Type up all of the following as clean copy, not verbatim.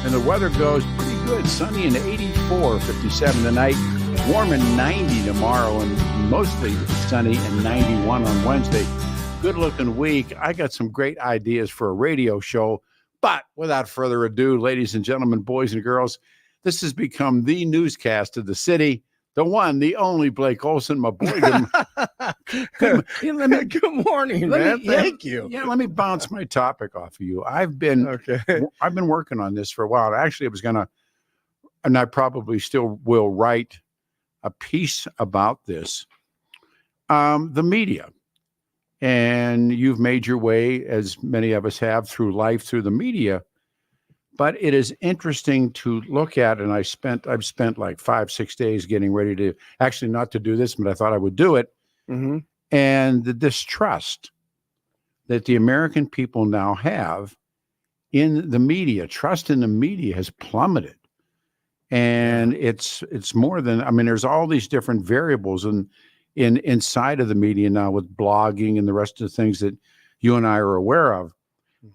And the weather goes pretty good. Sunny and 84, 57 tonight. Warm and 90 tomorrow, and mostly sunny and 91 on Wednesday. Good looking week. I got some great ideas for a radio show. But without further ado, ladies and gentlemen, boys and girls, this has become the newscast of the city. The one, the only Blake Olson, my boy. Good morning, man. Thank you. Yeah, let me bounce my topic off of you. I've been working on this for a while. Actually, I was gonna, and I probably still will write a piece about this. The media, and you've made your way, as many of us have, through life through the media. But it is interesting to look at, and I've spent like 5-6 days getting ready to, actually not to do this, but I thought I would do it. Mm-hmm. And the distrust that the American people now have in the media, trust in the media has plummeted. And it's more than, I mean, there's all these different variables inside of the media now with blogging and the rest of the things that you and I are aware of.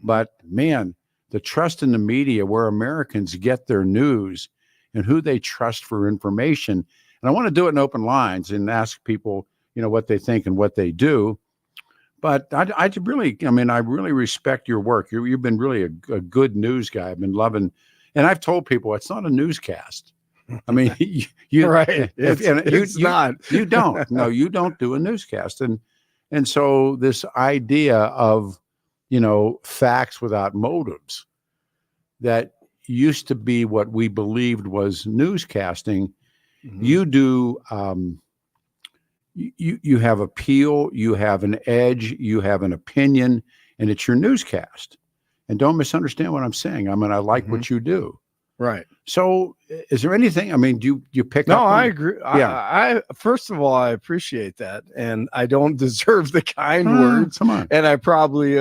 But man, the trust in the media, where Americans get their news and who they trust for information. And I want to do it in open lines and ask people, what they think and what they do. But I really respect your work. You've been really a good news guy. I've been loving, and I've told people it's not a newscast. I mean, you right. It's not. You don't. No, you don't do a newscast. And so this idea of, facts without motives that used to be what we believed was newscasting. Mm-hmm. You do, you have appeal, you have an edge, you have an opinion, and it's your newscast. And don't misunderstand what I'm saying. I mean, I like what you do. Right. So is there anything, I mean, do you pick up? No, I agree. Yeah. I first of all, I appreciate that. And I don't deserve the kind words. Come on. And I probably,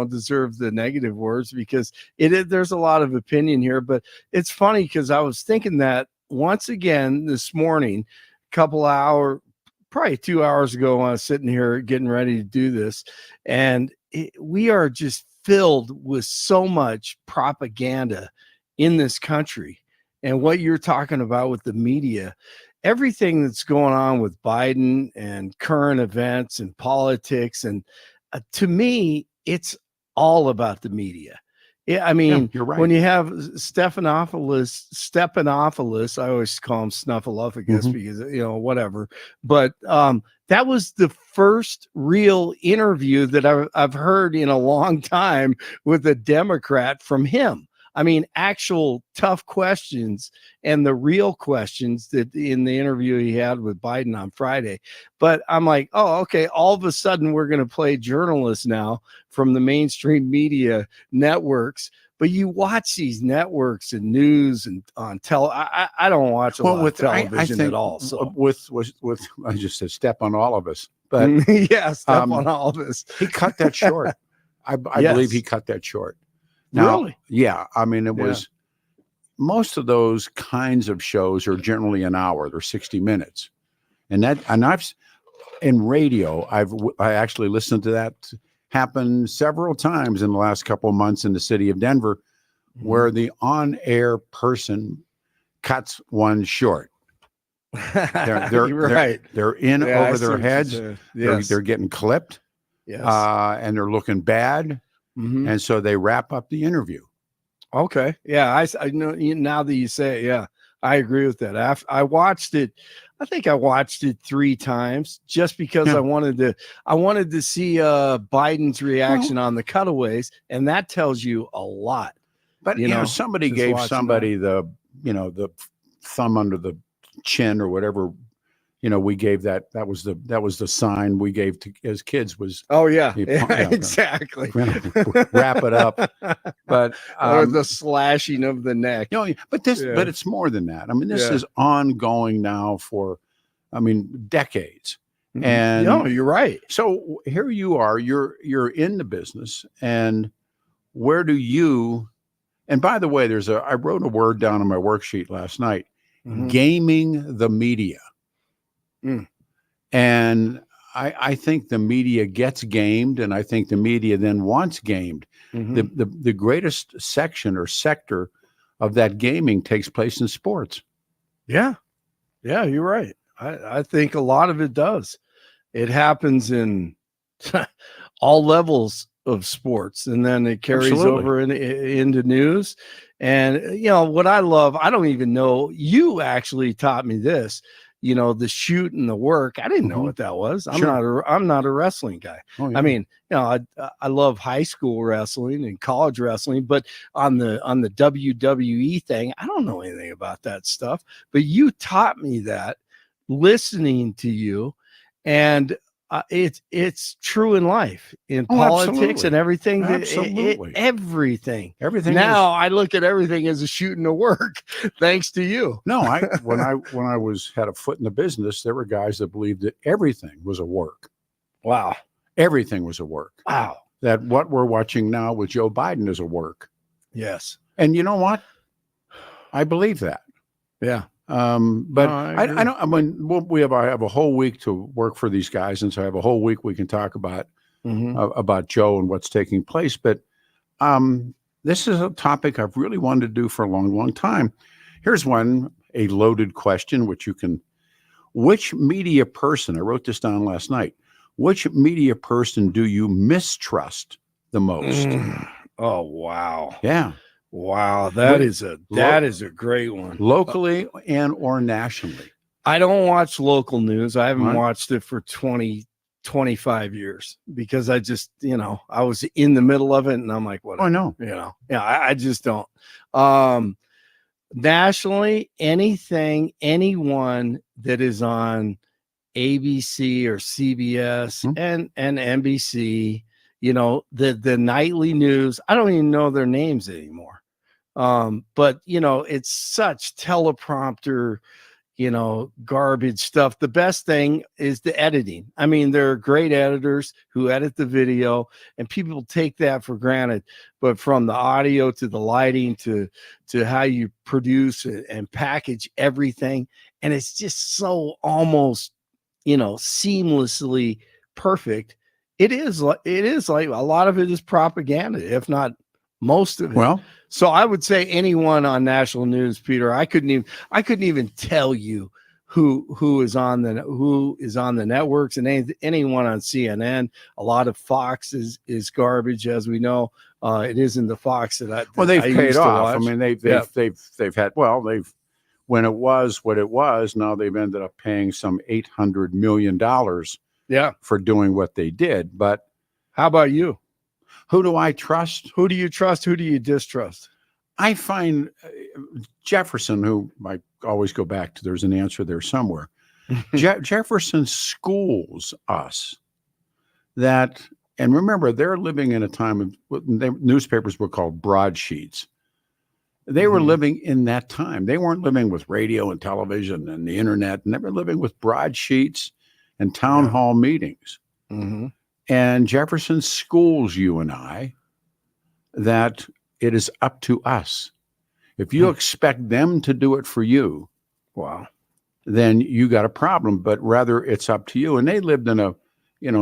deserve the negative words because there's a lot of opinion here. But it's funny because I was thinking that once again this morning, probably 2 hours ago when I was sitting here getting ready to do this. And we are just filled with so much propaganda in this country. And what you're talking about with the media, everything that's going on with Biden and current events and politics. And to me, it's all about the media. Yeah, I mean, you're right. When you have Stephanopoulos, I always call him Snuffleupagus because, whatever. But that was the first real interview that I've heard in a long time with a Democrat from him. I mean, actual tough questions and the real questions that in the interview he had with Biden on Friday. But I'm like, oh, okay. All of a sudden we're going to play journalists now from the mainstream media networks. But you watch these networks and news and on I don't watch a lot of television at all. So with I just said step on all of us, but yeah, step on all of us. He cut that short. I believe he cut that short. Now, really? Yeah. I mean, it was most of those kinds of shows are generally an hour. They're 60 minutes. And I've in radio, I actually listened to that happen several times in the last couple of months in the city of Denver, where the on-air person cuts one short. They're in over their heads. They're getting clipped. Yes. And they're looking bad. Mm-hmm. And so they wrap up the interview. Okay. Yeah. I know now that you say it. Yeah, I agree with that. I watched it. I think I watched it 3 times just because I wanted to see Biden's reaction on the cutaways. And that tells you a lot. But, somebody gave somebody the thumb under the chin or whatever. We gave that was the sign we gave to as kids was. Oh yeah, exactly. Wrap it up, but or the slashing of the neck. But it's more than that. I mean, this is ongoing now for, decades. Mm-hmm. And you're right. So here you are. You're in the business, and where do you? And by the way, I wrote a word down on my worksheet last night. Mm-hmm. Gaming the media. And I think the media gets gamed, and I think the media then wants gamed. Mm-hmm. The greatest section or sector of that gaming takes place in sports. Yeah. Yeah, you're right. I think a lot of it does. It happens in all levels of sports, and then it carries Absolutely. over into news. And what I love, I don't even know, you actually taught me this, the shoot and the work. I didn't know what that was. I'm not a wrestling guy. Oh, yeah. I mean, I love high school wrestling and college wrestling, but on the WWE thing, I don't know anything about that stuff. But you taught me that listening to you, and it's true in life, in politics, absolutely. and everything. Absolutely. Everything. Everything. Now I look at everything as a shoot and a work, thanks to you. No, when I had a foot in the business, there were guys that believed that everything was a work. Wow. Everything was a work. Wow. That what we're watching now with Joe Biden is a work. Yes. And you know what? I believe that. Yeah. But I don't. I mean, I have a whole week to work for these guys, and so I have a whole week we can talk about Joe and what's taking place. But this is a topic I've really wanted to do for a long, long time. Here's a loaded question, which media person? I wrote this down last night. Which media person do you mistrust the most? Oh, wow. Yeah. Wow, that is a great one. Locally and or nationally. I don't watch local news. I haven't watched it for 25 years because I just, I was in the middle of it and I'm like, what? I know. I just don't. Nationally, anyone that is on ABC or CBS and NBC, the nightly news, I don't even know their names anymore. But it's such teleprompter, garbage stuff. The best thing is the editing. I mean, there are great editors who edit the video, and people take that for granted. But from the audio to the lighting to how you produce and package everything, and it's just so almost, seamlessly perfect. It is like a lot of it is propaganda, if not most of it. Well, so I would say anyone on national news, Peter, I couldn't even tell you who is on the networks, and anyone on CNN. A lot of Fox is garbage, as we know. It isn't the Fox that they've paid off. I mean, they've had when it was what it was. Now they've ended up paying some $800 million. For doing what they did. But how about you? Who do I trust? Who do you trust? Who do you distrust? I find Jefferson, who I always go back to, there's an answer there somewhere. Jefferson schools us that, and remember, they're living in a time of newspapers were called broadsheets. They were living in that time. They weren't living with radio and television and the internet, and they were living with broadsheets and town hall meetings. And Jefferson schools you and I that it is up to us. If you expect them to do it for you, then you got a problem. But rather, it's up to you. And they lived in a,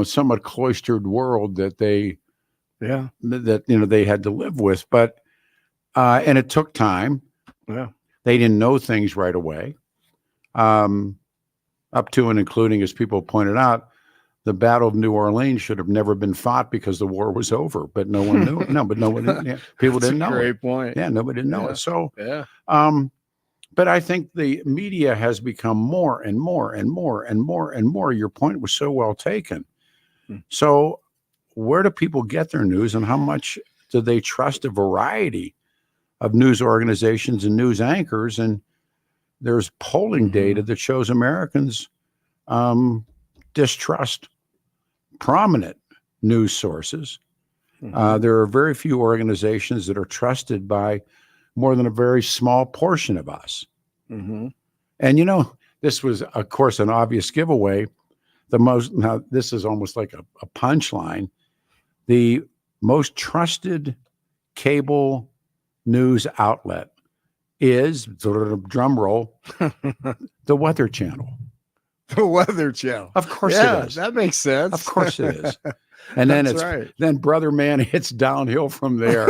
somewhat cloistered world that they had to live with. But and it took time. Yeah, they didn't know things right away. Up to and including, as people pointed out, the Battle of New Orleans should have never been fought because the war was over, but no one knew it. No, but no one, people didn't know. Great point. Yeah, nobody didn't know it. So, but I think the media has become more and more and more and more and more. Your point was so well taken. So, where do people get their news, and how much do they trust a variety of news organizations and news anchors? And there's polling data that shows Americans distrust prominent news sources. There are very few organizations that are trusted by more than a very small portion of us. And this was, of course, an obvious giveaway. Now this is almost like a punchline. The most trusted cable news outlet is, drum roll, the Weather Channel. The Weather Channel. Of course it is. That makes sense. Of course it is. And then then Brother Man hits downhill from there.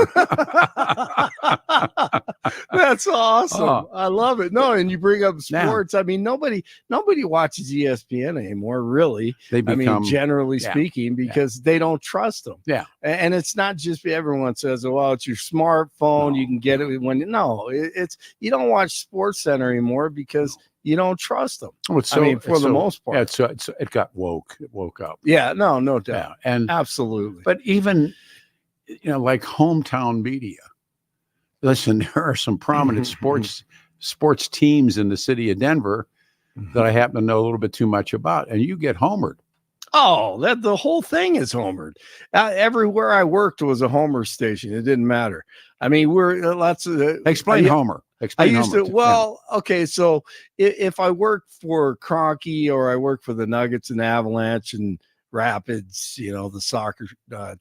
That's awesome. Oh. I love it. No, and you bring up Yeah. sports. I mean, nobody watches ESPN anymore, really. They I mean, become generally yeah, speaking, because they don't trust them. yeah. And it's not just everyone says, "Oh, well, it's your smartphone. You No, can get it when." No, it's you don't watch Sports Center anymore because you don't trust them. Oh, it's I mean, for the most part. Yeah, it got woke. It woke up. Yeah, no doubt. Yeah, and Absolutely. but even like hometown media. Listen, there are some prominent sports teams in the city of Denver that I happen to know a little bit too much about, and you get homered. Oh, that the whole thing is homered. Everywhere I worked was a Homer station. It didn't matter. I mean, we're lots of Explain Homer. Explain I used Homer. to. Well, okay. So if I worked for Cronky or I worked for the Nuggets and Avalanche and Rapids, the soccer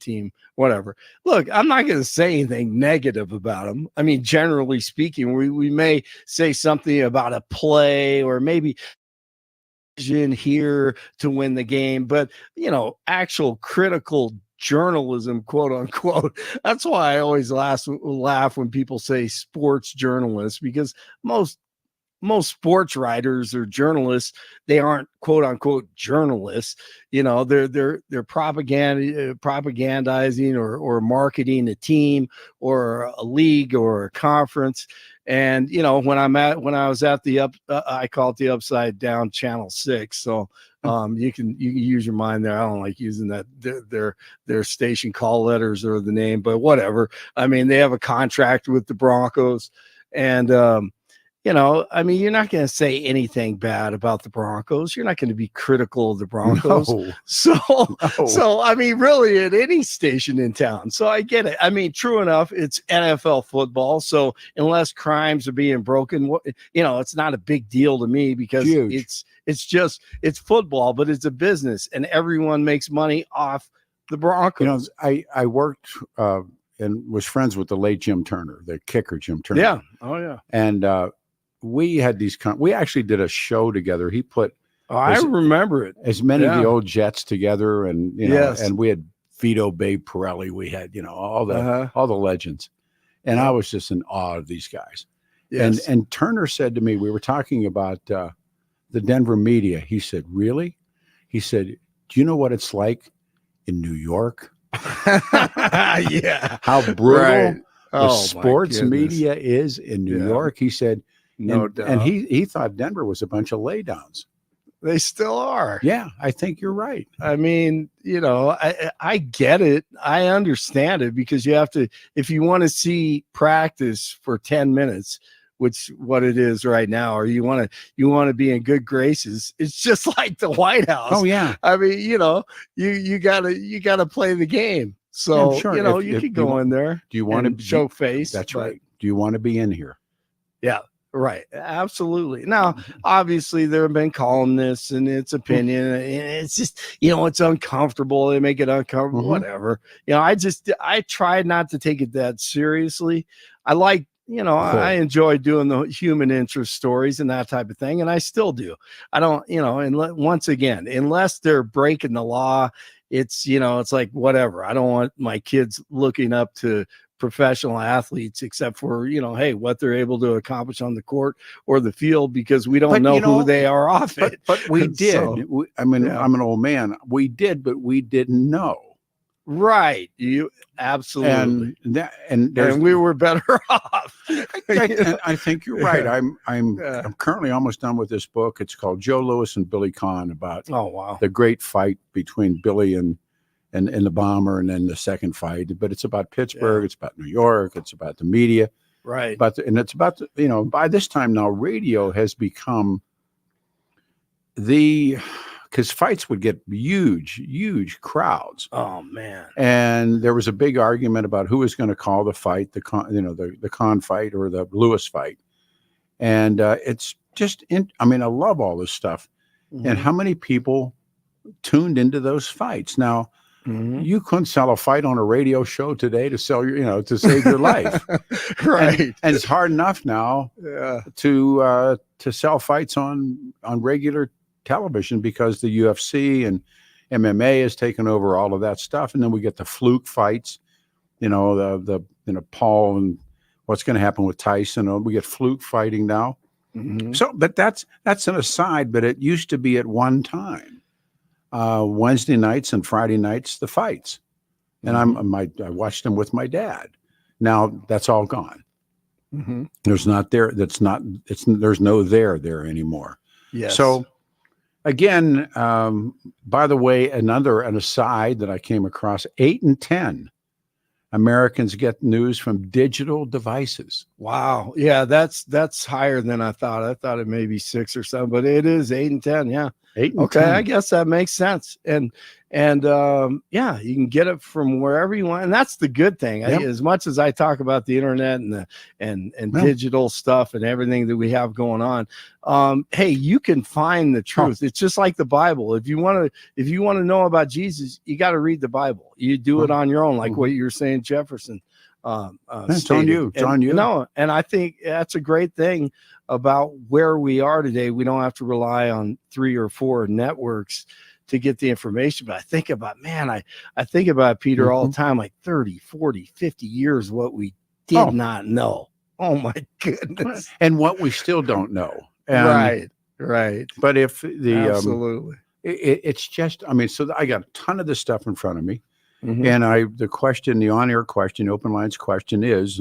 team, whatever. Look, I'm not going to say anything negative about them. I mean, generally speaking, we may say something about a play or maybe in here to win the game, but actual critical journalism, quote unquote. That's why I always laugh when people say sports journalists, because most sports writers or journalists, they aren't quote unquote journalists. They're propagandizing or marketing a team or a league or a conference. And when I was at the I call it the Upside Down Channel 6. So you can use your mind there. I don't like using that their station call letters or the name, but whatever. I mean, they have a contract with the Broncos, and I mean, you're not going to say anything bad about the Broncos. You're not going to be critical of the Broncos. No. So I mean, really, at any station in town. So I get it. I mean, true enough, it's NFL football. So unless crimes are being broken, it's not a big deal to me, because Huge. it's football, but it's a business, and everyone makes money off the Broncos. I worked and was friends with the late Jim Turner, the kicker Jim Turner. Yeah. Oh yeah. And we had we actually did a show together. He put I remember it. as many of the old Jets together, and Yes. and we had Vito Babe Pirelli. We had all the legends, and I was just in awe of these guys. Yes. And Turner said to me, we were talking about the Denver media. He said, "Really?" He said, "Do you know what it's like in New York?" Yeah. How brutal the Oh, sports my goodness. media is in New York. He said, No doubt. and he thought Denver was a bunch of laydowns. They still are. Yeah, I think you're right. I mean, I get it. I understand it, because you have to, if you want to see practice for 10 minutes, which what it is right now, or you want to be in good graces, it's just like the White House. Oh yeah. I mean, you gotta play the game. So I'm sure you could go in there. Do you want to show face? That's right. Do you want to be in here? Yeah. Right. Absolutely. Now, obviously, there have been columnists and its opinion, and it's just, it's uncomfortable. They make it uncomfortable, whatever. I try not to take it that seriously. I like, I enjoy doing the human interest stories and that type of thing. And I still do. I don't, once again, unless they're breaking the law, it's like, whatever. I don't want my kids looking up to professional athletes, except for hey, what they're able to accomplish on the court or the field, because we don't know who they are off it. But we did. So, I'm an old man. We did, but we didn't know. Right. You absolutely. And we were better off. I think you're right. I'm currently almost done with this book. It's called Joe Louis and Billy Kahn, about the great fight between Billy and the bomber, and then the second fight. But it's about Pittsburgh, it's about New York, it's about the media. Right. And it's about by this time now, radio has become because fights would get huge crowds. Oh man. And there was a big argument about who was going to call the fight, the Kahn fight or the Lewis fight. And it's just I love all this stuff. And how many people tuned into those fights. Now, you couldn't sell a fight on a radio show today to sell to save your life. Right. And it's hard enough now to sell fights on regular television, because the UFC and MMA has taken over all of that stuff. And then we get the fluke fights, the Paul and what's going to happen with Tyson. We get fluke fighting now. Mhm. So, but that's an aside. But it used to be at one time, Wednesday nights and Friday nights, the fights, and I watched them with my dad. Now that's all gone. Mhm. There's not there. There's no there anymore. Yes. So again, by the way, an aside that I came across: 8 in 10 Americans get news from digital devices. Wow. Yeah, that's higher than I thought. I thought it may be 6 or 7, but it is 8 and 10. Yeah. 8 and Okay, 10. I guess that makes sense. And yeah, you can get it from wherever you want, and that's the good thing. Yep. As much as I talk about the internet and the and Yep. digital stuff and everything that we have going on, hey, you can find the truth. It's just like the Bible. If you want to know about Jesus, you got to read the Bible. You do it on your own, like what you were saying, Jefferson. It's on you. It's on you. No, and I think that's a great thing about where we are today. We don't have to rely on 3 or 4 networks to get the information. But I think about, I think about Peter all the time, like 30, 40, 50 years, what we did not know. Oh my goodness. And what we still don't know. And, right. But if the, absolutely. It's just, I mean, so I got a ton of this stuff in front of me. Mhm. And the on-air question, open lines question is,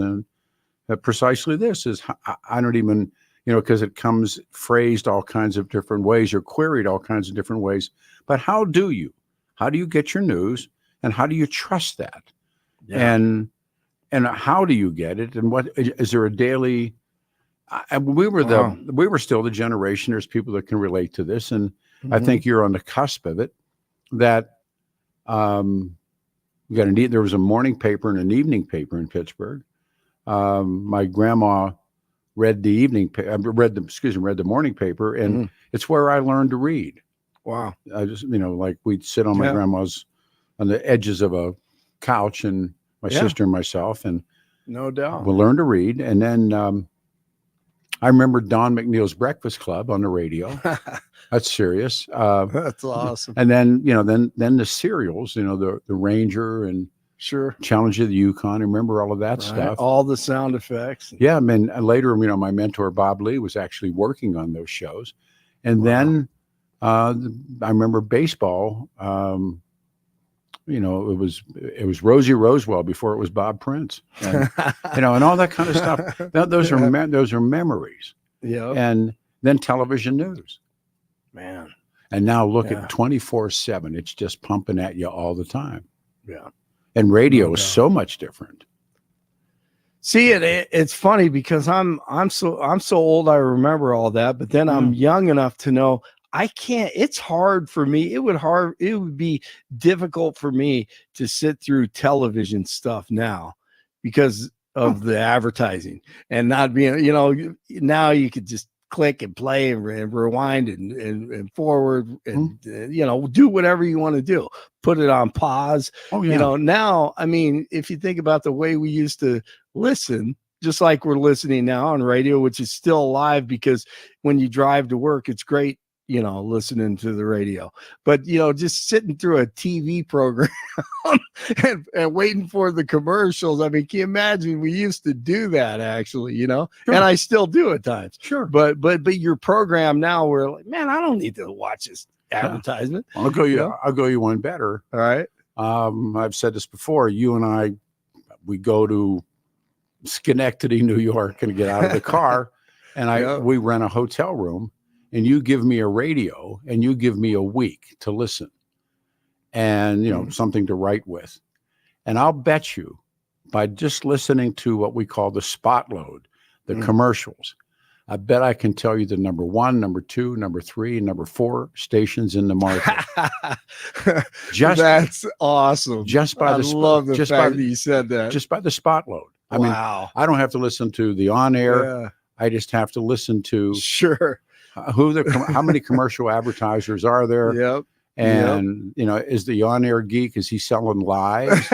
precisely this is, I don't even, because it comes phrased all kinds of different ways or queried all kinds of different ways. But how do you get your news, and how do you trust that? Yeah. And how do you get it? And what is there a daily? We were still the generation. There's people that can relate to this, and I think you're on the cusp of it. That there was a morning paper and an evening paper in Pittsburgh. My grandma read the morning paper, and it's where I learned to read. Wow. I just, like we'd sit on my grandma's on the edges of a couch, and my sister and myself, and no doubt we'll learn to read. And then I remember Don McNeil's Breakfast Club on the radio. That's serious. That's awesome. And then, then the serials, the Ranger and Sure. Challenge of the Yukon. Remember all of that stuff. All the sound effects. Yeah. I mean, later, my mentor, Bob Lee, was actually working on those shows. And then I remember baseball. It was Rosie Rosewell before it was Bob Prince, and, and all that kind of stuff. Those are memories. Yeah. And then television news. Man. And now look at 24/7. It's just pumping at you all the time. Yeah. And radio is so much different. See, it's funny because I'm so old, I remember all that, but then I'm young enough to know I can't. It's hard for me. It would be difficult for me to sit through television stuff now because of the advertising and not being, now you could just click and play and rewind and forward and do whatever you want to do. Put it on pause. Now, I mean, if you think about the way we used to listen, just like we're listening now on radio, which is still alive, because when you drive to work, it's great, listening to the radio, but just sitting through a TV program and waiting for the commercials. I mean, can you imagine? We used to do that actually, Sure. and I still do at times. Sure. But your program now, we're like, man, I don't need to watch this advertisement. I'll go you one better. All right. I've said this before. You and we go to Schenectady, New York, and get out of the car, and we rent a hotel room. And you give me a radio, and you give me a week to listen, and something to write with, and I'll bet you, by just listening to what we call the spot load, the commercials, I bet I can tell you the number 1, number 2, number 3, number 4 stations in the market. That's awesome. Just by I love the fact that you said that. Just by the spot load. I mean, I don't have to listen to the on air. Yeah. I just have to listen to how many commercial advertisers are there? Yep. And is the on-air geek, is he selling lives?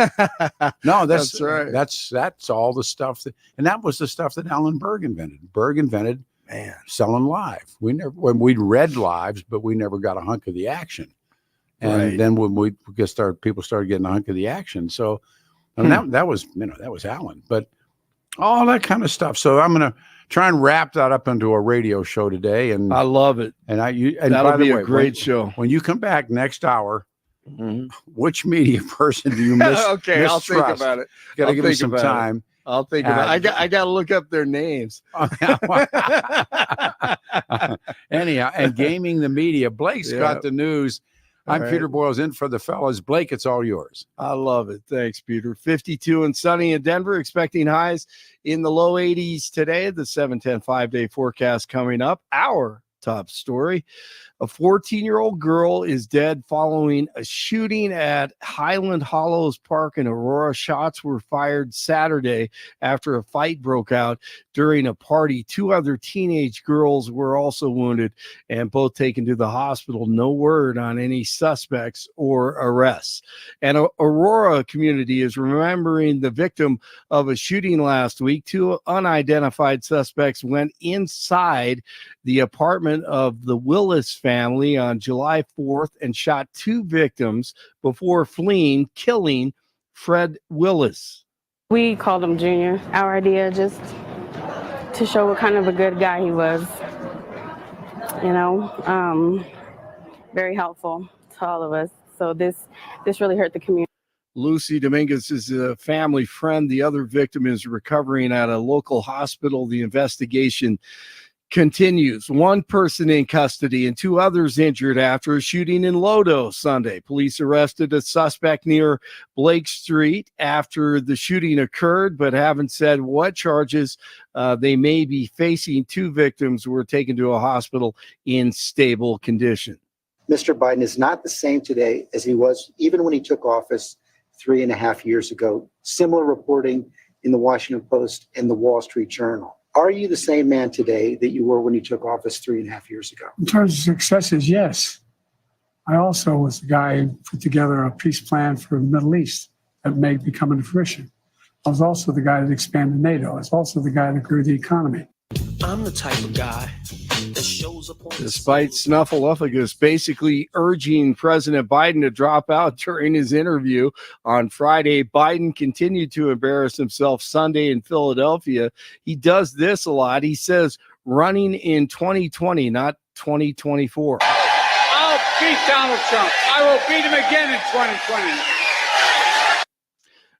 No, that's right. That's all the stuff and that was the stuff that Alan Berg invented. Berg invented selling live. When we read lives, but we never got a hunk of the action. And then when people started getting a hunk of the action. So that was Alan. But all that kind of stuff. So I'm going to try and wrap that up into a radio show today. And I love it. and That'll by the be way, a great show. When you come back next hour, Mhm. which media person do you miss? Okay, I'll think mistrust? about it. Got to I'll give me think some about it. time. I'll think about it. I got to look up their names. Anyhow, and gaming the media. Blake's Yeah. got the news. I'm All right. Peter Boyles in for the fellas. Blake, it's all yours. I love it. Thanks, Peter. 52 and sunny in Denver, expecting highs in the low 80s today. The 7-10 5-day forecast coming up. Our top story. A 14-year-old girl is dead following a shooting at Highland Hollows Park in Aurora. Shots were fired Saturday after a fight broke out during a party. 2 other teenage girls were also wounded and both taken to the hospital. No word on any suspects or arrests. And Aurora community is remembering the victim of a shooting last week. 2 unidentified suspects went inside the apartment of the Willis family on July 4th and shot 2 victims before fleeing, killing Fred Willis. We called him Junior. Our idea just to show what kind of a good guy he was. Very helpful to all of us. So this really hurt the community. Lucy Dominguez is a family friend. The other victim is recovering at a local hospital. The investigation continues. 1 person in custody and 2 others injured after a shooting in Lodo Sunday. Police arrested a suspect near Blake Street after the shooting occurred, but haven't said what charges they may be facing. 2 victims were taken to a hospital in stable condition. Mr. Biden is not the same today as he was even when he took office 3.5 years ago. Similar reporting in the Washington Post and the Wall Street Journal. Are you the same man today that you were when you took office 3.5 years ago? In terms of successes, yes. I also was the guy who put together a peace plan for the Middle East that may be coming to fruition. I was also the guy that expanded NATO. I was also the guy that grew the economy. I'm the type of guy that shows up on Despite Snuffleupagus basically urging President Biden to drop out during his interview on Friday, Biden continued to embarrass himself Sunday in Philadelphia. He does this a lot. He says running in 2020, not 2024. I'll beat Donald Trump. I will beat him again in 2020.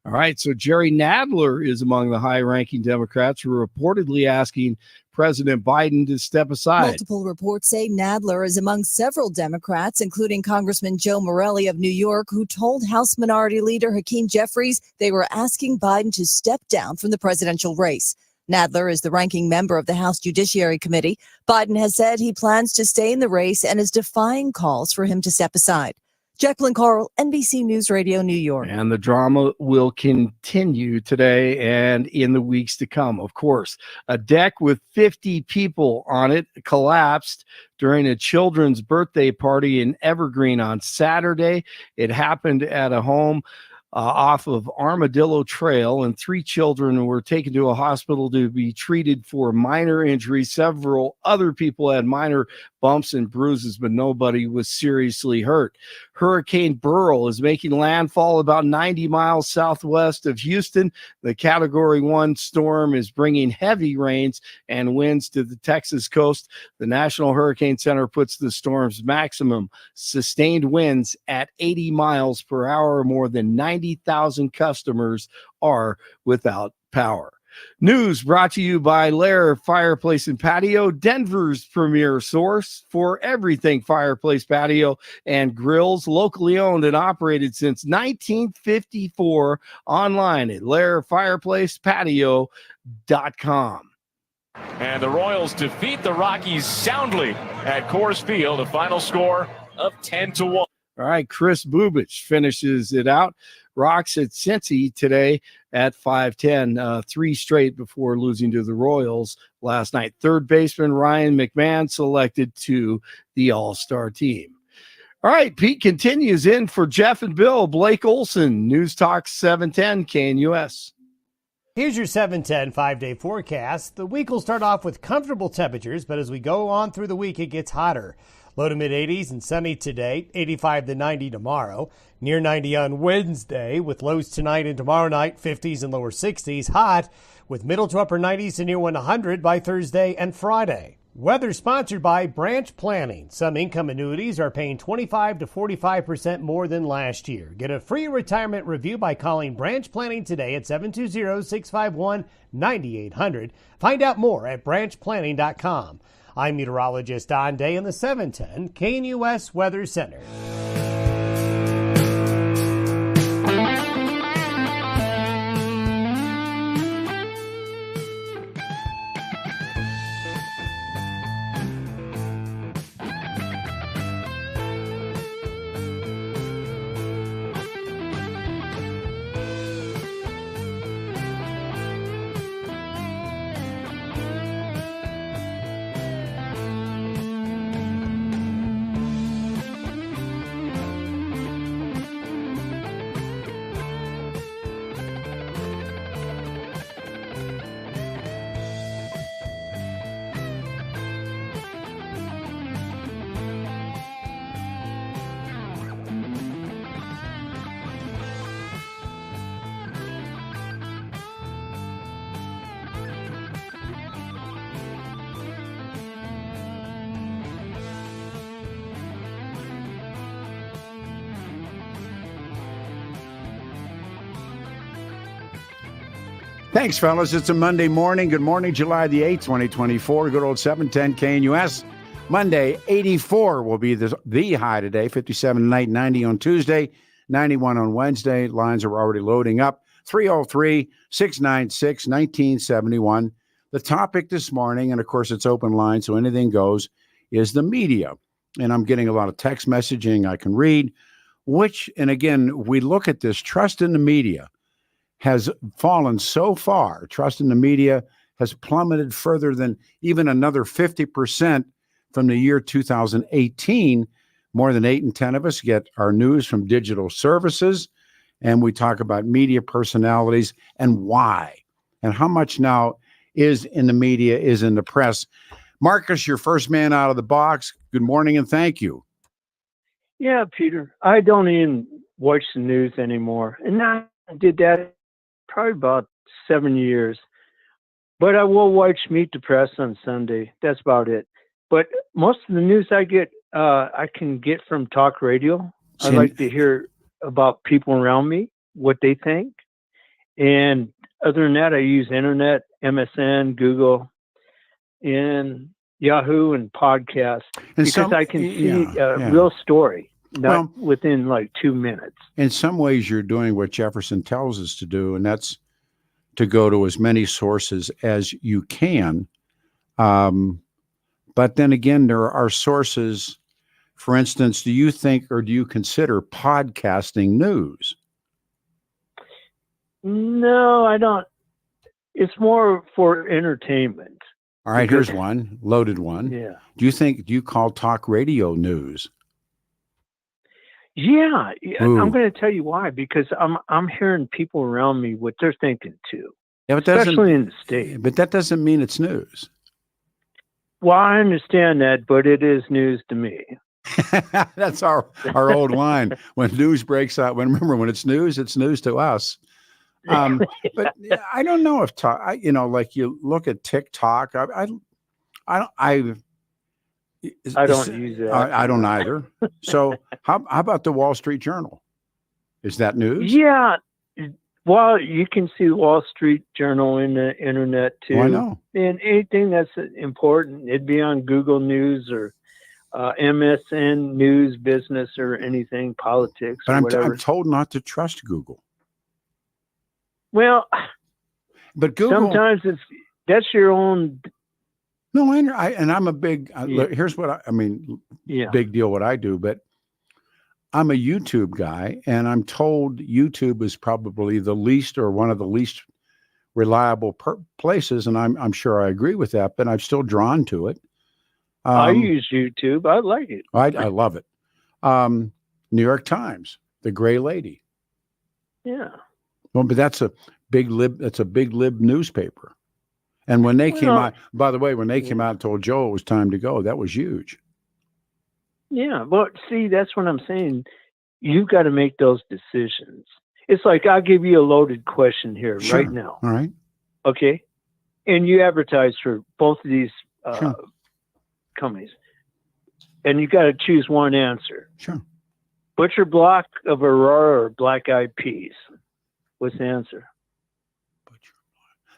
All right, so Jerry Nadler is among the high-ranking Democrats who are reportedly asking President Biden to step aside. Multiple reports say Nadler is among several Democrats, including Congressman Joe Morelli of New York, who told House Minority Leader Hakeem Jeffries they were asking Biden to step down from the presidential race. Nadler is the ranking member of the House Judiciary Committee. Biden has said he plans to stay in the race and is defying calls for him to step aside. Jacqueline Carl, NBC News Radio, New York. And the drama will continue today and in the weeks to come. Of course, a deck with 50 people on it collapsed during a children's birthday party in Evergreen on Saturday. It happened at a home off of Armadillo Trail, and 3 children were taken to a hospital to be treated for minor injuries. Several other people had minor bumps and bruises, but nobody was seriously hurt. Hurricane Beryl is making landfall about 90 miles southwest of Houston. The Category 1 storm is bringing heavy rains and winds to the Texas coast. The National Hurricane Center puts the storm's maximum sustained winds at 80 miles per hour. More than 90,000 customers are without power. News brought to you by Lair Fireplace and Patio, Denver's premier source for everything fireplace, patio, and grills. Locally owned and operated since 1954. Online at lairfireplacepatio.com. And the Royals defeat the Rockies soundly at Coors Field, a final score of 10-1. All right, Chris Bubich finishes it out. Rocks at Cincy today at 5-10, 3 straight before losing to the Royals last night. Third baseman Ryan McMahon selected to the All-Star team. All right, Pete continues in for Jeff and Bill. Blake Olson, News Talk 710 KNUS. Here's your 7-10 5-day forecast. The week will start off with comfortable temperatures, but as we go on through the week, it gets hotter. Low to mid 80s and sunny today, 85 to 90 tomorrow. Near 90 on Wednesday with lows tonight and tomorrow night, 50s and lower 60s. Hot with middle to upper 90s and near 100 by Thursday and Friday. Weather sponsored by Branch Planning. Some income annuities are paying 25 to 45% more than last year. Get a free retirement review by calling Branch Planning today at 720-651-9800. Find out more at branchplanning.com. I'm meteorologist Don Day in the 710 KNUS Weather Center. Thanks, fellas. It's a Monday morning. Good morning, July the 8th, 2024. Good old 710 KNUS. Monday, 84 will be the high today. 57 tonight, 90 on Tuesday, 91 on Wednesday. Lines are already loading up. 303-696-1971. The topic this morning, and of course it's open line, so anything goes, is the media. And I'm getting a lot of text messaging I can read, and again, we look at this. Trust in the media has fallen so far. Trust in the media has plummeted further than even another 50% from the year 2018. More than 8 in 10 of us get our news from digital services. And we talk about media personalities and why, and how much now is in the media, is in the press. Marcus, your first man out of the box. Good morning and thank you. Yeah, Peter, I don't even watch the news anymore. And I did that probably about 7 years. But I will watch Meet the Press on Sunday. That's about it. But most of the news I get, I can get from talk radio. I like to hear about people around me, what they think. And other than that, I use internet, MSN, Google, and Yahoo and podcasts because I can see a real story. Not within like 2 minutes. In some ways, you're doing what Jefferson tells us to do, and that's to go to as many sources as you can. But then again, there are sources. For instance, do you think or do you consider podcasting news? No, I don't. It's more for entertainment. All right, here's one, loaded one. Yeah. Do you call talk radio news? Yeah, Ooh. I'm going to tell you why, because I'm hearing people around me what they're thinking too, Yeah, but especially in the States. But that doesn't mean it's news. Well, I understand that, but it is news to me. That's our old line. When news breaks out, when it's news to us. But I don't know if like you look at TikTok. I don't use it. I don't either. So how about the Wall Street Journal? Is that news? Yeah. Well, you can see Wall Street Journal in the internet too. I know. And anything that's important, it'd be on Google News or MSN News, business, or anything, politics. But I'm told not to trust Google. Well, but Google sometimes that's your own. No, I'm a big. Here's what I mean. Yeah. Big deal what I do, but I'm a YouTube guy, and I'm told YouTube is probably the least or one of the least reliable places, and I'm sure I agree with that, but I'm still drawn to it. I use YouTube. I like it. I love it. New York Times, the Gray Lady. Yeah. Well, but that's a big lib newspaper. And when they came out, by the way, when they came out and told Joe it was time to go, that was huge. Yeah, well, see, that's what I'm saying. You've got to make those decisions. It's like I'll give you a loaded question here Sure. right now. All right. Okay. And you advertise for both of these Sure. companies. And you got to choose one answer. Sure. Butcher Block of Aurora or Black Eyed Peas? What's the answer?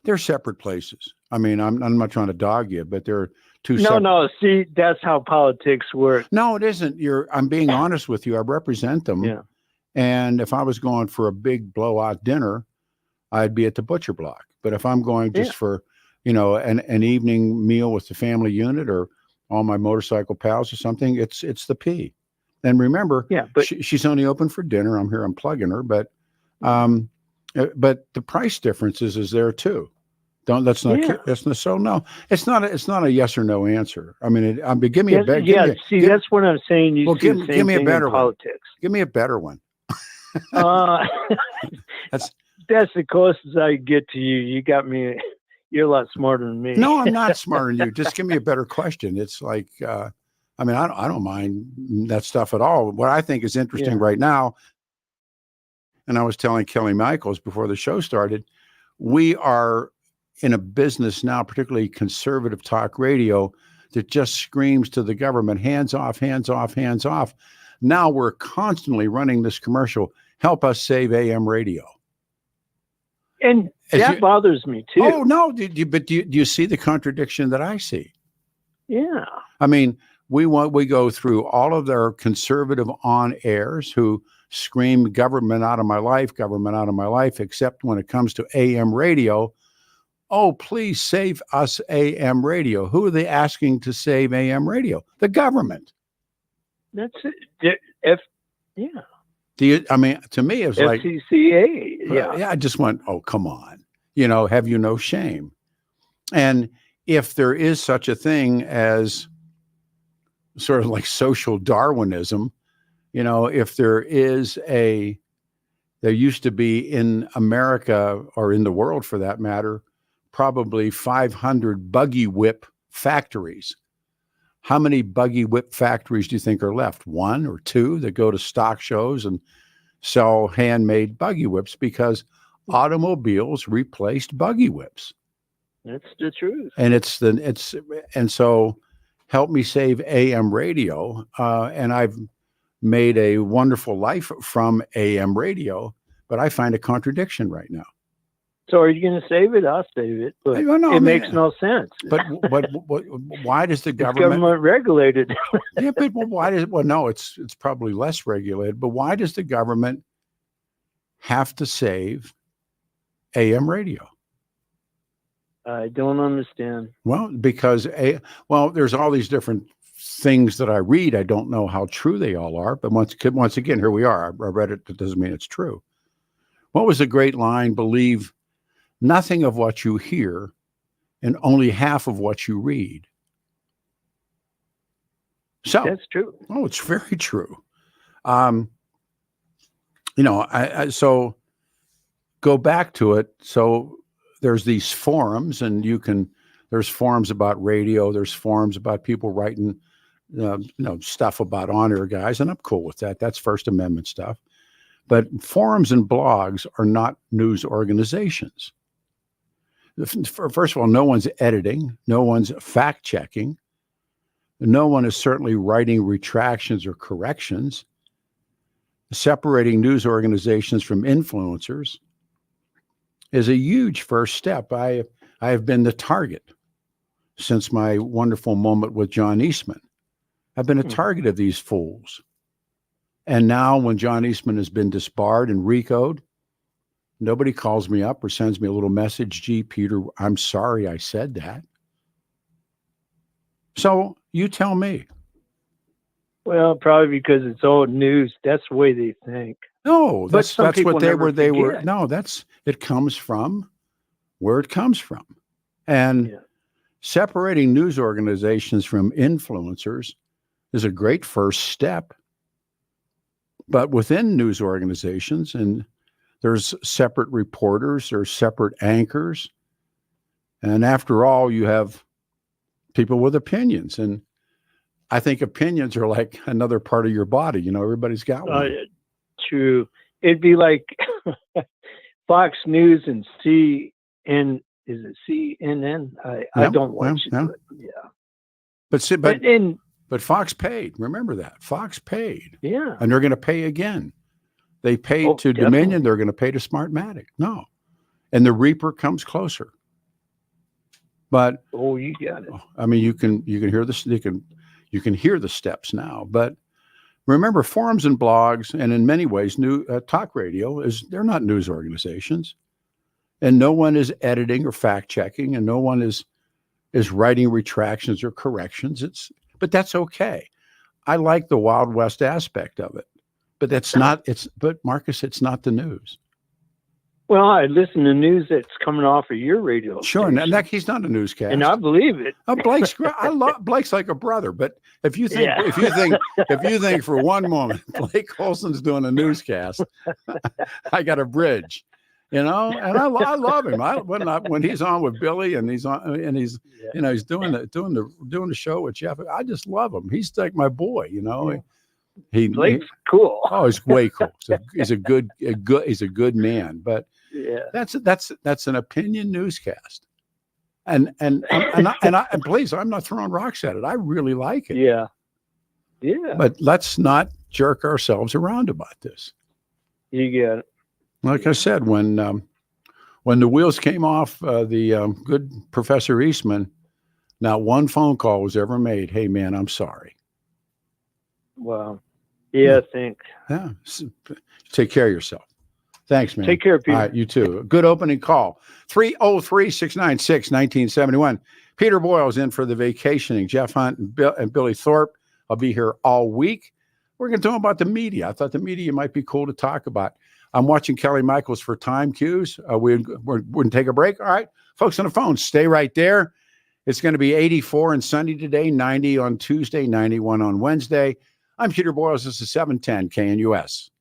They're separate places. I mean, I'm not trying to dog you, but they're two No, separate. no. See, that's how politics work. No, it isn't. I'm being honest with you. I represent them. Yeah. And if I was going for a big blowout dinner, I'd be at the Butcher Block. But if I'm going just for, an evening meal with the family unit or all my motorcycle pals or something, it's the P. And remember, but she's only open for dinner. I'm here. I'm plugging her, but the price differences is there too. Let's not. So no, it's not a yes or no answer. I mean, give me a better. Yeah, that's what I'm saying. You give me a better one. Politics. Give me a better one. That's the closest I get to you. You got me. You're a lot smarter than me. No, I'm not smarter than you. Just give me a better question. It's like, I don't mind that stuff at all. What I think is interesting right now, and I was telling Kelly Michaels before the show started, we are in a business now, particularly conservative talk radio, that just screams to the government, hands off, hands off, hands off. Now we're constantly running this commercial, help us save AM radio. And that bothers me too. Oh, no. Do you see the contradiction that I see? Yeah. I mean, we go through all of their conservative on-airs who scream government out of my life, except when it comes to AM radio. Oh, please save us AM radio. Who are they asking to save AM radio? The government. That's it. To me, it's like FCCA. Yeah. I just went, oh, come on. Have you no shame? And if there is such a thing as sort of like social Darwinism, if there used to be in America or in the world for that matter, probably 500 buggy whip factories. How many buggy whip factories do you think are left? One or two that go to stock shows and sell handmade buggy whips because automobiles replaced buggy whips. That's the truth. And so help me save AM radio. And I've made a wonderful life from AM radio, but I find a contradiction right now. So are you going to save it? I'll save it, but it makes no sense. But why does the government? It's government regulated? Yeah, but why does? Well, no, it's probably less regulated. But why does the government have to save AM radio? I don't understand. Well, because there's all these different things that I read. I don't know how true they all are. But once again, here we are. I read it. That doesn't mean it's true. What was the great line? Believe nothing of what you hear and only half of what you read. So that's true. Oh, it's very true. So go back to it. So there's these forums and there's forums about radio. There's forums about people writing, stuff about on-air guys. And I'm cool with that. That's First Amendment stuff. But forums and blogs are not news organizations. First of all, no one's editing. No one's fact-checking. No one is certainly writing retractions or corrections. Separating news organizations from influencers is a huge first step. I have been the target since my wonderful moment with John Eastman. I've been a target of these fools. And now when John Eastman has been disbarred and RICO'd, nobody calls me up or sends me a little message. Gee, Peter, I'm sorry I said that. So you tell me. Well, probably because it's old news. That's the way they think. No, that's what they were. No, it comes from where it comes from. And separating news organizations from influencers is a great first step. But within news organizations, and there's separate reporters, there's separate anchors. And after all, you have people with opinions. And I think opinions are like another part of your body. You know, everybody's got one. True. It'd be like Fox News and is it CNN? I don't watch it. Yeah. But yeah. But Fox paid. Remember that. Fox paid. Yeah. And they're going to pay again. They paid to definitely. Dominion. They're going to pay to Smartmatic. No. And the Reaper comes closer. But you got it. I mean, you can hear this. You can hear the steps now. But remember, forums and blogs, and in many ways, new talk radio they're not news organizations, and no one is editing or fact checking, and no one is writing retractions or corrections. But that's okay. I like the Wild West aspect of it, but but Marcus, it's not the news. Well, I listen to news that's coming off of your radio. Sure, station. and he's not a newscast, and I believe it. Blake's like a brother, but if you think for one moment Blake Colson's doing a newscast, I got a bridge, you know, and I love him. When he's on with Billy and he's doing the show with Jeff, I just love him. He's like my boy, you know. Blake's cool. Oh, he's way cool. He's a good man, but yeah, that's an opinion newscast. And please, I'm not throwing rocks at it. I really like it. Yeah. But let's not jerk ourselves around about this. You get it. Like I said, when the wheels came off the good Professor Eastman, not one phone call was ever made. Hey, man, I'm sorry. Wow. Yeah, thanks. Yeah. Take care of yourself. Thanks, man. Take care, Peter. All right, you too. A good opening call. 303-696-1971. Peter Boyle's in for the vacationing. Jeff Hunt and Billy Thorpe. I'll be here all week. We're going to talk about the media. I thought the media might be cool to talk about. I'm watching Kelly Michaels for time cues. We're going to take a break. All right, folks on the phone, stay right there. It's going to be 84 and sunny today, 90 on Tuesday, 91 on Wednesday. I'm Peter Boyles. This is 710 KNUS.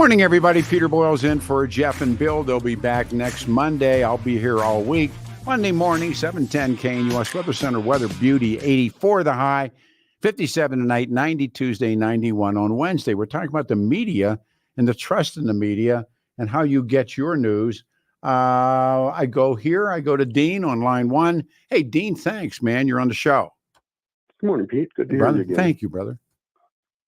Morning, everybody. Peter Boyle's in for Jeff and Bill. They'll be back next Monday. I'll be here all week. Monday morning, 7:10 KNUS Weather Center weather beauty, 84 the high, 57 tonight, 90 Tuesday, 91 on Wednesday. We're talking about the media and the trust in the media and how you get your news. I go to Dean on line 1. Hey, Dean, thanks, man. You're on the show. Good morning, Pete. Good to hear brother. you again. Thank you, brother.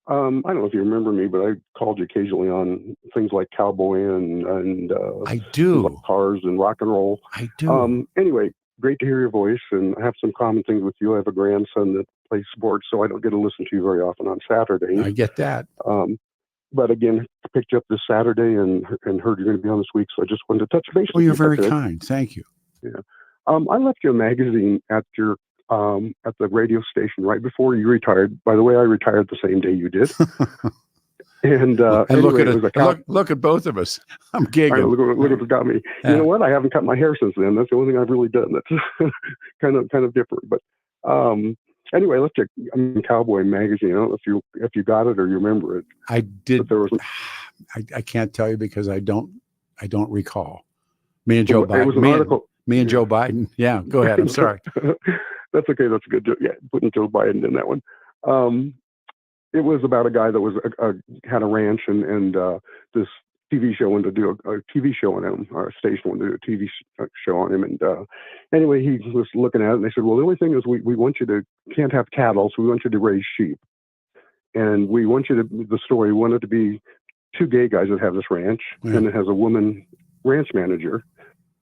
I don't know if you remember me, but I called you occasionally on things like cowboy and I do. like cars and rock and roll. I do. Anyway, great to hear your voice, and I have some common things with you. I have a grandson that plays sports, so I don't get to listen to you very often on Saturdays. I get that. But again, I picked you up this Saturday and heard you're going to be on this week, so I just wanted to touch base. Well, you're very kind. Thank you. Yeah. I left you a magazine at your at the radio station right before you retired. By the way, I retired the same day you did. And anyway, look at both of us. I'm giggling. Look what got me. Yeah. You know what? I haven't cut my hair since then. That's the only thing I've really done. That's kind of different. But anyway, I left you a Cowboy magazine. I don't know if you got it or you remember it. I did. I can't tell you because I don't recall. Me and Joe Biden. It was an article. Me and Joe Biden. Yeah, go ahead. I'm sorry. That's okay. That's good. Yeah, putting Joe Biden in that one. It was about a guy that had a ranch and this TV show wanted to do a TV show on him, or a station wanted to do a TV show on him. And anyway, he was looking at it and they said, well, the only thing is we want you to, can't have cattle, so we want you to raise sheep. And we want you to, the story wanted to be 2 gay guys that have this ranch, and it has a woman ranch manager.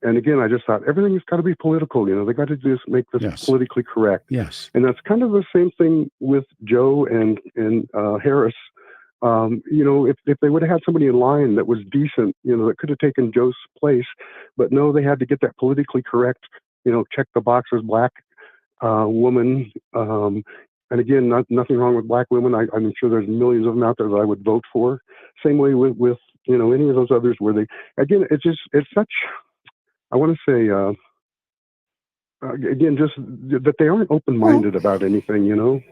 And again, I just thought everything's got to be political. They got to just make this politically correct. Yes. And that's kind of the same thing with Joe and Harris. If they would have had somebody in line that was decent, that could have taken Joe's place, but no, they had to get that politically correct, check the boxes, black woman. And again, nothing wrong with black women. I'm sure there's millions of them out there that I would vote for. Same way with any of those others where it's such. I want to say, again, just that they aren't open-minded about anything,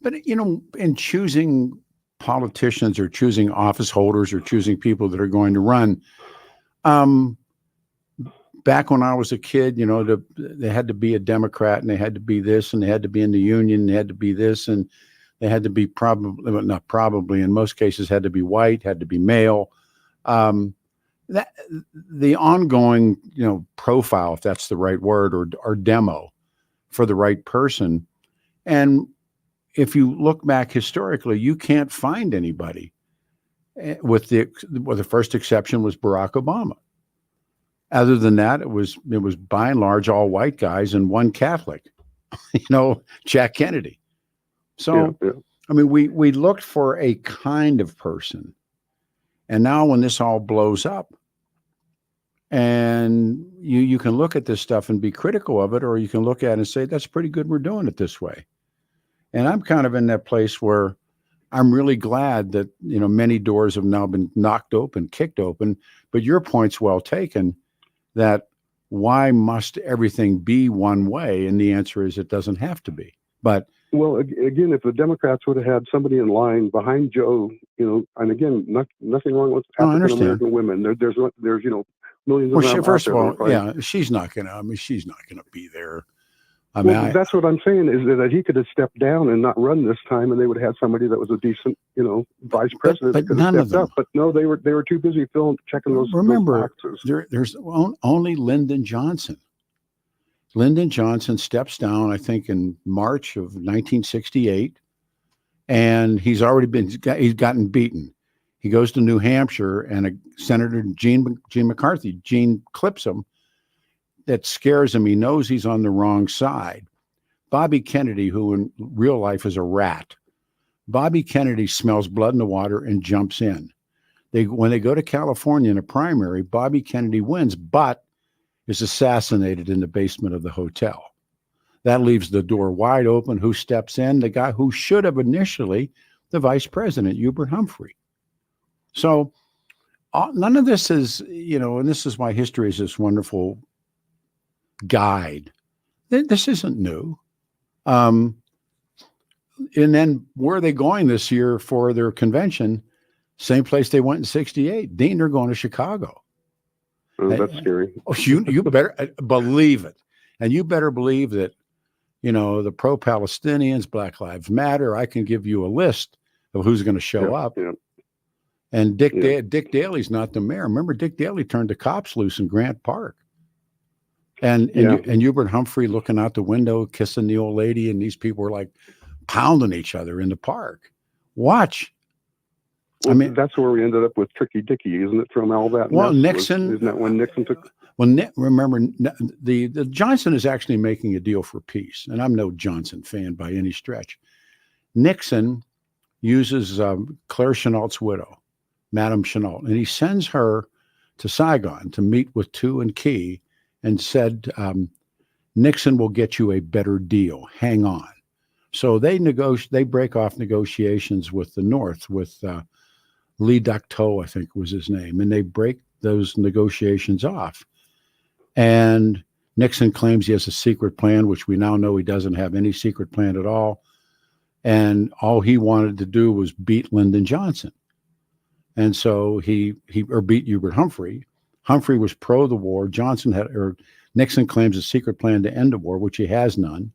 But, in choosing politicians or choosing office holders or choosing people that are going to run, back when I was a kid, they had to be a Democrat and they had to be this and they had to be in the union and they had to be this and they had to be in most cases had to be white, had to be male. That the ongoing, profile, if that's the right word, or demo for the right person. And if you look back historically, you can't find anybody with the first exception was Barack Obama. Other than that, it was by and large all white guys and one Catholic, Jack Kennedy. So, yeah. I mean, we looked for a kind of person. And now when this all blows up and you can look at this stuff and be critical of it, or you can look at it and say, that's pretty good. We're doing it this way. And I'm kind of in that place where I'm really glad that, many doors have now been knocked open, kicked open, but your point's well taken that why must everything be one way? And the answer is it doesn't have to be. But well, again, if the Democrats would have had somebody in line behind Joe, and again, nothing wrong with African American women. There's millions of them. First of all, she's not gonna be there. That's what I'm saying is that he could have stepped down and not run this time, and they would have had somebody that was a decent, vice president. But none of them. Up. But no, they were too busy checking those. Remember, those boxes. There's only Lyndon Johnson. Lyndon Johnson steps down, I think, in March of 1968, and he's gotten beaten. He goes to New Hampshire, and Senator Gene McCarthy, Gene clips him. That scares him. He knows he's on the wrong side. Bobby Kennedy, who in real life is a rat, Bobby Kennedy smells blood in the water and jumps in. When they go to California in a primary, Bobby Kennedy wins, but is assassinated in the basement of the hotel. That leaves the door wide open. Who steps in? The guy who should have initially the vice president, Hubert Humphrey. So none of this is, and this is why history is this wonderful guide. This isn't new. And then where are they going this year for their convention? Same place they went in 68. Dean, they're going to Chicago. Oh, that's scary. Oh, you better believe it. And you better believe that, the pro-Palestinians, Black Lives Matter, I can give you a list of who's going to show up. Yeah. And Dick Daley's not the mayor. Remember, Dick Daley turned the cops loose in Grant Park. And Hubert Humphrey looking out the window, kissing the old lady, and these people were like pounding each other in the park. Watch. Well, that's where we ended up with Tricky Dicky, isn't it? From all that. Well, Nixon. Isn't that when Nixon took? Well, remember, the Johnson is actually making a deal for peace, and I'm no Johnson fan by any stretch. Nixon uses Claire Chennault's widow, Madame Chennault, and he sends her to Saigon to meet with Tu and Key, and said, Nixon will get you a better deal. Hang on. So they break off negotiations with the North, with Lee Ducteau, I think was his name, and they break those negotiations off. And Nixon claims he has a secret plan, which we now know he doesn't have any secret plan at all. And all he wanted to do was beat Lyndon Johnson. And so he beat Hubert Humphrey. Humphrey was pro the war. Nixon claims a secret plan to end the war, which he has none.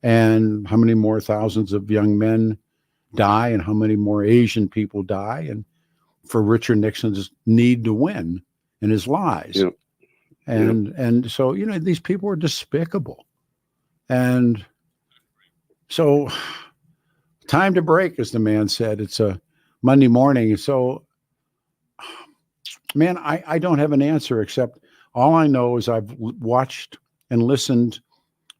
And how many more thousands of young men die, and how many more Asian people die, and for Richard Nixon's need to win and his lies. Yeah. And so, these people are despicable. And so time to break, as the man said. It's a Monday morning. So, man, I don't have an answer, except all I know is I've watched and listened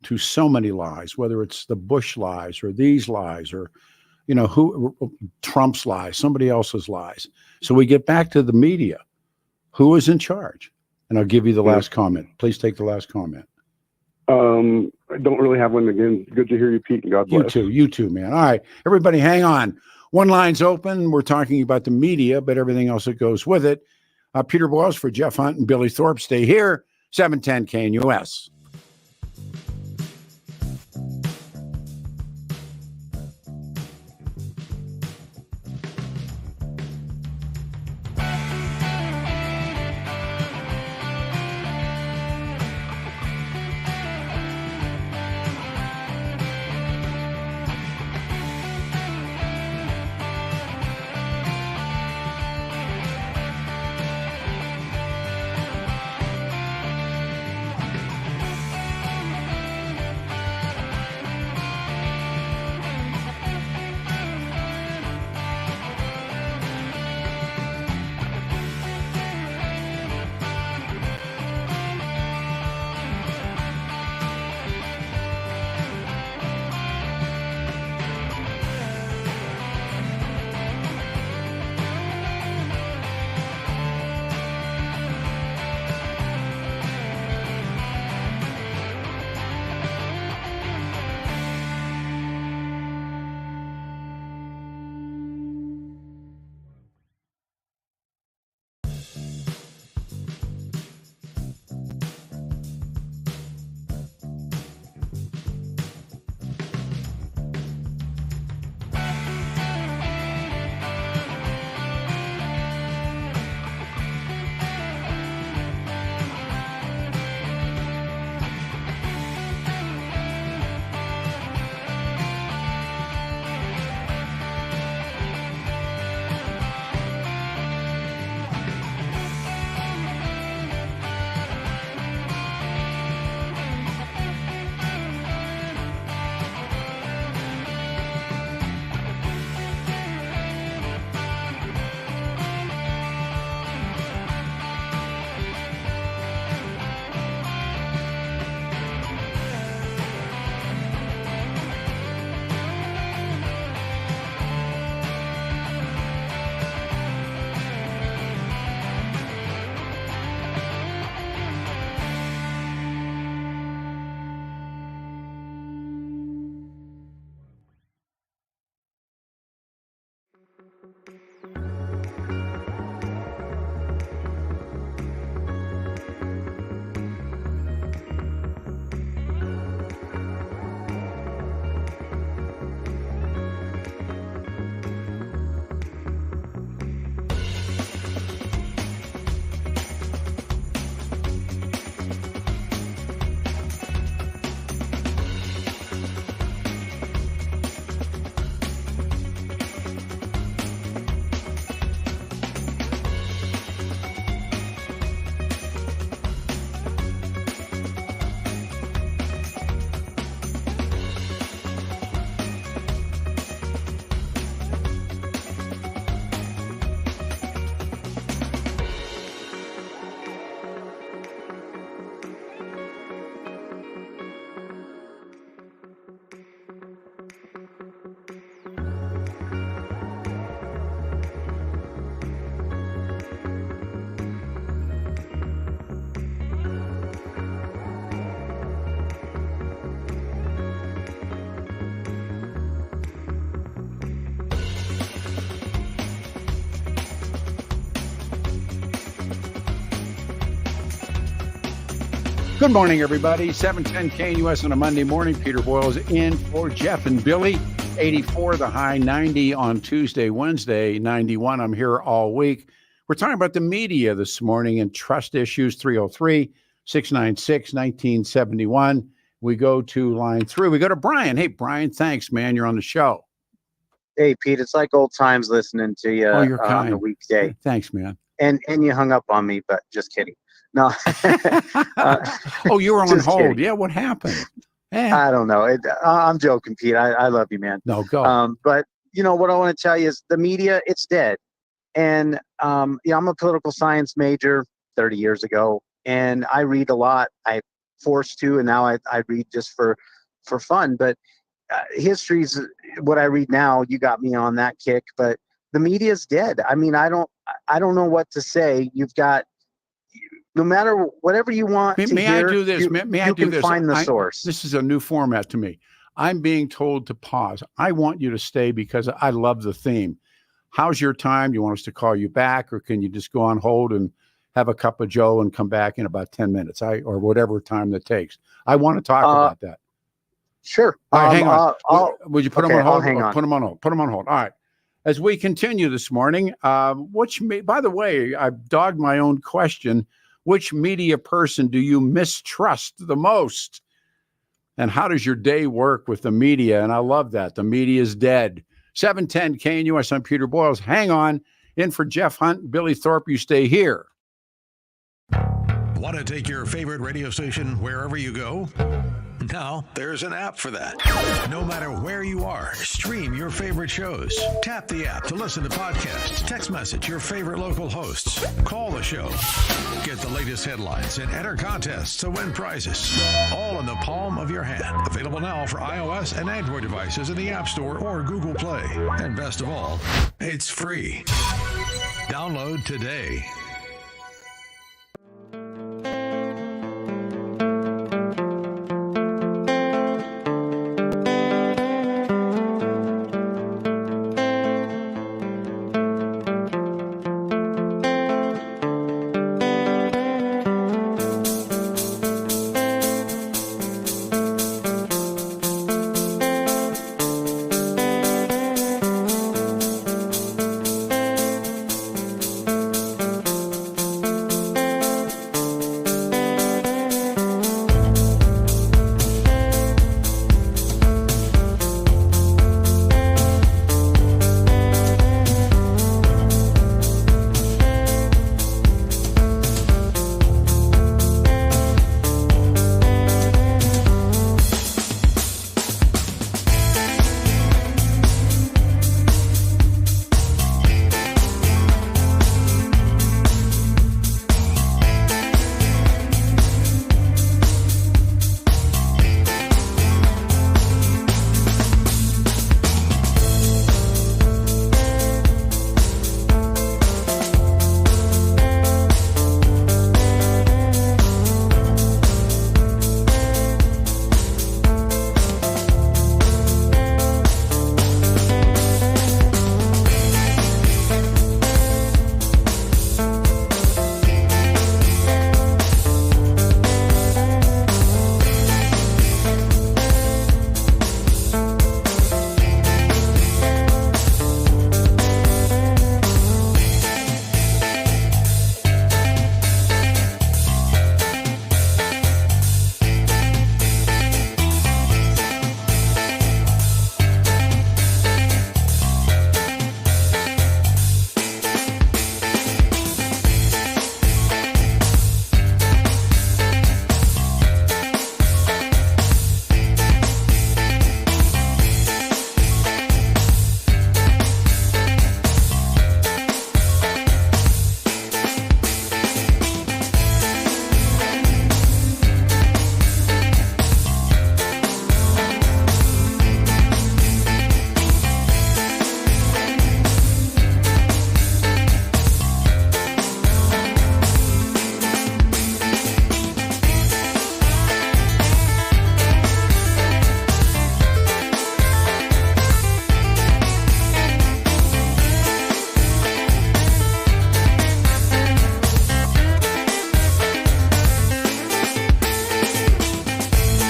to so many lies, whether it's the Bush lies or these lies or, Trump's lies, somebody else's lies. So we get back to the media. Who is in charge? And I'll give you the last comment. Please take the last comment. I don't really have one. Again, good to hear you, Pete, and God bless. You too, man. All right, everybody hang on. One line's open. We're talking about the media, but everything else that goes with it. Peter Boyles for Jeff Hunt and Billy Thorpe. Stay here, 710 KNUS. Good morning, everybody. 7:10 KNUS on a Monday morning. Peter Boyle's in for Jeff and Billy. 84 the high, 90 on Tuesday, Wednesday, 91. I'm here all week. We're talking about the media this morning and trust issues. 303-696-1971. We go to line 3. We go to Brian. Hey, Brian, thanks, man. You're on the show. Hey, Pete, it's like old times listening to you You're on kind. the weekday. Thanks, man. And you hung up on me, but just kidding. No. You were on hold. Kidding. Yeah, what happened? I don't know. I'm joking, Pete. I love you, man. No, go. But, what I want to tell you is the media, it's dead. And, I'm a political science major 30 years ago, and I read a lot. I forced to, and now I read just for fun. But history's what I read now. You got me on that kick, but the media's dead. I mean, I don't know what to say. You've got, no matter whatever you want to may hear, I do this? May I do this? Find the source. This is a new format to me. I'm being told to pause. I want you to stay because I love the theme. How's your time? Do you want us to call you back, or can you just go on hold and have a cup of Joe and come back in about 10 minutes, or whatever time that takes? I want to talk about that. Sure. All right, hang on. Would you put them on hold? Hang on. Put them on hold. Put them on hold. All right. As we continue this morning, by the way, I've dogged my own question. Which media person do you mistrust the most? And how does your day work with the media? And I love that. The media is dead. 710 KNUS, I'm Peter Boyles. Hang on. In for Jeff Hunt, Billy Thorpe, you stay here. Want to take your favorite radio station wherever you go? Now, there's an app for that. No matter where you are, stream your favorite shows. Tap the app to listen to podcasts, text message your favorite local hosts, call the show, get the latest headlines, and enter contests to win prizes. All in the palm of your hand. Available now for iOS and Android devices in the App Store or Google Play. And best of all, it's free. Download today.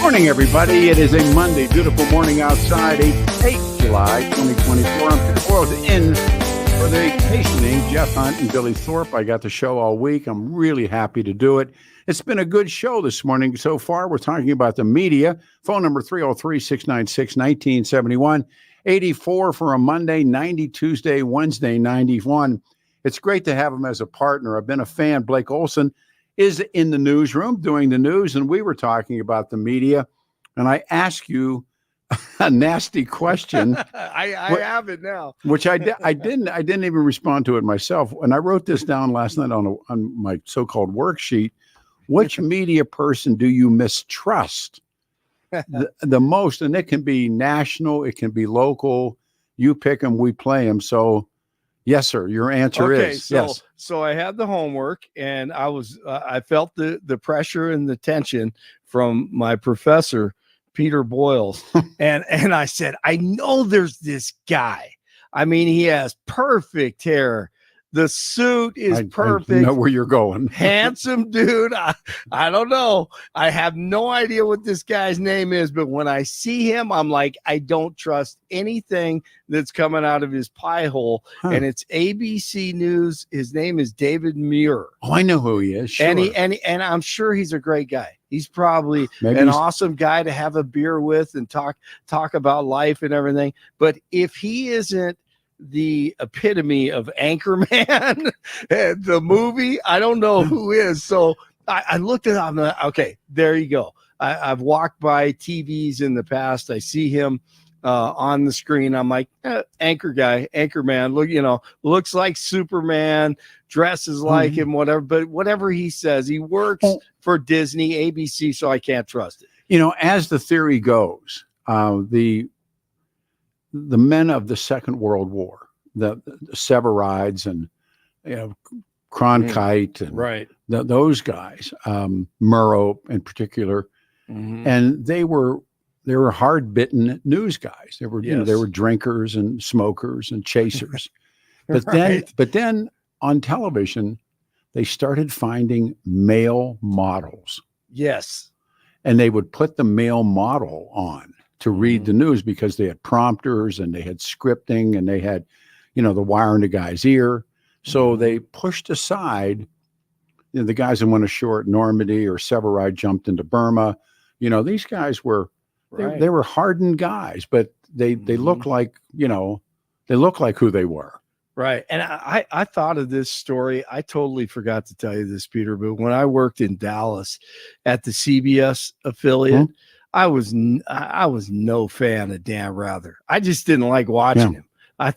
Morning, everybody. It is a Monday, beautiful morning outside, 8 July 2024. I'm Peter Boyle in for the vacationing Jeff Hunt and Billy Thorpe. I got the show all week. I'm really happy to do it. It's been a good show this morning so far. We're talking about the media. Phone number 303-696-1971. 84 for a Monday, 90 Tuesday, Wednesday, 91. It's great to have him as a partner. I've been a fan. Blake Olson is in the newsroom doing the news, and we were talking about the media, and I asked you a nasty question. I have it now. Which I didn't even respond to it myself. And I wrote this down last night on my so-called worksheet. Which media person do you mistrust the most? And it can be national, it can be local. You pick them, we play them. So, yes, sir. Your answer is yes. So I had the homework, and I felt the pressure and the tension from my professor, Peter Boyles, and I said, I know there's this guy. I mean, he has perfect hair. The suit is perfect. I know where you're going. Handsome dude. I don't know. I have no idea what this guy's name is, but when I see him, I'm like, I don't trust anything that's coming out of his pie hole. And it's ABC News. His name is David Muir. Oh, I know who he is. Sure. And I'm sure he's a great guy. He's probably an awesome guy to have a beer with and talk about life and everything. But if he isn't the epitome of Anchorman, the movie, I don't know who is. So I looked at him. Okay, there you go. I've walked by TVs in the past. I see him on the screen. I'm like, Anchorman. Look, looks like Superman, dresses like him, whatever. But whatever he says, he works for Disney, ABC, so I can't trust it. As the theory goes, the men of the Second World War, the Severides and Cronkite and those guys, Murrow in particular, and they were hard-bitten news guys. They were they were drinkers and smokers and chasers. But then on television, they started finding male models. Yes, and they would put the male model on to read the news because they had prompters and they had scripting and they had, the wire in the guy's ear. So they pushed aside the guys that went ashore at Normandy or Severide jumped into Burma. These guys were, they were hardened guys, but they look like, they look like who they were. Right. And I thought of this story. I totally forgot to tell you this, Peter, but when I worked in Dallas at the CBS affiliate, I was no fan of Dan Rather. I just didn't like watching him. I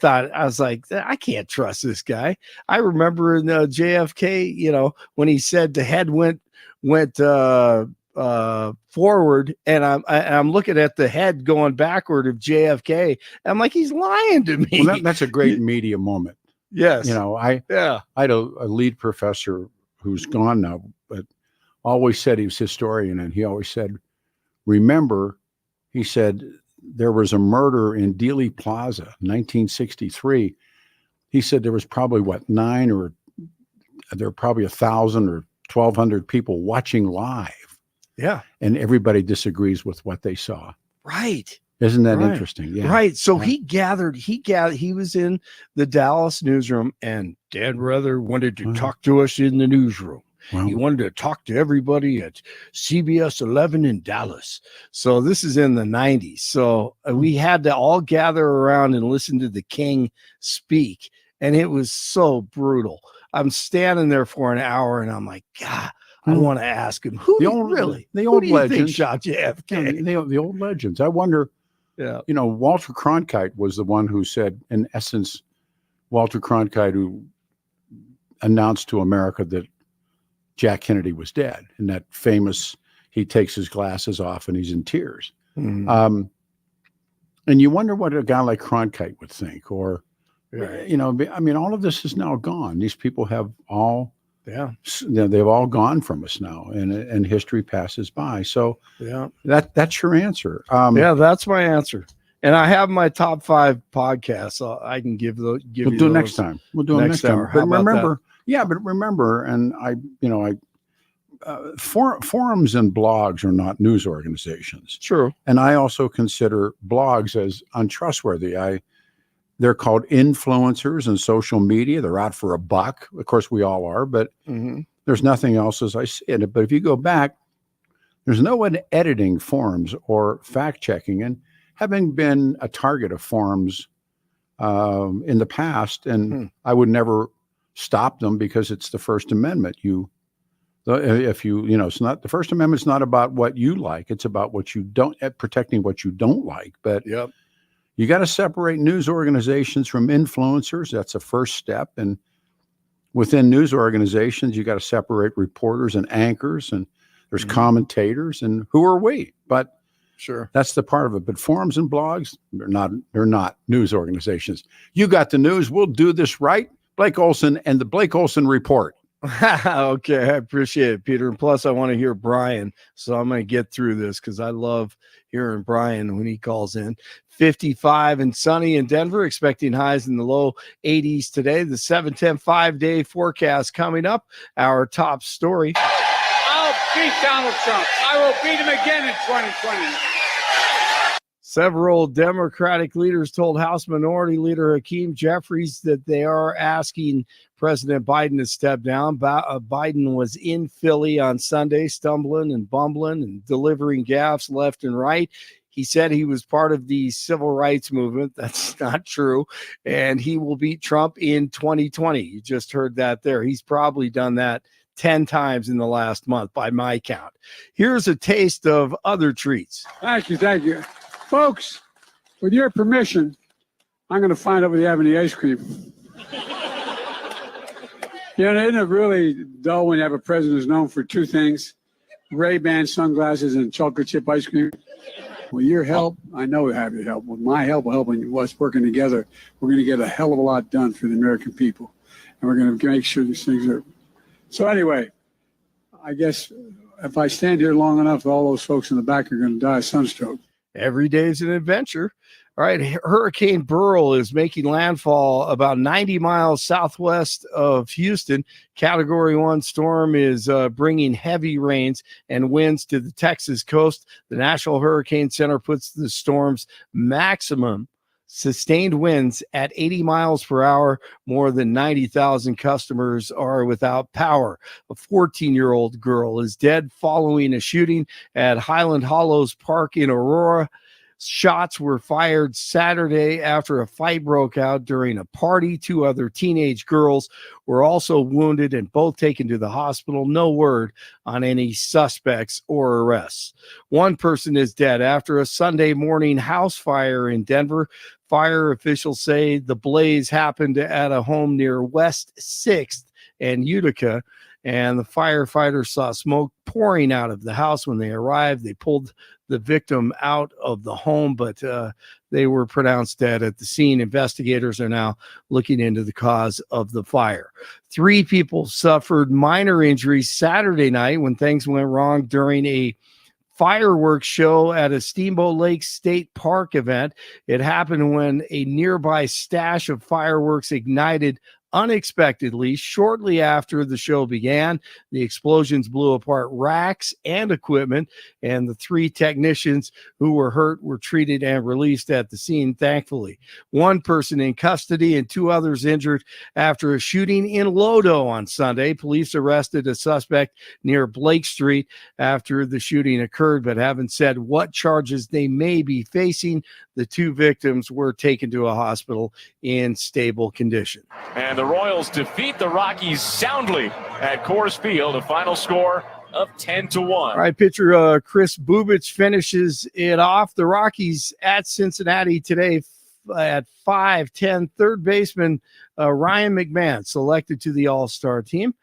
was like, I can't trust this guy. I remember in JFK, when he said the head went forward, and I'm looking at the head going backward of JFK. I'm like, he's lying to me. Well, that's a great media moment. Yes. I had a lead professor who's gone now, but always said he was a historian, and he always said, remember, he said, there was a murder in Dealey Plaza, 1963. He said there was probably there were probably 1,000 or 1,200 people watching live. Yeah. And everybody disagrees with what they saw. Right. Isn't that interesting? Yeah. Right. So he was in the Dallas newsroom, and Dan Rather wanted to talk to us in the newsroom. Wow. He wanted to talk to everybody at CBS 11 in Dallas. So this is in the 90s. So we had to all gather around and listen to the king speak. And it was so brutal. I'm standing there for an hour and I'm like, God, I want to ask him, the old legends shot JFK? The old legends. I wonder, Walter Cronkite was the one who said, in essence, Walter Cronkite, who announced to America that Jack Kennedy was dead, and that famous, he takes his glasses off and he's in tears. And you wonder what a guy like Cronkite would think, or, all of this is now gone. These people have all, they've all gone from us now, and history passes by. So that's your answer. That's my answer. And I have my top 5 podcasts, so I can give you. We'll do it next time. We'll do it next time. But remember, and forums and blogs are not news organizations. True. And I also consider blogs as untrustworthy. They're called influencers in social media. They're out for a buck. Of course, we all are, but there's nothing else as I see it. But if you go back, there's no one editing forums or fact checking. And having been a target of forums in the past, and I would never stop them because it's the First Amendment. It's not the First Amendment's not about what you like. It's about what you don't, protecting what you don't like. But you got to separate news organizations from influencers. That's a first step. And within news organizations, you got to separate reporters and anchors, and there's commentators, and who are we? But that's the part of it. But forums and blogs, they're not news organizations. You got the news. We'll do this right. Blake Olson and the Blake Olson Report. Okay, I appreciate it, Peter. And plus, I want to hear Brian, so I'm going to get through this because I love hearing Brian when he calls in. 55 and sunny in Denver, expecting highs in the low 80s today. The 7-10 5-day forecast coming up. Our top story. I'll beat Donald Trump. I will beat him again in 2020. Several Democratic leaders told House Minority Leader Hakeem Jeffries that they are asking President Biden to step down. Biden was in Philly on Sunday, stumbling and bumbling and delivering gaffes left and right. He said he was part of the civil rights movement. That's not true. And he will beat Trump in 2020. You just heard that there. He's probably done that 10 times in the last month by my count. Here's a taste of other treats. Thank you. Folks, with your permission, I'm going to find out whether you have any ice cream. Isn't it really dull when you have a president who's known for two things, Ray-Ban sunglasses and chocolate chip ice cream? With your help, I know we have your help. With my help, helping us working together, we're going to get a hell of a lot done for the American people. And we're going to make sure these things are. So anyway, I guess if I stand here long enough, all those folks in the back are going to die of sunstroke. Every day is an adventure. All right, Hurricane Beryl is making landfall about 90 miles southwest of Houston. Category 1 storm is bringing heavy rains and winds to the Texas coast. The National Hurricane Center puts the storm's maximum sustained winds at 80 miles per hour. More than 90,000 customers are without power. A 14-year-old girl is dead following a shooting at Highland Hollows Park in Aurora. Shots were fired Saturday after a fight broke out during a party. 2 other teenage girls were also wounded and both taken to the hospital. No word on any suspects or arrests. 1 person is dead after a Sunday morning house fire in Denver. Fire officials say the blaze happened at a home near West 6th and Utica, and the firefighters saw smoke pouring out of the house when they arrived. They pulled the victim out of the home, but they were pronounced dead at the scene. Investigators are now looking into the cause of the fire. 3 people suffered minor injuries Saturday night when things went wrong during a fireworks show at a Steamboat Lake State Park event. It happened when a nearby stash of fireworks ignited unexpectedly shortly after the show began. The explosions blew apart racks and equipment, and the 3 technicians who were hurt were treated and released at the scene, thankfully. 1 person in custody and 2 others injured after a shooting in Lodo on Sunday. Police arrested a suspect near Blake Street after the shooting occurred, but haven't said what charges they may be facing. The 2 victims were taken to a hospital in stable condition. And the Royals defeat the Rockies soundly at Coors Field, a final score of 10-1. All right, pitcher Chris Bubich finishes it off. The Rockies at Cincinnati today at 5-10. Third baseman Ryan McMahon selected to the All-Star team.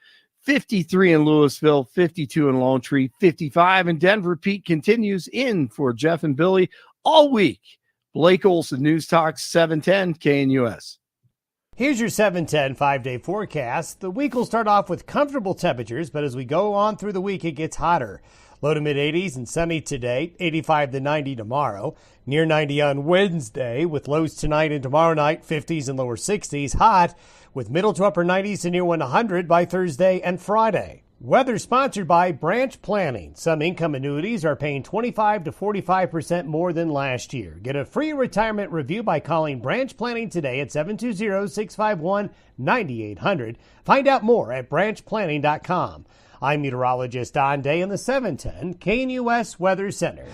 53 in Louisville, 52 in Lone Tree, 55 in Denver. Pete continues in for Jeff and Billy all week. Blake Olson, News Talk 710 KNUS. Here's your 7-10 5-day forecast. The week will start off with comfortable temperatures, but as we go on through the week, it gets hotter. Low to mid 80s and sunny today, 85 to 90 tomorrow, near 90 on Wednesday, with lows tonight and tomorrow night, 50s and lower 60s. Hot with middle to upper 90s to near 100 by Thursday and Friday. Weather sponsored by Branch Planning. Some income annuities are paying 25 to 45% more than last year. Get a free retirement review by calling Branch Planning today at 720-651-9800. Find out more at branchplanning.com. I'm meteorologist Don Day in the 710 KNUS Weather Center.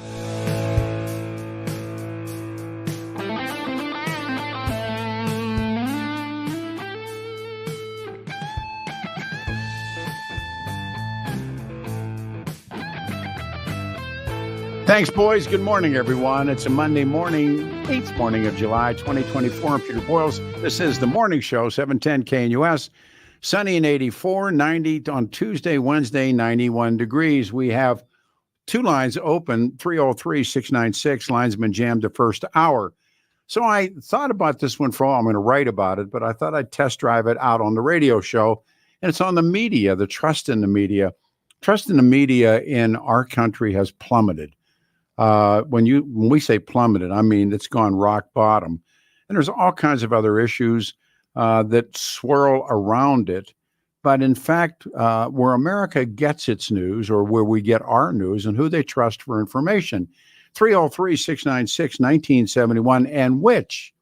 Thanks, boys. Good morning, everyone. It's a Monday morning, 8th morning of July, 2024. I'm Peter Boyles. This is the morning show, 710 KNUS. Sunny and 84, 90 on Tuesday, Wednesday, 91 degrees. We have two lines open, 303-696. Lines been jammed the first hour. So I thought about this one for all. I'm going to write about it, but I thought I'd test drive it out on the radio show. And it's on the media, the trust in the media. Trust in the media in our country has plummeted. When we say plummeted, I mean it's gone rock bottom. And there's all kinds of other issues that swirl around it. But in fact, where America gets its news, or where we get our news, and who they trust for information, 303-696-1971, and which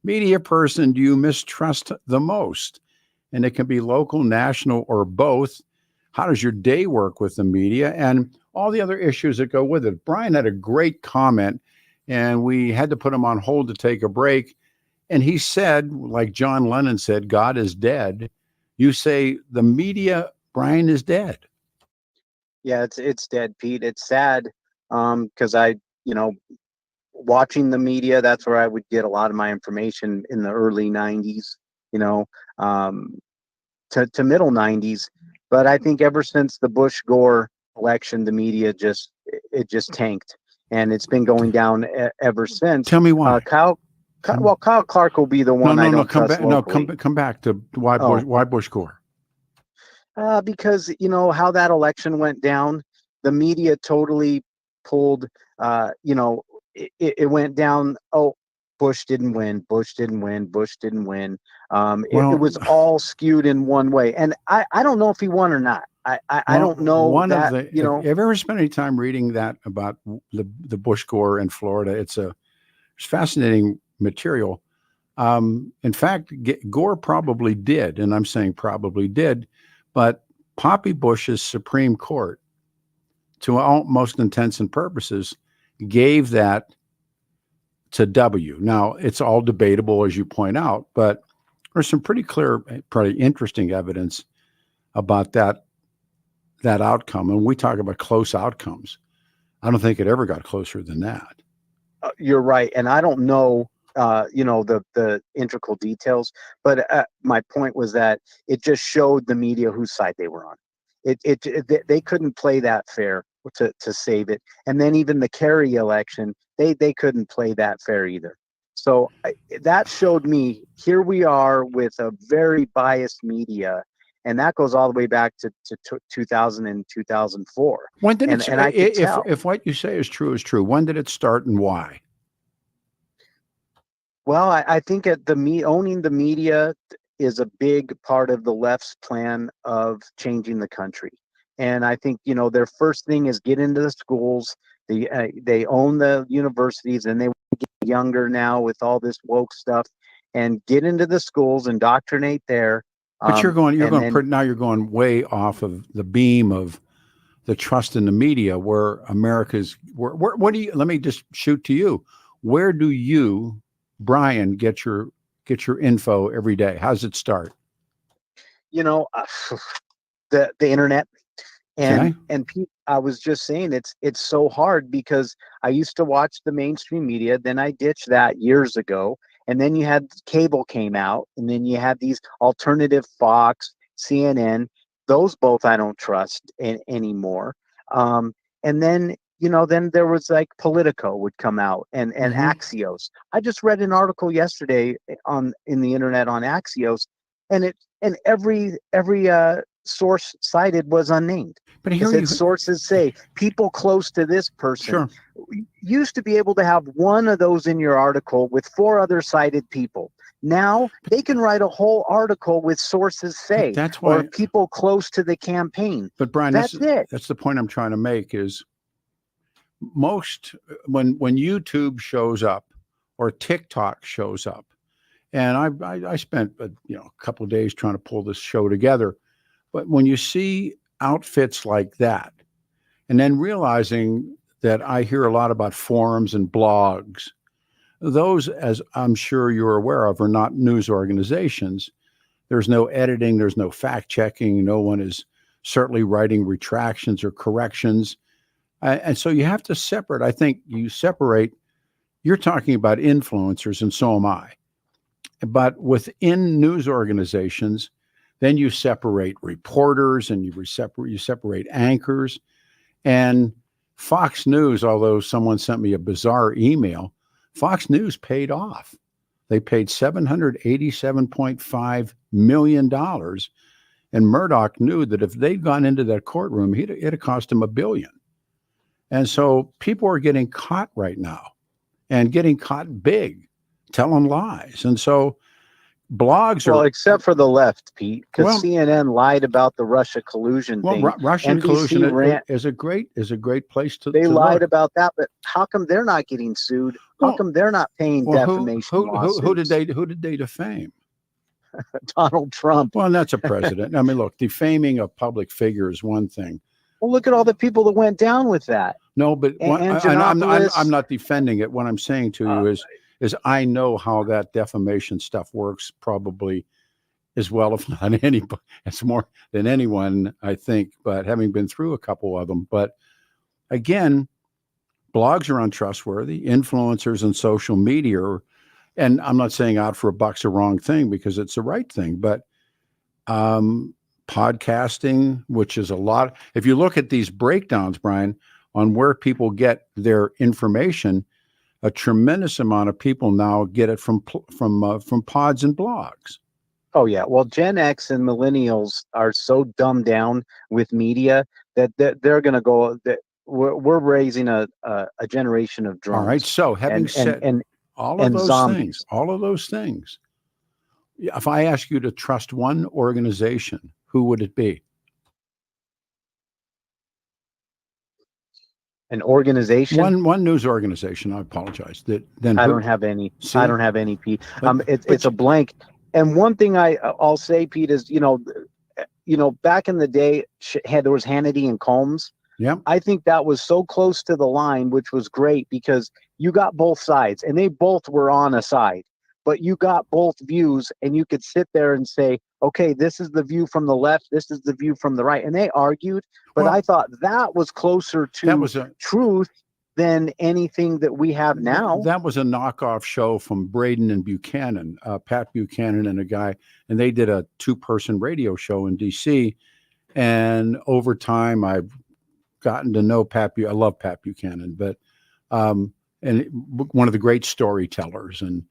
media person do you mistrust the most? And it can be local, national, or both. How does your day work with the media? And all the other issues that go with it. Brian had a great comment, and we had to put him on hold to take a break. And he said, like John Lennon said, God is dead. You say the media, Brian, is dead. Yeah, it's dead, Pete. It's sad because watching the media, that's where I would get a lot of my information in the early 90s, to middle 90s. But I think ever since the Bush-Gore election, the media just tanked, and it's been going down ever since. Tell me why. Kyle Clark will be the one I don't trust locally. Come back to why Bush-Gore. Because how that election went down, the media totally pulled. It went down. Oh, Bush didn't win. Bush didn't win. Bush didn't win. It was all skewed in one way, and I don't know if he won or not. I don't know. Have you ever spent any time reading that about the Bush-Gore in Florida? It's fascinating material. In fact, Gore probably did, and I'm saying probably did, but Poppy Bush's Supreme Court, to all most intents and purposes, gave that to W. Now, it's all debatable, as you point out, but there's some pretty clear, pretty interesting evidence about that outcome. And we talk about close outcomes. I don't think it ever got closer than that. You're right. And I don't know, the integral details, but my point was that it just showed the media whose side they were on. They couldn't play that fair to save it. And then even the Kerry election, they couldn't play that fair either. So that showed me here we are with a very biased media. And that goes all the way back to 2000 and 2004. When did it? And I could tell. If what you say is true, when did it start and why? Well, I think owning the media is a big part of the left's plan of changing the country. And I think their first thing is get into the schools. They own the universities, and they get younger now with all this woke stuff, and get into the schools, indoctrinate there. But you're going way off of the beam of the trust in the media, where America's. What do you? Let me just shoot to you. Where do you, Brian, get your info every day? How's it start? The internet, and I was just saying it's so hard because I used to watch the mainstream media, then I ditched that years ago. And then you had cable came out, and then you had these alternative Fox, CNN. Those both I don't trust anymore. And then then there was like Politico would come out, and Axios. I just read an article yesterday in the internet on Axios, and every source cited was unnamed. But here sources say people close to this person. Sure. You used to be able to have one of those in your article with 4 other cited people. Now they can write a whole article with sources say, that's why, or people close to the campaign. But Brian, that's it. That's the point I'm trying to make is most when YouTube shows up or TikTok shows up, and I spent a couple of days trying to pull this show together, but when you see outfits like that, and then realizing that I hear a lot about forums and blogs. Those, as I'm sure you're aware of, are not news organizations. There's no editing. There's no fact checking. No one is certainly writing retractions or corrections. And so you have to separate. I think you separate. You're talking about influencers, and so am I. But within news organizations, then you separate reporters and you separate anchors. And Fox News, although someone sent me a bizarre email, Fox News paid off. They paid $787.5 million. And Murdoch knew that if they'd gone into that courtroom, it'd cost him $1 billion. And so people are getting caught right now and getting caught big, telling lies. And so blogs are... Well, except for the left, Pete, because CNN lied about the Russia collusion thing. Russian collusion is a great place to They lied look. about that, but how come they're not getting sued? How come they're not paying defamation lawsuits? Who did they defame? Donald Trump. Well, and that's a president. I mean, look, defaming a public figure is one thing. Well, look at all the people that went down with that. No, but I'm not defending it. What I'm saying to you is I know how that defamation stuff works probably as well, if not anybody. It's more than anyone, I think, but having been through a couple of them. But again, blogs are untrustworthy. Influencers and social media are, and I'm not saying out for a buck's the wrong thing because it's the right thing, but podcasting, which is a lot. If you look at these breakdowns, Brian, on where people get their information, a tremendous amount of people now get it from pods and blogs. Oh yeah, well, Gen X and millennials are so dumbed down with media that they're going to go. That we're raising a generation of drones. All right. So having said all of those things, if I ask you to trust one organization, who would it be? An organization? One news organization. I apologize. I don't have any. See? I don't have any, Pete. It's a blank. And one thing I'll say, Pete, is back in the day, there was Hannity and Combs. Yeah. I think that was so close to the line, which was great because you got both sides, and they both were on a side. But you got both views, and you could sit there and say, okay, this is the view from the left, this is the view from the right. And they argued, but I thought that was closer to truth than anything that we have now. That was a knockoff show from Braden and Buchanan, Pat Buchanan and a guy, and they did a 2-person radio show in D.C. And over time, I've gotten to know Pat. I love Pat Buchanan, but and one of the great storytellers, and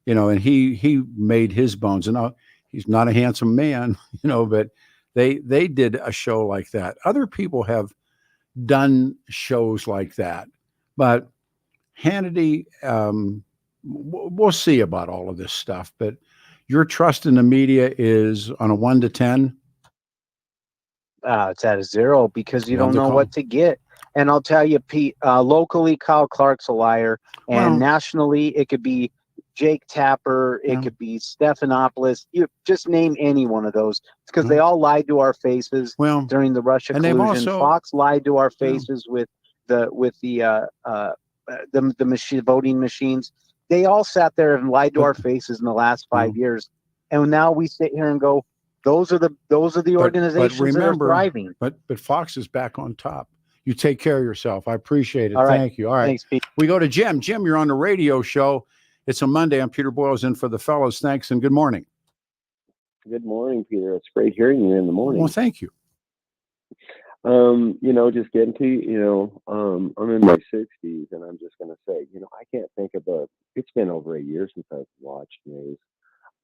and he made his bones. And he's not a handsome man, but they did a show like that. Other people have done shows like that. But Hannity, we'll see about all of this stuff. But your trust in the media is on a 1 to 10? It's at a 0 because you don't know what to get. And I'll tell you, Pete, locally, Kyle Clark's a liar. And nationally, it could be Jake Tapper. It could be Stephanopoulos. You just name any one of those. It's because they all lied to our faces during the Russia collusion. Fox lied to our faces with the voting machines. They all sat there and lied to our faces in the last 5 years, and now we sit here and go, those are the organizations that are thriving. But Fox is back on top. You take care of yourself. I appreciate it. All right. Thank you. All right. Thanks, Pete. We go to Jim. Jim, you're on the radio show. It's a Monday. I'm Peter Boyles in for the fellas. Thanks and good morning. Good morning, Peter. It's great hearing you in the morning. Well, thank you. Just getting to, I'm in my 60s, and I'm just going to say, I can't think of it's been over a year since I've watched news,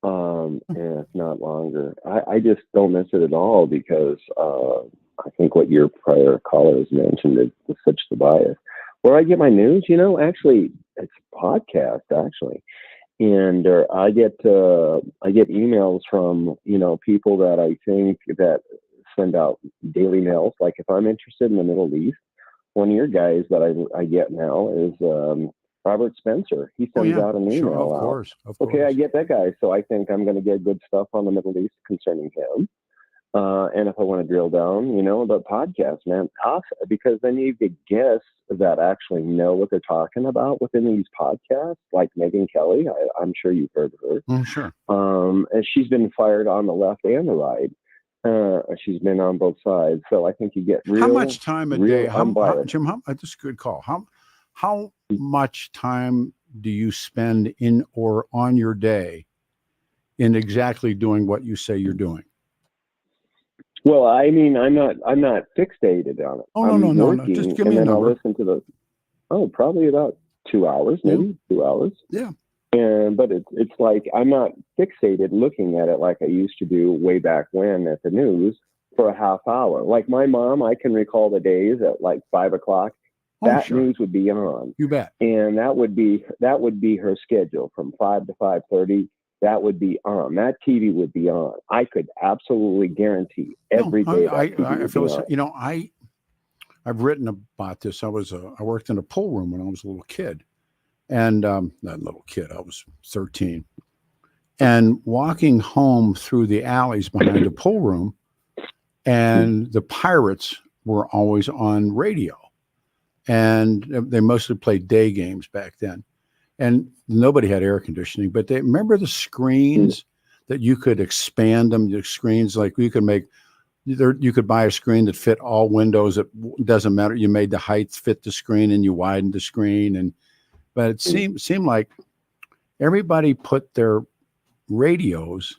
and if not longer. I just don't miss it at all because I think what your prior callers mentioned is such the bias. Where I get my news, actually, it's a podcast, actually. and I get emails from people that I think that send out daily mails. Like if I'm interested in the Middle East, one of your guys that I get now is Robert Spencer. He sends out an email. Sure, of out. course, of Okay, course. I get that guy, so I think I'm going to get good stuff on the Middle East concerning him. And if I want to drill down, the podcast, man, awesome, because then you get guests that actually know what they're talking about within these podcasts, like Megyn Kelly. I'm sure you've heard of her. Sure. And she's been fired on the left and the right. She's been on both sides. So I think you get real. How much time a day? Jim, that's a good call. How much time do you spend in or on your day in exactly doing what you say you're doing? Well, I mean, I'm not fixated on it. Oh, no. Just give me a number. I'll listen to probably about 2 hours, maybe 2 hours. Yeah. But it's like I'm not fixated looking at it like I used to do way back when at the news for a half hour. Like my mom, I can recall the days at like 5 o'clock. That news would be on. You bet. And that would be her schedule from 5 to 5:30. That would be on. That TV would be on. I could absolutely guarantee every day. I feel I've written about this. I worked in a pool room when I was a little kid, and not little kid. I was 13, and walking home through the alleys behind the pool room, and the Pirates were always on radio, and they mostly played day games back then. And nobody had air conditioning, but they remember the screens that you could expand them. The screens, like you could buy a screen that fit all windows. It doesn't matter. You made the height fit the screen and you widened the screen. But it seemed like everybody put their radios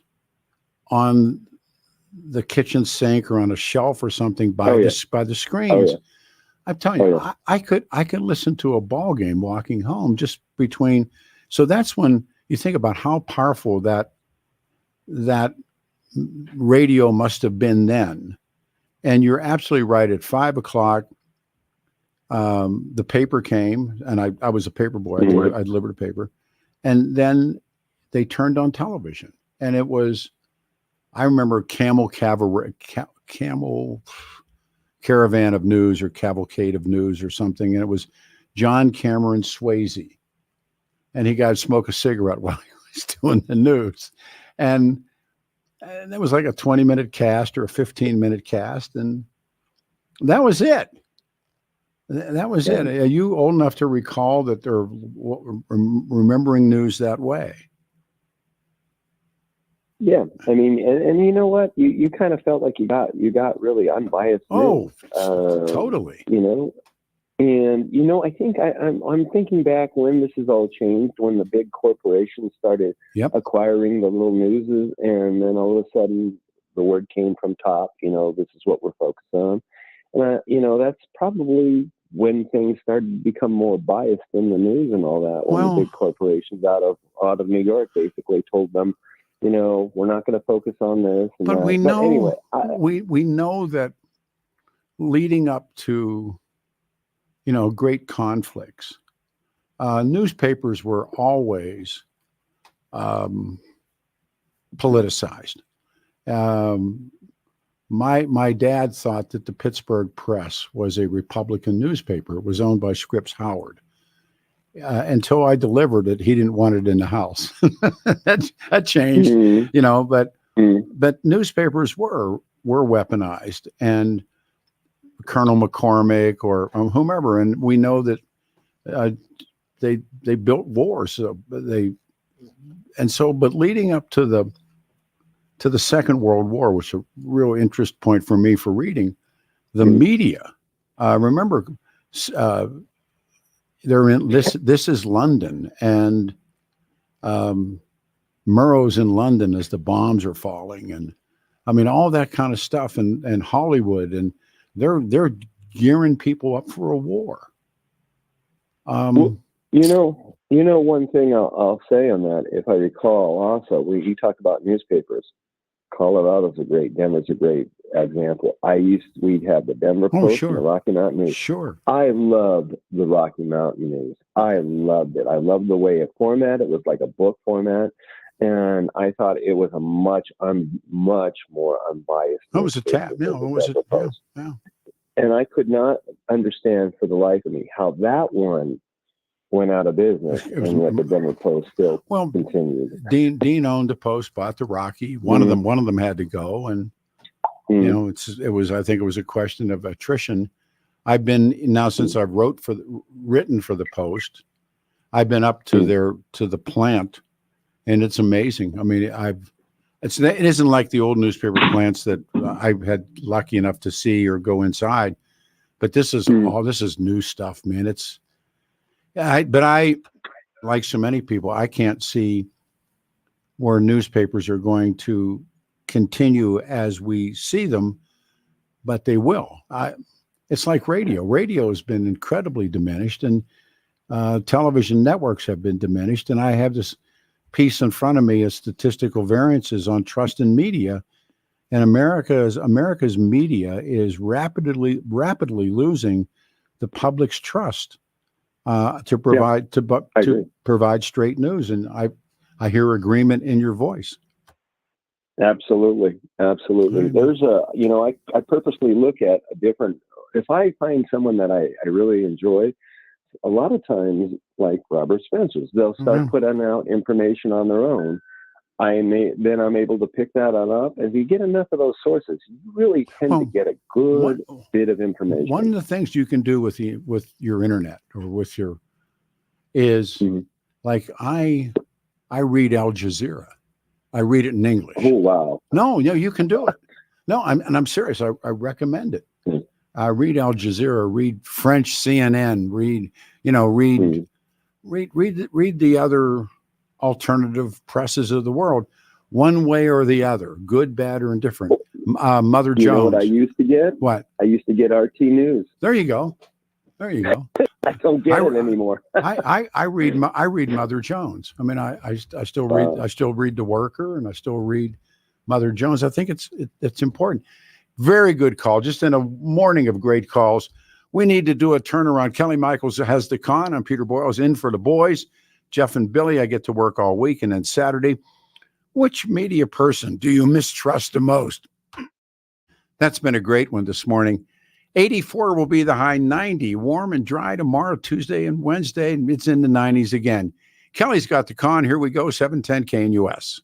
on the kitchen sink or on a shelf or something by the screens. I'm telling you, I could listen to a ball game walking home just between. So that's when you think about how powerful that radio must have been then. And you're absolutely right. At 5 o'clock, the paper came, and I was a paper boy. I delivered a paper, and then they turned on television, and it was. I remember Camel Caravan of News or Cavalcade of News or something. And it was John Cameron Swayze. And he got to smoke a cigarette while he was doing the news. And it was like a 20-minute cast or a 15-minute cast. And that was it. That was it. Are you old enough to recall that they're remembering news that way? Yeah, I mean, and you know what? You kind of felt like you got really unbiased. Oh, totally. And I think I'm thinking back when this has all changed, when the big corporations started acquiring the little newses, and then all of a sudden the word came from top. This is what we're focused on, and that's probably when things started to become more biased in the news and all that. When the big corporations out of New York basically told them, we're not going to focus on this. But we know, anyway, we know that leading up to, great conflicts, newspapers were always politicized. My dad thought that the Pittsburgh Press was a Republican newspaper. It was owned by Scripps Howard. Until I delivered it, he didn't want it in the house. that changed, but newspapers were weaponized, and Colonel McCormick or whomever, and we know that they built wars. But leading up to the Second World War, which is a real interest point for me for reading, the media. Remember. They're in this is London, and Murrow's in London as the bombs are falling, and I mean all that kind of stuff, and Hollywood, and they're gearing people up for a war. One thing I'll say on that, if I recall, also you talk about newspapers. Colorado's a great, Denver's a great, example. We'd have the Denver Post and the Rocky Mountain News. Sure. I loved the Rocky Mountain News. I loved it. I loved the way it formatted. It was like a book format. And I thought it was a much more unbiased. It was a tap. No, it was a yeah. And I could not understand for the life of me how that one went out of business and yet the Denver Post still continued. Dean owned the Post, bought the Rocky. One of them had to go, and you know, I think it was a question of attrition. I've been now since I've written for the Post. I've been up to the plant, and it's amazing. I mean, it isn't like the old newspaper plants that I've had lucky enough to see or go inside, but this is this is new stuff, man. But I, like so many people, I can't see where newspapers are going to continue as we see them, but they will. It's like radio. Radio has been incredibly diminished, and television networks have been diminished. And I have this piece in front of me of statistical variances on trust in media, and America's media is rapidly losing the public's trust to provide straight news. And I hear agreement in your voice. Absolutely. There's I purposely look at a different. If I find someone that I really enjoy, a lot of times, like Robert Spencer's, they'll start putting out information on their own. I'm able to pick that up. If you get enough of those sources, you really tend to get a good bit of information. One of the things you can do with your internet or with your is like I read Al Jazeera. I read it in English. Oh wow! No, you can do it. No, I'm serious. I recommend it. Read Al Jazeera. Read French CNN. Read the other alternative presses of the world, one way or the other, good, bad, or indifferent. Mother Jones. You know what I used to get? What? I used to get RT News. There you go. I don't get it anymore. I read Mother Jones. I mean, I still read. I still read The Worker, and I still read Mother Jones. I think it's important. Very good call. Just in a morning of great calls. We need to do a turnaround. Kelly Michaels has the con. I'm Peter Boyles in for the boys. Jeff and Billy, I get to work all week. And then Saturday, which media person do you mistrust the most? That's been a great one this morning. 84 will be the high, 90. Warm and dry tomorrow, Tuesday and Wednesday. And it's in the 90s again. Kelly's got the con. Here we go, 710 KNUS.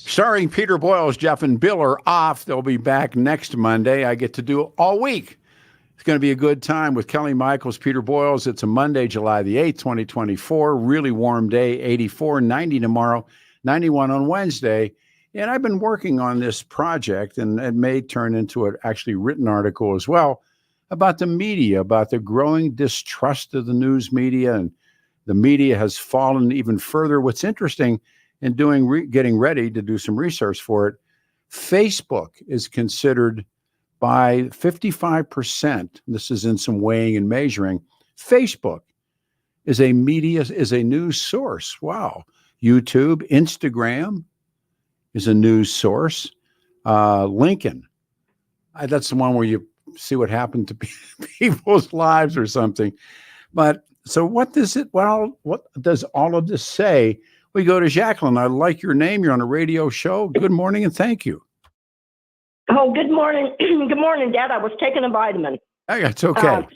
Starring Peter Boyles, Jeff and Bill are off. They'll be back next Monday. I get to do it all week. It's going to be a good time with Kelly Michaels, Peter Boyles. It's a Monday, July the 8th, 2024. Really warm day, 84, 90 tomorrow, 91 on Wednesday. And I've been working on this project, and it may turn into an actually written article as well, about the media, about the growing distrust of the news media, and the media has fallen even further. What's interesting in getting ready to do some research for it, Facebook is considered by 55%. This is in some weighing and measuring. Facebook is a news source. Wow. YouTube, Instagram is a news source. Lincoln, that's the one where you see what happened to people's lives or something. But so what does all of this say? We go to Jacqueline. I like your name. You're on a radio show. Good morning and thank you. Oh, good morning. Good morning, Dad. I was taking a vitamin. Hey, it's okay.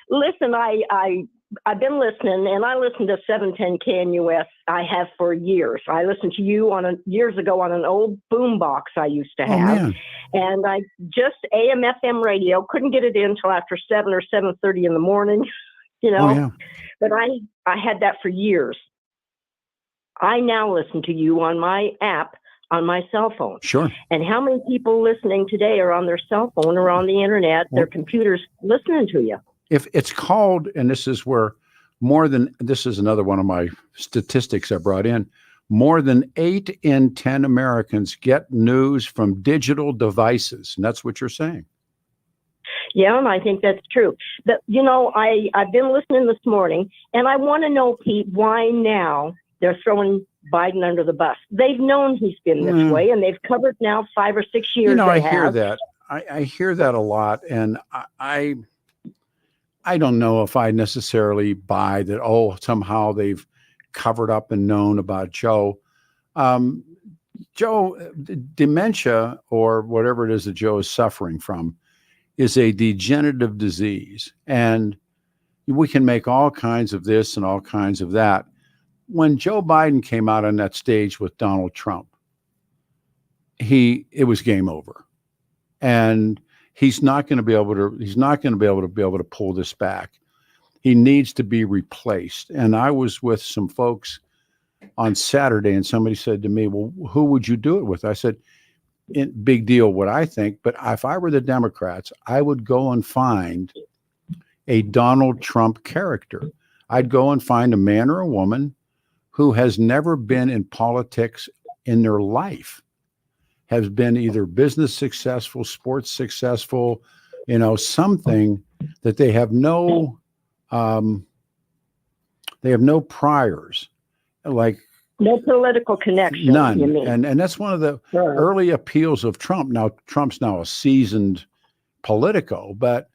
Listen, I've been listening, and I listen to 710 KNUS. I have for years. I listened to you years ago on an old boom box I used to have, and I just AM/FM radio couldn't get it in till after 7 or 7:30 in the morning. But I had that for years. I now listen to you on my app on my cell phone. Sure. And how many people listening today are on their cell phone or on the internet, their computers, listening to you? If it's called, and this is another one of my statistics I brought in, more than 8 in 10 Americans get news from digital devices. And that's what you're saying. Yeah, and I think that's true. But, I've been listening this morning, and I want to know, Pete, why now they're throwing Biden under the bus. They've known he's been this way, and they've covered now 5 or 6 years. I hear that. I hear that a lot, and I don't know if I necessarily buy that, somehow they've covered up and known about Joe. Joe, dementia, or whatever it is that Joe is suffering from, is a degenerative disease. And we can make all kinds of this and all kinds of that. When Joe Biden came out on that stage with Donald Trump, it was game over. And he's not going to be able to pull this back. He needs to be replaced. And I was with some folks on Saturday, and somebody said to me, well, who would you do it with? I said, big deal what I think, but if I were the Democrats, I would go and find a Donald Trump character. I'd go and find a man or a woman who has never been in politics in their life, has been either business successful, sports successful, something that they have no priors, like no political connection. None. You mean. And that's one of the early appeals of Trump. Now, Trump's now a seasoned politico, but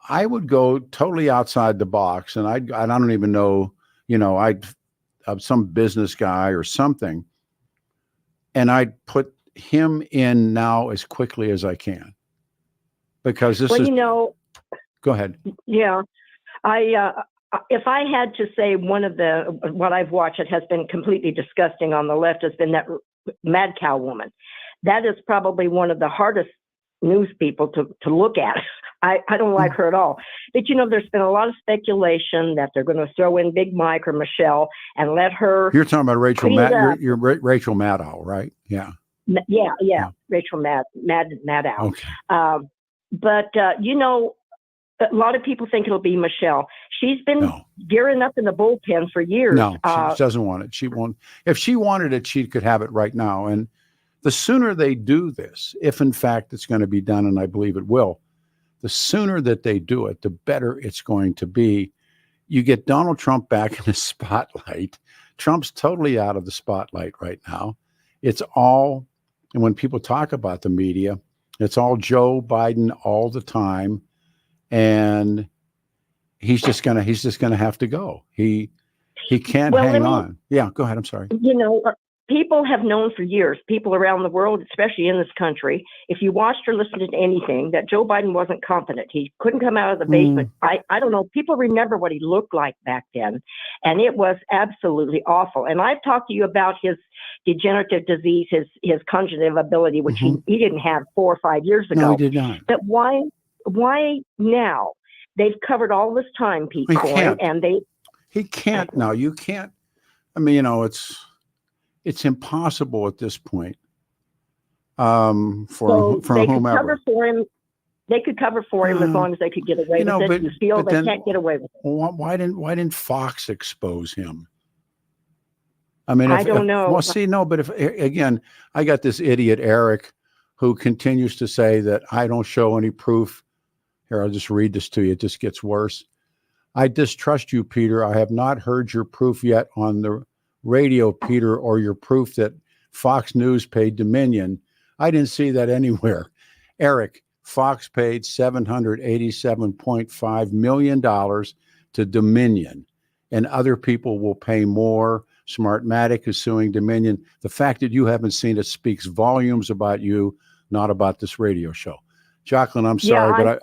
I would go totally outside the box, and I don't even know, I'd some business guy or something, and I'd put him in now as quickly as I can, because this is. Go ahead. Yeah, if I had to say what I've watched, it has been completely disgusting on the left, has been that mad cow woman. That is probably one of the hardest news people to look at. I don't like her at all. But, there's been a lot of speculation that they're going to throw in Big Mike or Michelle and let her. You're talking about Rachel Maddow. You're Rachel Maddow, right? Yeah. Yeah. Rachel Maddow. Okay. But, a lot of people think it'll be Michelle. She's been gearing up in the bullpen for years. No, she doesn't want it. She won't. If she wanted it, she could have it right now. And the sooner they do this, if in fact it's going to be done, and I believe it will, the sooner that they do it, the better it's going to be. You get Donald Trump back in the spotlight. Trump's totally out of the spotlight right now. It's all, and when people talk about the media, it's all Joe Biden all the time. And he's just gonna have to go. He can't hang on. Yeah, go ahead. I'm sorry. people have known for years, people around the world, especially in this country, if you watched or listened to anything, that Joe Biden wasn't competent. He couldn't come out of the basement. I don't know. People remember what he looked like back then, and it was absolutely awful. And I've talked to you about his degenerative disease, his cognitive ability, which he didn't have 4 or 5 years ago. No, he did not. But why now? They've covered all this time, Pete Coyne, and he can't now. You can't. I mean, you know, it's impossible at this point for they whomever. Could cover for him. They could cover for him as long as they could get away with it. You feel they can't get away with it. Why didn't Fox expose him? I mean, I don't know. Well, see, no, but if again, I got this idiot Eric who continues to say that I don't show any proof. Here, I'll just read this to you. It just gets worse. I distrust you, Peter. I have not heard your proof yet on the radio, Peter, or your proof that Fox News paid Dominion. I didn't see that anywhere. Eric, Fox paid $787.5 million to Dominion, and other people will pay more. Smartmatic is suing Dominion. The fact that you haven't seen it speaks volumes about you, not about this radio show. Jacqueline, I'm sorry, but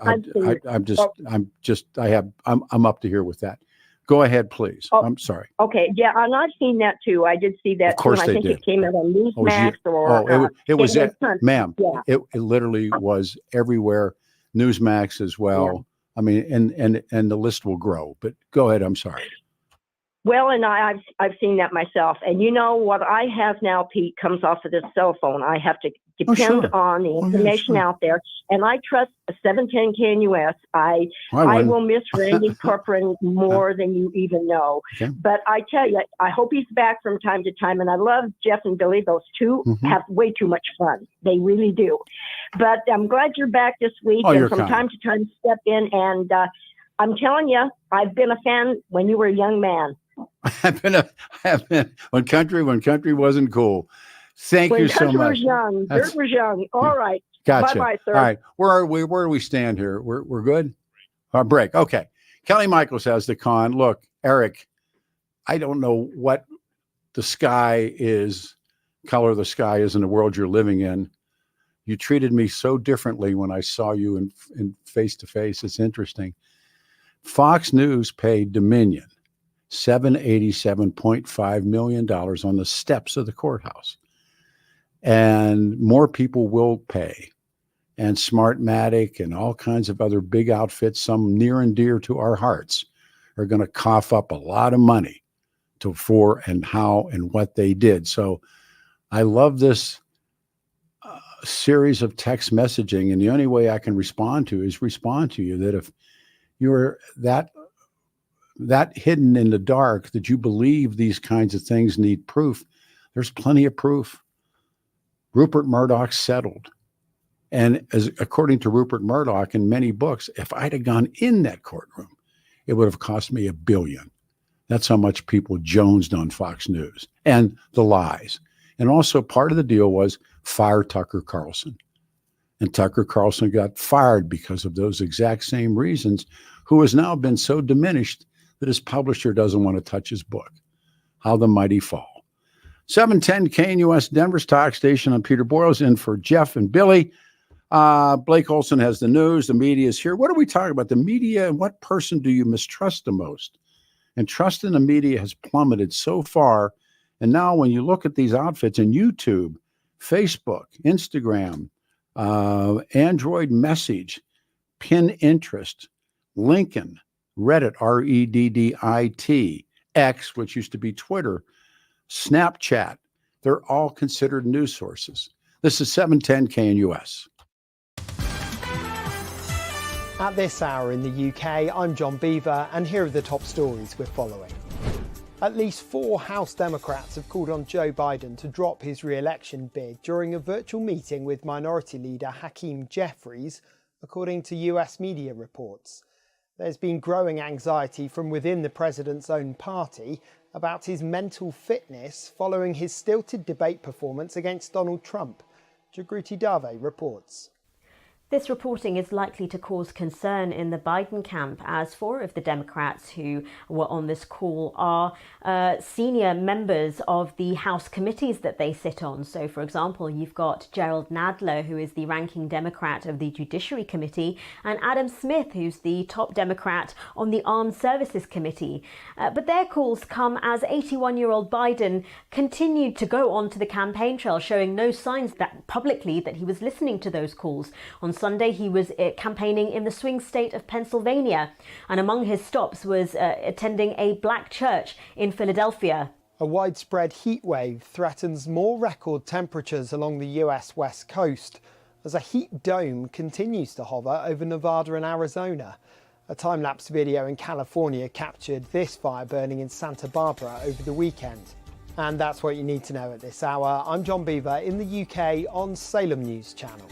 I'm up to here with that. Go ahead, please. I'm sorry. Okay, yeah, and I've seen that too. I did see that Of course too. And I think it came out on Newsmax it literally was everywhere. Newsmax as well. Yeah. I mean, and the list will grow. But go ahead. I'm sorry. Well, and I've seen that myself. And you know what I have now, Pete, comes off of this cell phone. I have to depend on the information out there. And I trust 710 KNUS. I will miss Randy Corcoran more than you even know. Okay. But I tell you, I hope he's back from time to time. And I love Jeff and Billy. Those two have way too much fun. They really do. But I'm glad you're back this week. And from time to time, step in. And I'm telling you, I've been a fan when you were a young man. I've been when country wasn't cool. Thank you so much. Dirt was young. All right. Gotcha. Bye-bye, sir. All right. Where are we? Where do we stand here? We're good? Our break. Okay. Kelly Michaels has the con. Look, Eric, I don't know what the sky is, color the sky is in the world you're living in. You treated me so differently when I saw you in face to face. It's interesting. Fox News paid Dominion $787.5 million on the steps of the courthouse. And more people will pay. And Smartmatic and all kinds of other big outfits, some near and dear to our hearts, are going to cough up a lot of money for and how and what they did. So I love this series of text messaging. And the only way I can respond to is respond to you that if you're that hidden in the dark that you believe these kinds of things need proof, there's plenty of proof. Rupert Murdoch settled. And according to Rupert Murdoch in many books, if I'd have gone in that courtroom, it would have cost me $1 billion. That's how much people jonesed on Fox News and the lies. And also part of the deal was fire Tucker Carlson. And Tucker Carlson got fired because of those exact same reasons, who has now been so diminished that his publisher doesn't want to touch his book. How the Mighty Fall. 710 KNUS, Denver's talk station. I'm Peter Boyles in for Jeff and Billy. Blake Olson has the news. The media is here. What are we talking about? The media, and what person do you mistrust the most? And trust in the media has plummeted so far. And now when you look at these outfits in YouTube, Facebook, Instagram, Android Message, Pinterest, Lincoln, Reddit, Reddit, X, which used to be Twitter, Snapchat, they're all considered news sources. This is 710 KNUS. At this hour in the UK, I'm John Beaver, and here are the top stories we're following. At least 4 House Democrats have called on Joe Biden to drop his re-election bid during a virtual meeting with Minority Leader Hakeem Jeffries, according to US media reports. There's been growing anxiety from within the president's own party about his mental fitness following his stilted debate performance against Donald Trump. Jagruti Dave reports. This reporting is likely to cause concern in the Biden camp, as 4 of the Democrats who were on this call are senior members of the House committees that they sit on. So, for example, you've got Gerald Nadler, who is the ranking Democrat of the Judiciary Committee, and Adam Smith, who's the top Democrat on the Armed Services Committee. But their calls come as 81-year-old Biden continued to go onto the campaign trail, showing no signs that publicly that he was listening to those calls. On Sunday, he was campaigning in the swing state of Pennsylvania, and among his stops was attending a black church in Philadelphia. A widespread heat wave threatens more record temperatures along the US West Coast as a heat dome continues to hover over Nevada and Arizona. A time-lapse video in California captured this fire burning in Santa Barbara over the weekend. And that's what you need to know at this hour. I'm John Beaver in the UK on Salem News Channel.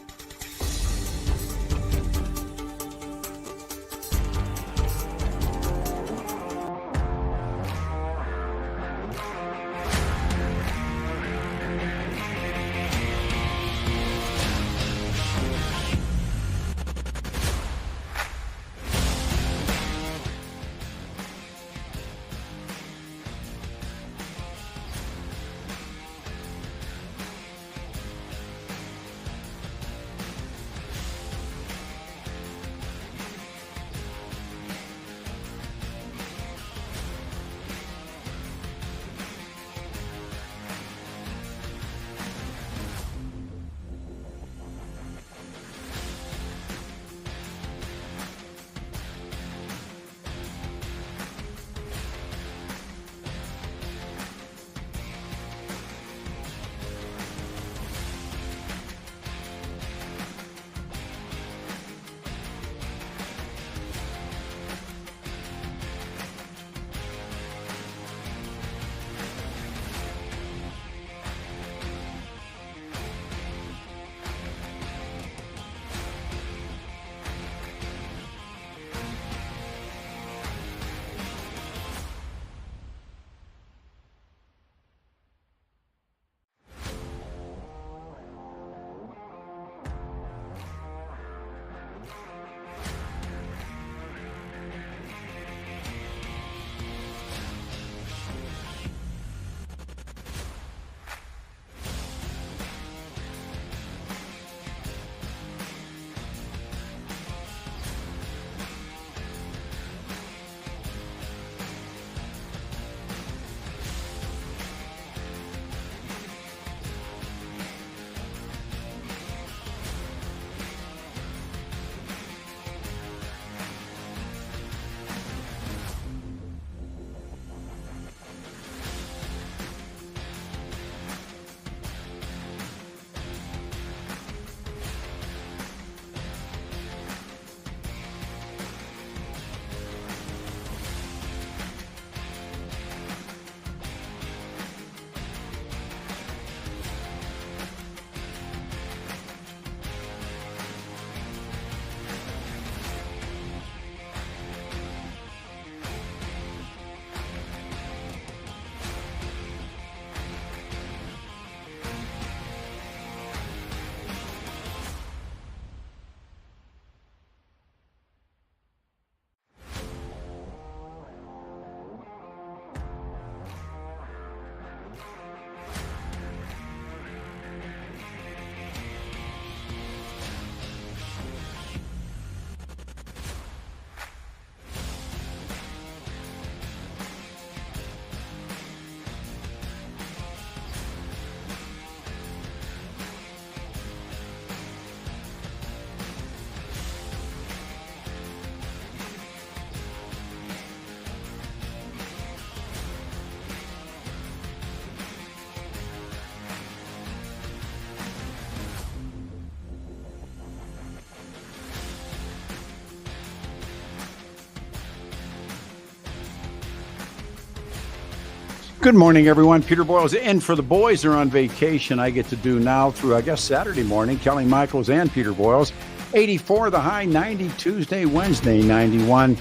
Good morning, everyone. Peter Boyle's in for the boys. Are on vacation. I get to do now through, I guess, Saturday morning. Kelly Michaels and Peter Boyle's. 84 the high, 90 Tuesday, Wednesday, 91.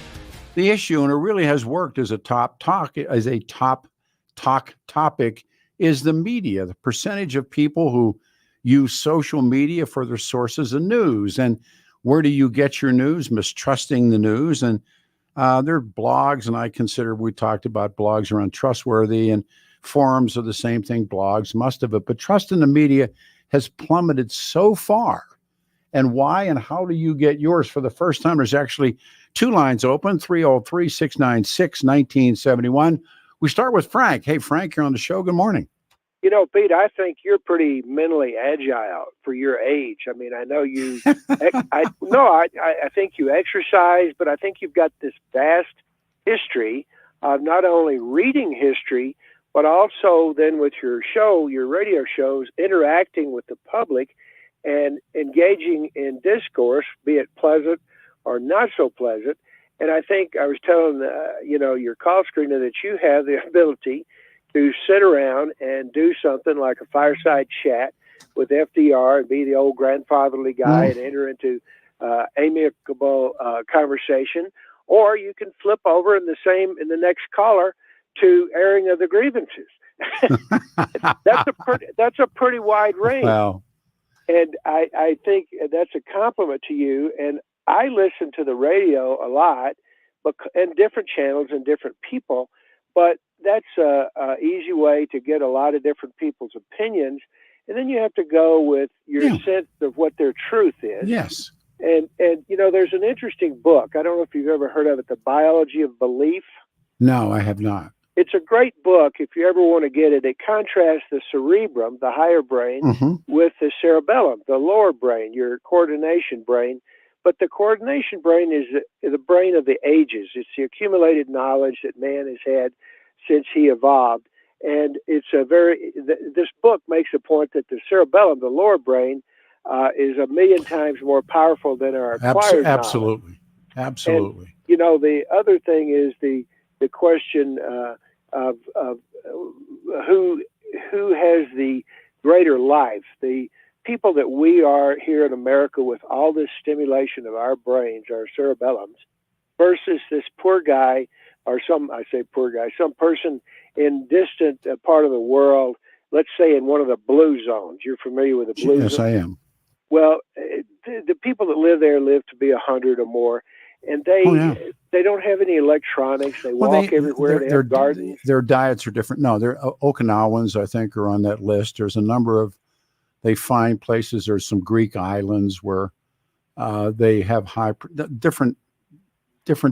The issue, and it really has worked as a top topic, is the media, the percentage of people who use social media for their sources of news. And Where do you get your news? Mistrusting the news. And there are blogs, and I consider, we talked about blogs are untrustworthy, and forums are the same thing. Blogs, most of it. But trust in the media has plummeted so far. And why and how do you get yours? For the first time, there's actually 2 lines open, 303-696-1971. We start with Frank. Hey, Frank, you're on the show. Good morning. You know, Pete, I think you're pretty mentally agile for your age. I mean, I know you, I think you exercise, but I think you've got this vast history of not only reading history, but also then with your show, your radio shows, interacting with the public and engaging in discourse, be it pleasant or not so pleasant. And I think I was telling, your call screener that you have the ability to sit around and do something like a fireside chat with FDR and be the old grandfatherly guy and enter into amicable conversation, or you can flip over in the next caller to airing of the grievances. That's a pretty wide range. Wow. And I think that's a compliment to you. And I listen to the radio a lot, and different channels and different people, but that's a easy way to get a lot of different people's opinions. And then you have to go with your sense of what their truth is. Yes. And there's an interesting book. I don't know if you've ever heard of it, The Biology of Belief. No, I have not. It's a great book if you ever want to get it. It contrasts the cerebrum, the higher brain, with the cerebellum, the lower brain, your coordination brain. But the coordination brain is the brain of the ages. It's the accumulated knowledge that man has had since he evolved. And it's this book makes a point that the cerebellum, the lower brain, is 1,000,000 times more powerful than our acquired knowledge. Absolutely. And, the other thing is the question of who has the greater life, the people that we are here in America with all this stimulation of our brains, our cerebellums, versus this poor guy, or some person in distant part of the world, let's say in one of the blue zones. You're familiar with the blue zones? Yes, I am. Well, the people that live there live to be 100 or more, and they don't have any electronics. They walk everywhere. They have gardens. Their diets are different. No, they're Okinawans, I think, are on that list. There's a number of, they find places. There's some Greek islands where they have different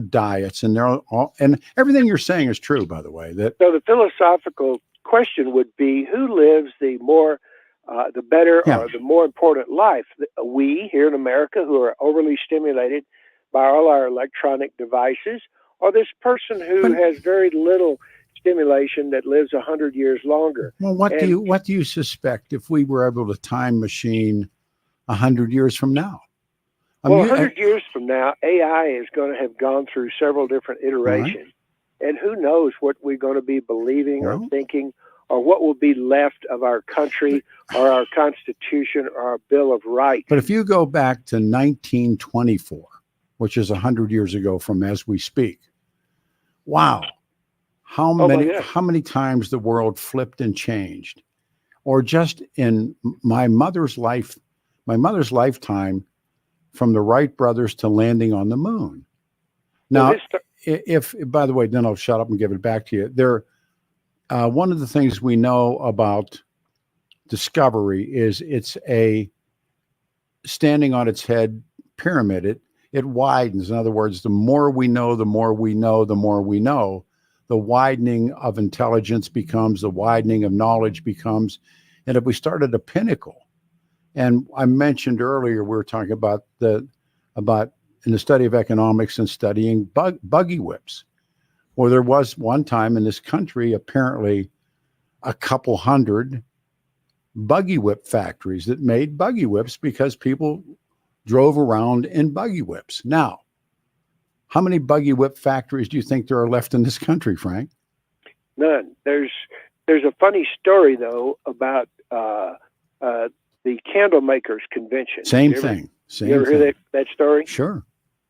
diets, and they're all, and everything you're saying is true, by the way. So the philosophical question would be, who lives the more, the better, or the more important life? We here in America, who are overly stimulated by all our electronic devices, or this person who has very little stimulation that lives 100 years longer? Well, what do you suspect if we were able to time machine 100 years from now? 100 years from now, AI is going to have gone through several different iterations, and who knows what we're going to be believing or thinking, or what will be left of our country or our Constitution or our Bill of Rights. But if you go back to 1924, which is 100 years ago from as we speak, wow, how many times the world flipped and changed. Or just in my mother's lifetime, from the Wright brothers to landing on the moon. Now, if by the way, then I'll shut up and give it back to you. One of the things we know about discovery is it's a standing on its head pyramid. It widens. In other words, the more we know, the more we know, the more we know. The widening of intelligence becomes, the widening of knowledge becomes. And if we start at a pinnacle, and I mentioned earlier, we were talking about in the study of economics and studying buggy whips. Well, there was one time in this country, apparently a couple hundred buggy whip factories that made buggy whips because people drove around in buggy whips. Now, how many buggy whip factories do you think there are left in this country, Frank? None. There's a funny story, though, about the Candle Makers Convention. Same thing. You ever hear that story? Sure.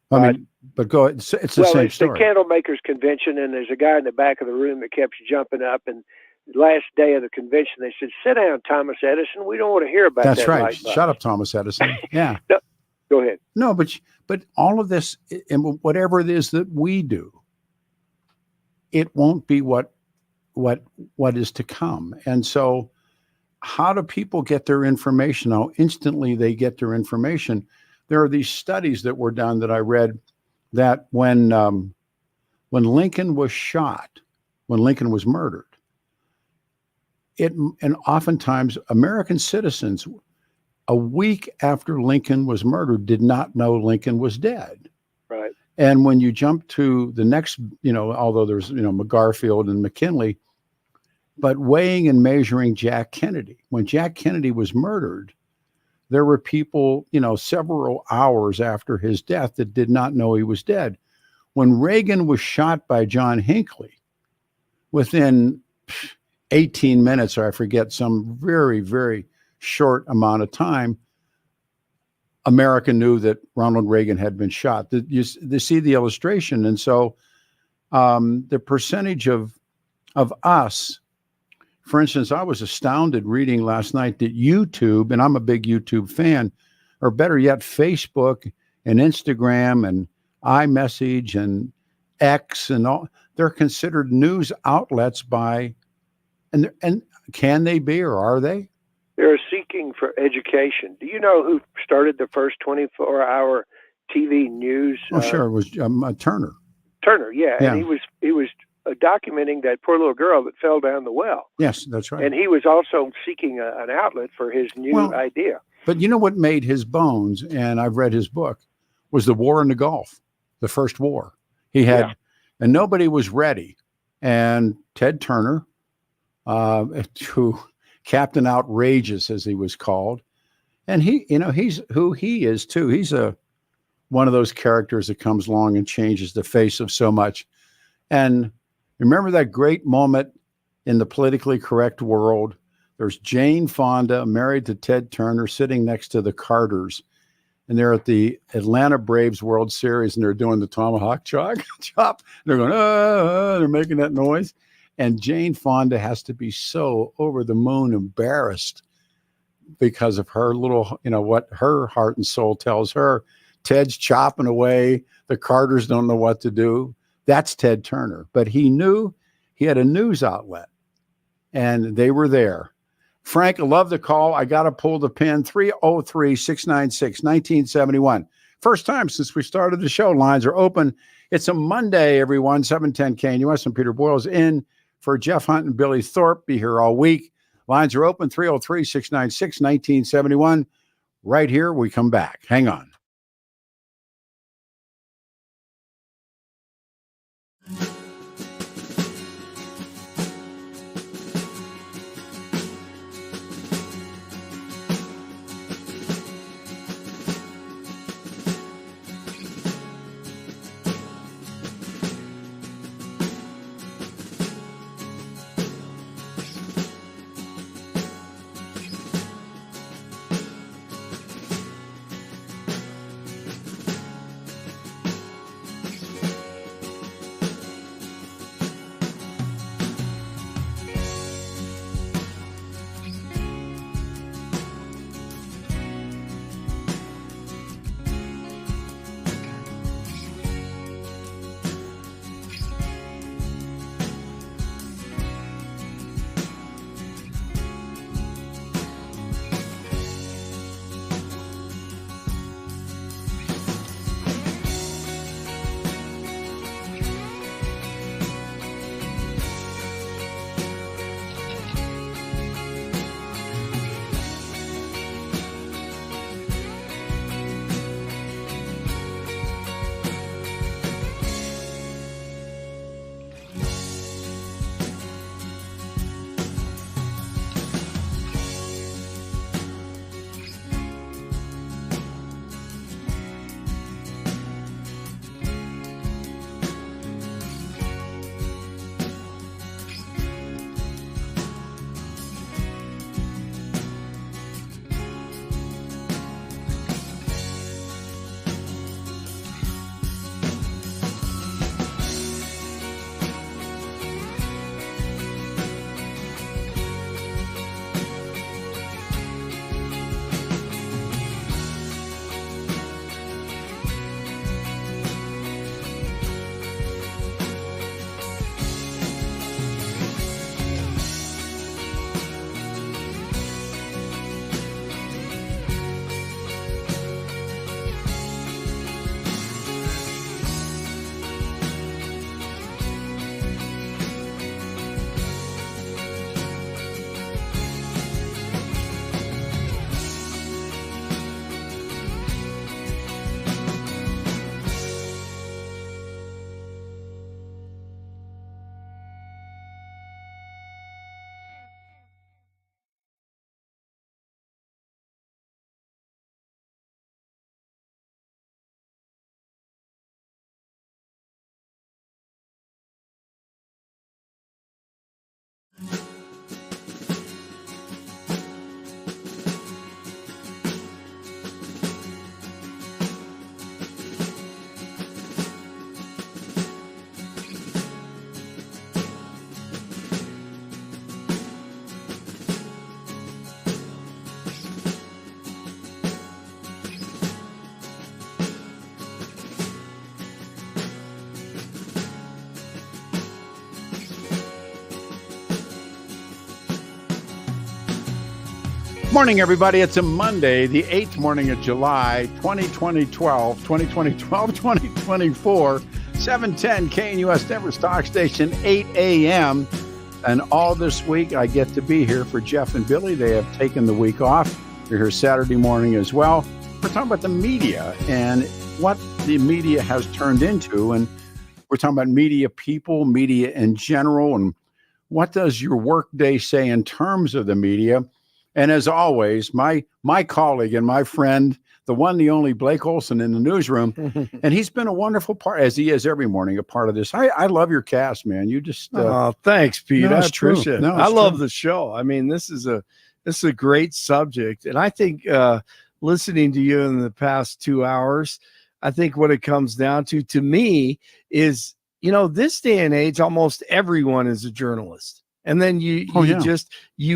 I mean, but go ahead. It's the same story. The Candle Makers Convention, and there's a guy in the back of the room that kept jumping up. And the last day of the convention, they said, "Sit down, Thomas Edison. We don't want to hear about that." That's right. Shut up, Thomas Edison. Yeah. Go ahead. No, but all of this, and whatever it is that we do, it won't be what is to come. And so, how do people get their information? How instantly they get their information? There are these studies that were done that I read that when Lincoln was shot, when Lincoln was murdered, and oftentimes American citizens, a week after Lincoln was murdered, did not know Lincoln was dead. Right. And when you jump to the next, although there's, McGarfield and McKinley, but weighing and measuring Jack Kennedy. When Jack Kennedy was murdered, there were people, several hours after his death that did not know he was dead. When Reagan was shot by John Hinckley, within 18 minutes, or I forget, some very, very short amount of time, America knew that Ronald Reagan had been shot. You see the illustration. And so the percentage of us, for instance, I was astounded reading last night that YouTube, and I'm a big YouTube fan, or better yet, Facebook and Instagram and iMessage and X and all, they're considered news outlets and can they be, or are they? They're seeking for education. Do you know who started the first 24-hour TV news? Oh, sure. It was Turner. Turner, yeah. And he was documenting that poor little girl that fell down the well. Yes, that's right. And he was also seeking an outlet for his new idea. But you know what made his bones, and I've read his book, was the war in the Gulf, the first war. He had, and nobody was ready. And Ted Turner, who Captain Outrageous, as he was called, and he's who he is too. He's one of those characters that comes along and changes the face of so much. And remember that great moment in the politically correct world? There's Jane Fonda, married to Ted Turner, sitting next to the Carters. And they're at the Atlanta Braves World Series, and they're doing the tomahawk chop. They're going, they're making that noise. And Jane Fonda has to be so over the moon embarrassed because of her little, what her heart and soul tells her. Ted's chopping away. The Carters don't know what to do. That's Ted Turner. But he knew he had a news outlet, and they were there. Frank, I love the call. I got to pull the pin. 303-696-1971. First time since we started the show. Lines are open. It's a Monday, everyone. 710 KNUS, and Peter Boyle's in for Jeff Hunt and Billy Thorpe. Be here all week. Lines are open. 303-696-1971. Right here, we come back. Hang on. Morning, everybody. It's a Monday, the 8th morning of July, 2024, 710 KNUS Denver's talk station, 8 a.m. And all this week, I get to be here for Jeff and Billy. They have taken the week off. We're here Saturday morning as well. We're talking about the media and what the media has turned into. And we're talking about media people, media in general, and what does your workday say in terms of the media? And as always, my colleague and my friend, the one, the only Blake Olson in the newsroom, and he's been a wonderful part, as he is every morning, a part of this. I love your cast, man. You just thanks, Pete. No, I it's true. appreciate it. No, I it's love true. the show. I mean, this is a great subject, and I think listening to you in the past 2 hours, I think what it comes down to me, is this day and age, almost everyone is a journalist. And then you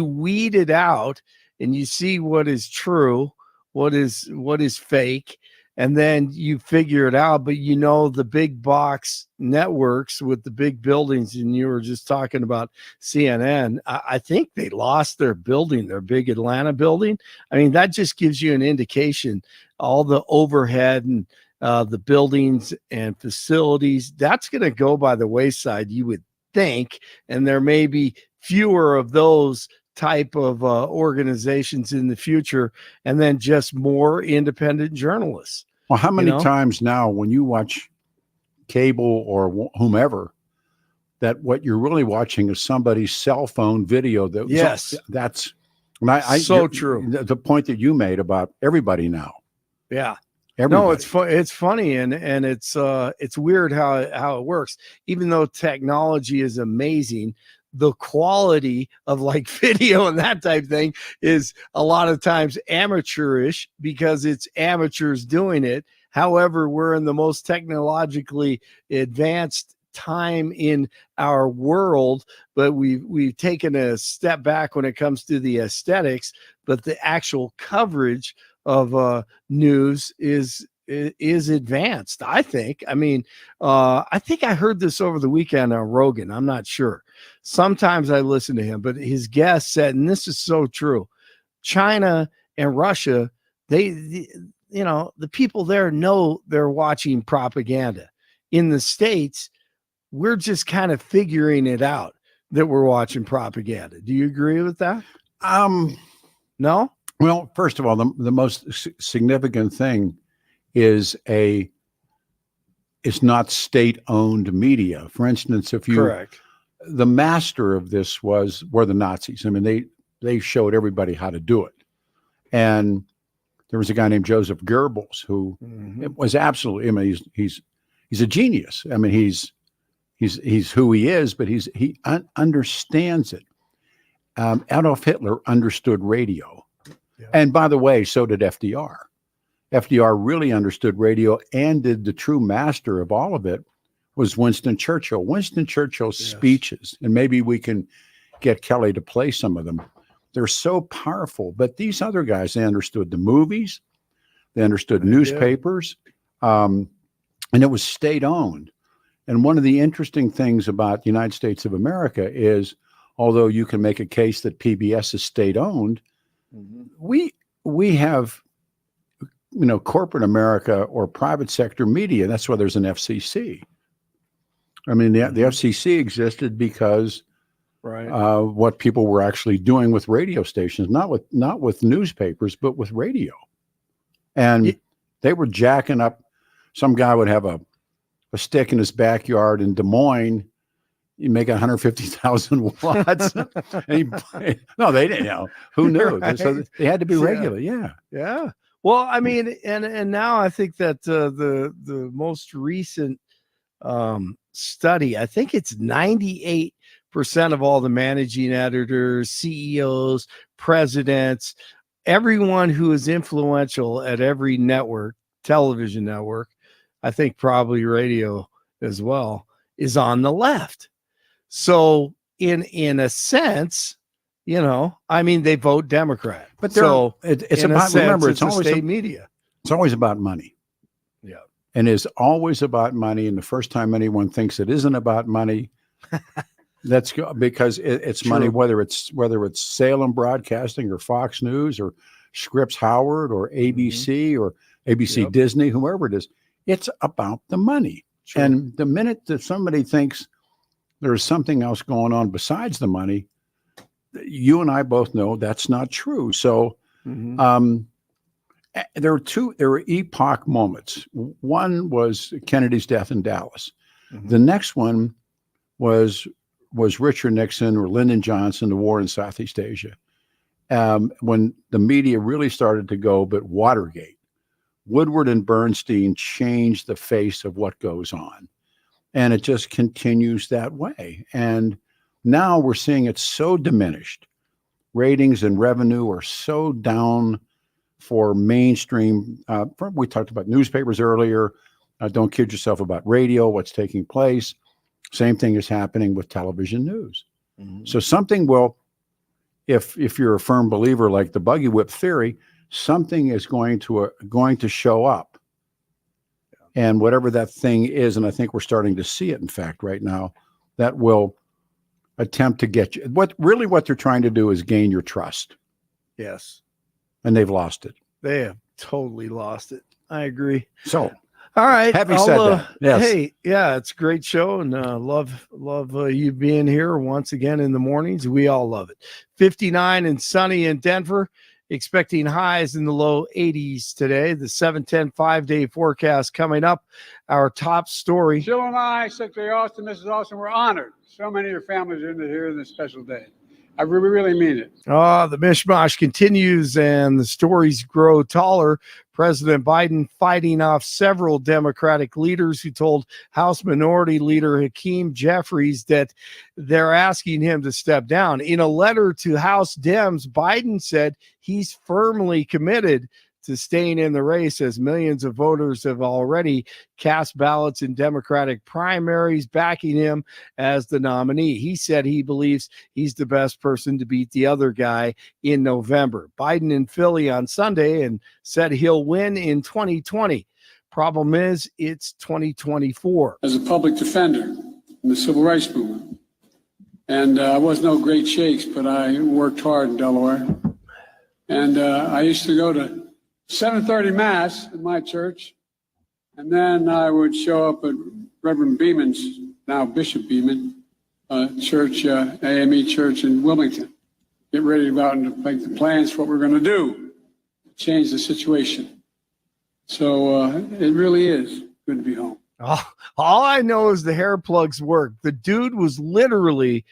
weed it out and you see what is true, what is fake, and then you figure it out. But the big box networks with the big buildings, and you were just talking about CNN. I think they lost their building, their big Atlanta building. I mean, that just gives you an indication, all the overhead and the buildings and facilities, that's going to go by the wayside, you would think, and there may be fewer of those type of organizations in the future, and then just more independent journalists. Well, how many times now when you watch cable or whomever, that what you're really watching is somebody's cell phone video? That's so true. The point that you made about everybody now. Yeah. Everybody. No, it's funny, and it's weird how it works. Even though technology is amazing, the quality of like video and that type of thing is a lot of times amateurish because it's amateurs doing it. However, we're in the most technologically advanced time in our world, but we've taken a step back when it comes to the aesthetics, but the actual coverage of news is advanced, I think. I mean, I think I heard this over the weekend on Rogan. I'm not sure. Sometimes I listen to him, but his guest said, and this is so true, China and Russia, the people there know they're watching propaganda. In the States, we're just kind of figuring it out that we're watching propaganda. Do you agree with that? No? Well, first of all, the most significant thing is it's not state-owned media. For instance, Correct. The master of this were the Nazis. I mean, they showed everybody how to do it. And there was a guy named Joseph Goebbels who was absolutely, I mean, he's a genius. I mean, he's who he is, but he understands it. Adolf Hitler understood radio. Yeah. And by the way, so did FDR. FDR really understood radio, and did the true master of all of it was Winston Churchill. Winston Churchill's speeches, and maybe we can get Kelly to play some of them. They're so powerful. But these other guys, they understood the movies, they understood newspapers, and it was state-owned. And one of the interesting things about the United States of America is, although you can make a case that PBS is state-owned, we have, corporate America or private sector media. That's why there's an FCC. I mean, the FCC existed because what people were actually doing with radio stations, not with newspapers, but with radio. And they were jacking up. Some guy would have a stick in his backyard in Des Moines. You make 150,000 watts. No, they didn't know. Who knew? So they had to be regular. Yeah. Yeah. Well, I mean, and now I think that the most recent study, I think it's 98% of all the managing editors, CEOs, presidents, everyone who is influential at every network, television network, I think probably radio as well, is on the left. So in a sense, I mean, they vote Democrat. But it's about, remember, it's always always media. It's always about money. Yeah. And it's always about money. And the first time anyone thinks it isn't about money, That's because it's money, whether it's Salem Broadcasting or Fox News or Scripps Howard or ABC or ABC Disney, whoever it is. It's about the money. And the minute that somebody thinks there's something else going on besides the money, you and I both know that's not true. So there were epoch moments. One was Kennedy's death in Dallas. The next one was Richard Nixon or Lyndon Johnson, the war in Southeast Asia. When the media really started to go, but Watergate, Woodward and Bernstein changed the face of what goes on. And it just continues that way. And now we're seeing it so diminished. Ratings and revenue are so down for mainstream. We talked about newspapers earlier. Don't kid yourself about radio, what's taking place. Same thing is happening with television news. So something will, if you're a firm believer like the buggy whip theory, something is going to show up. And whatever that thing is, and I think we're starting to see it, in fact, right now, that will attempt to get you. What they're trying to do is gain your trust. Yes. And they've lost it. They have totally lost it. I agree. So, all right. Having said that, yes. Hey, yeah, it's a great show, and love you being here once again in the mornings. We all love it. 59 and sunny in Denver. Expecting highs in the low 80s today. The 7-10 5-day forecast coming up. Our top story. Jill and I, Secretary Austin, Mrs. Austin, we're honored. So many of your families are here on this special day. I really mean it. The mishmash continues and the stories grow taller. President Biden fighting off several Democratic leaders who told House Minority Leader Hakeem Jeffries that they're asking him to step down. In a letter to House Dems, Biden said he's firmly committed to staying in the race, as millions of voters have already cast ballots in Democratic primaries backing him as the nominee. He said he believes he's the best person to beat the other guy in November. Biden in Philly on Sunday and said he'll win in 2020. Problem is, it's 2024. As a public defender in the civil rights movement, and I was no great shakes, but I worked hard in Delaware. And I used to go to 7:30 Mass in my church, and then I would show up at Reverend Beeman's, now Bishop Beeman, church, AME church in Wilmington. Get ready to go out and make the plans for what we're going to do, change the situation. So it really is good to be home. All I know is the hair plugs work. The dude was literally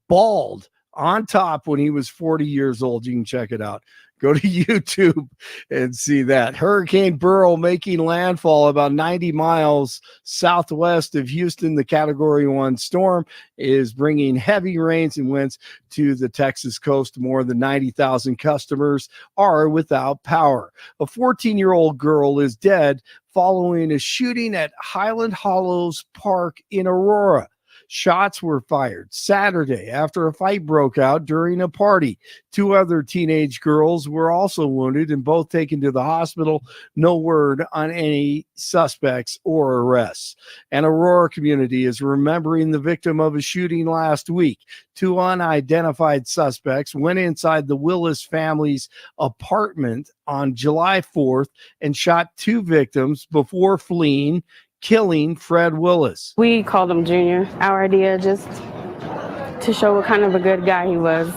bald on top when he was 40 years old. You can check it out. Go to YouTube and see that. Hurricane Beryl making landfall about 90 miles southwest of Houston. The Category 1 storm is bringing heavy rains and winds to the Texas coast. More than 90,000 customers are without power. A 14-year-old girl is dead following a shooting at Highland Hollows Park in Aurora. Shots were fired Saturday after a fight broke out during a party. 2 other teenage girls were also wounded and both taken to the hospital. No word on any suspects or arrests. An Aurora community is remembering the victim of a shooting last week. 2 unidentified suspects went inside the Willis family's apartment on July 4th and shot 2 victims before fleeing, killing Fred Willis. We called him Junior. Our idea just to show what kind of a good guy he was.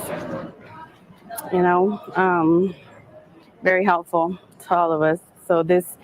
Very helpful to all of us. So this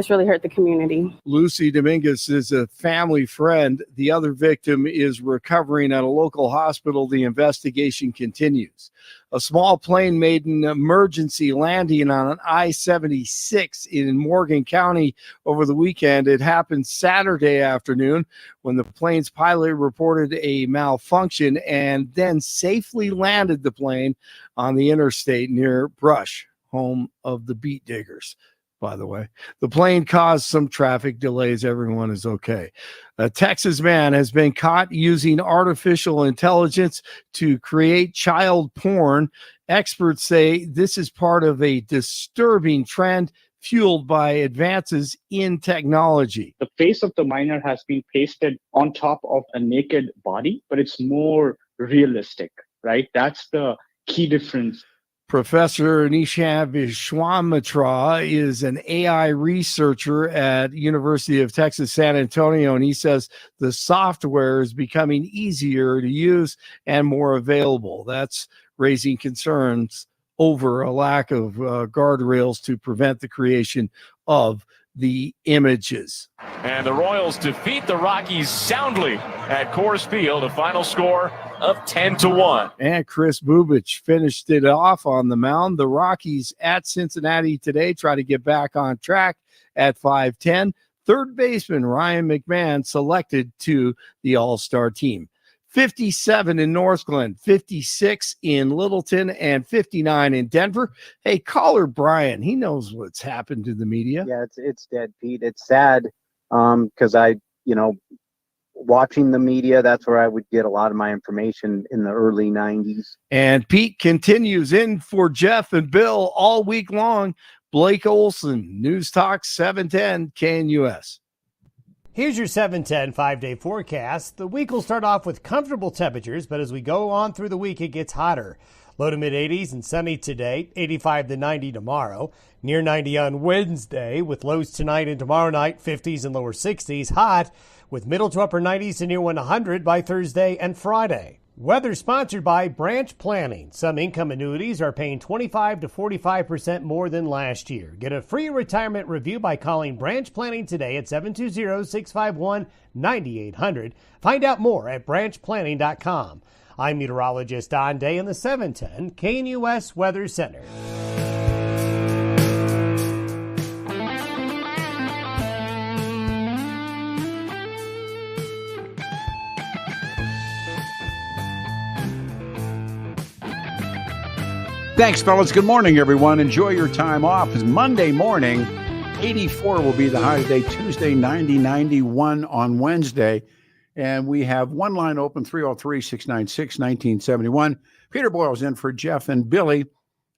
really hurt the community. Lucy Dominguez is a family friend. The other victim is recovering at a local hospital. The investigation continues. A small plane made an emergency landing on an I-76 in Morgan County over the weekend. It happened Saturday afternoon when the plane's pilot reported a malfunction and then safely landed the plane on the interstate near Brush, home of the Beat Diggers. By the way, the plane caused some traffic delays. Everyone is okay. A Texas man has been caught using artificial intelligence to create child porn. Experts say this is part of a disturbing trend fueled by advances in technology. The face of the minor has been pasted on top of a naked body, but it's more realistic, right? That's the key difference. Professor Nishant Vishwamitra is an AI researcher at University of Texas, San Antonio, and he says the software is becoming easier to use and more available. That's raising concerns over a lack of guardrails to prevent the creation of the images. And the Royals defeat the Rockies soundly at Coors Field, a final score of 10-1. And Chris Bubich finished it off on the mound. The Rockies at Cincinnati today try to get back on track at 5-10. Third baseman Ryan McMahon selected to the All-Star team. 57 in Northglenn, 56 in Littleton, and 59 in Denver. Hey, caller Brian, he knows what's happened to the media. Yeah, it's dead, Pete. It's sad because watching the media, that's where I would get a lot of my information in the early 90s. And Pete continues in for Jeff and Bill all week long. Blake Olson, News Talk 710 KNUS. Here's your 710 5-day forecast. The week will start off with comfortable temperatures, but as we go on through the week, it gets hotter. Low to mid 80s and sunny today, 85 to 90 tomorrow. Near 90 on Wednesday, with lows tonight and tomorrow night, 50s and lower 60s. Hot, with middle to upper 90s and near 100 by Thursday and Friday. Weather sponsored by Branch Planning. Some income annuities are paying 25 to 45% more than last year. Get a free retirement review by calling Branch Planning today at 720-651-9800. Find out more at branchplanning.com. I'm meteorologist Don Day in the 710 KNUS Weather Center. Thanks, fellas. Good morning, everyone. Enjoy your time off. It's Monday morning. 84 will be the high today. Tuesday, 90, 91 on Wednesday. And we have one line open, 303-696-1971. Peter Boyle's in for Jeff and Billy.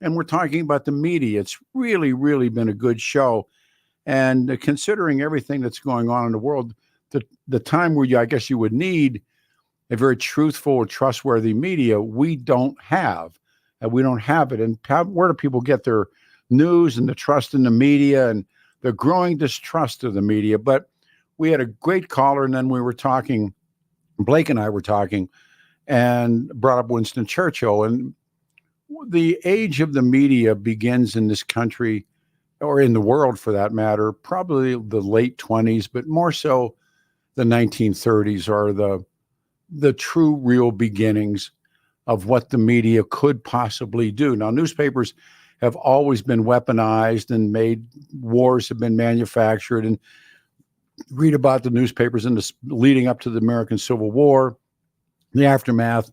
And we're talking about the media. It's really, really been a good show. And considering everything that's going on in the world, the time where I guess you would need a very truthful, trustworthy media, we don't have. We don't have it. And where do people get their news and the trust in the media and the growing distrust of the media? But we had a great caller, and then we were talking, Blake and I were talking, and brought up Winston Churchill. And the age of the media begins in this country, or in the world for that matter, probably the late 20s, but more so the 1930s are the true, real beginnings of what the media could possibly do. Now, newspapers have always been weaponized and wars have been manufactured, and read about the newspapers in leading up to the American Civil War, the aftermath,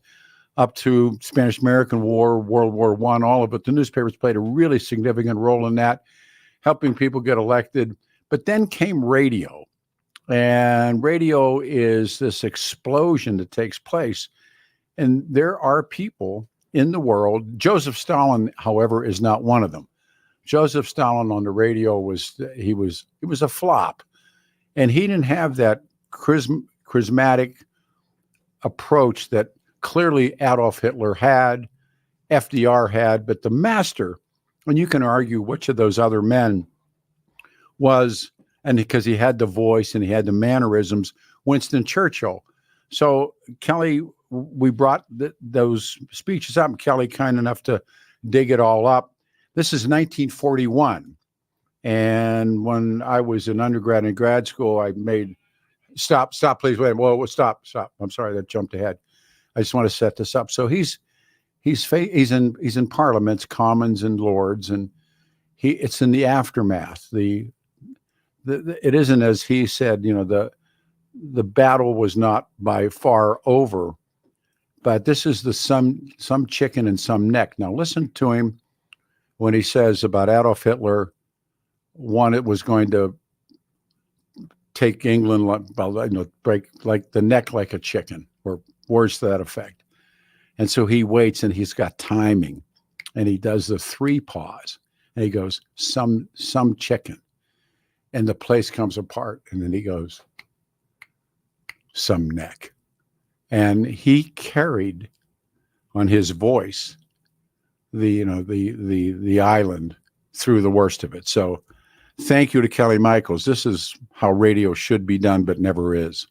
up to Spanish-American War, World War I, all of it. The newspapers played a really significant role in that, helping people get elected. But then came radio, and radio is this explosion that takes place. And there are people in the world. Joseph Stalin, however, is not one of them. Joseph Stalin on the radio was a flop. And he didn't have that charismatic approach that clearly Adolf Hitler had, FDR had, but the master, and you can argue which of those other men was, and because he had the voice and he had the mannerisms, Winston Churchill. So Kelly, we brought those speeches up, and Kelly kind enough to dig it all up. This is 1941. And when I was an undergrad in grad school, I made, stop, please, wait, well, stop. I'm sorry, that jumped ahead. I just want to set this up. So he's in parliaments, commons and lords, and it's in the aftermath. It isn't, as he said, the battle was not by far over, but this is some chicken and some neck. Now listen to him when he says about Adolf Hitler, one, it was going to take England, break like the neck like a chicken, or words to that effect. And so he waits, and he's got timing, and he does the 3 pause, and he goes, some chicken, and the place comes apart, and then he goes, some neck. And he carried on his voice the island through the worst of it. So thank you to Kelly Michaels. This is how radio should be done, but never is.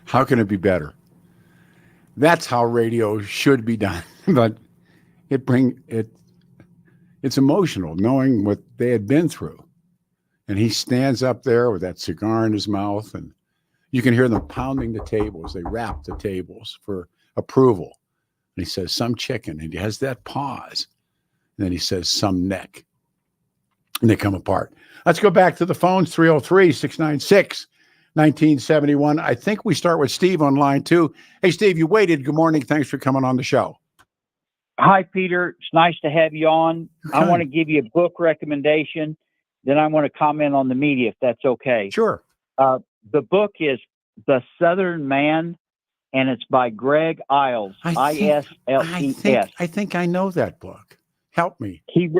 How can it be better? That's how radio should be done. But it's emotional knowing what they had been through. And he stands up there with that cigar in his mouth, and you can hear them pounding the tables. They rap the tables for approval. And he says, some chicken. And he has that pause. And then he says, some neck. And they come apart. Let's go back to the phones, 303-696-1971. I think we start with Steve on line 2. Hey, Steve, you waited. Good morning. Thanks for coming on the show. Hi, Peter. It's nice to have you on. Okay. I want to give you a book recommendation. Then I want to comment on the media, if that's okay. Sure. The book is The Southern Man, and it's by Greg Iles, Isles. I think I know that book. Help me. He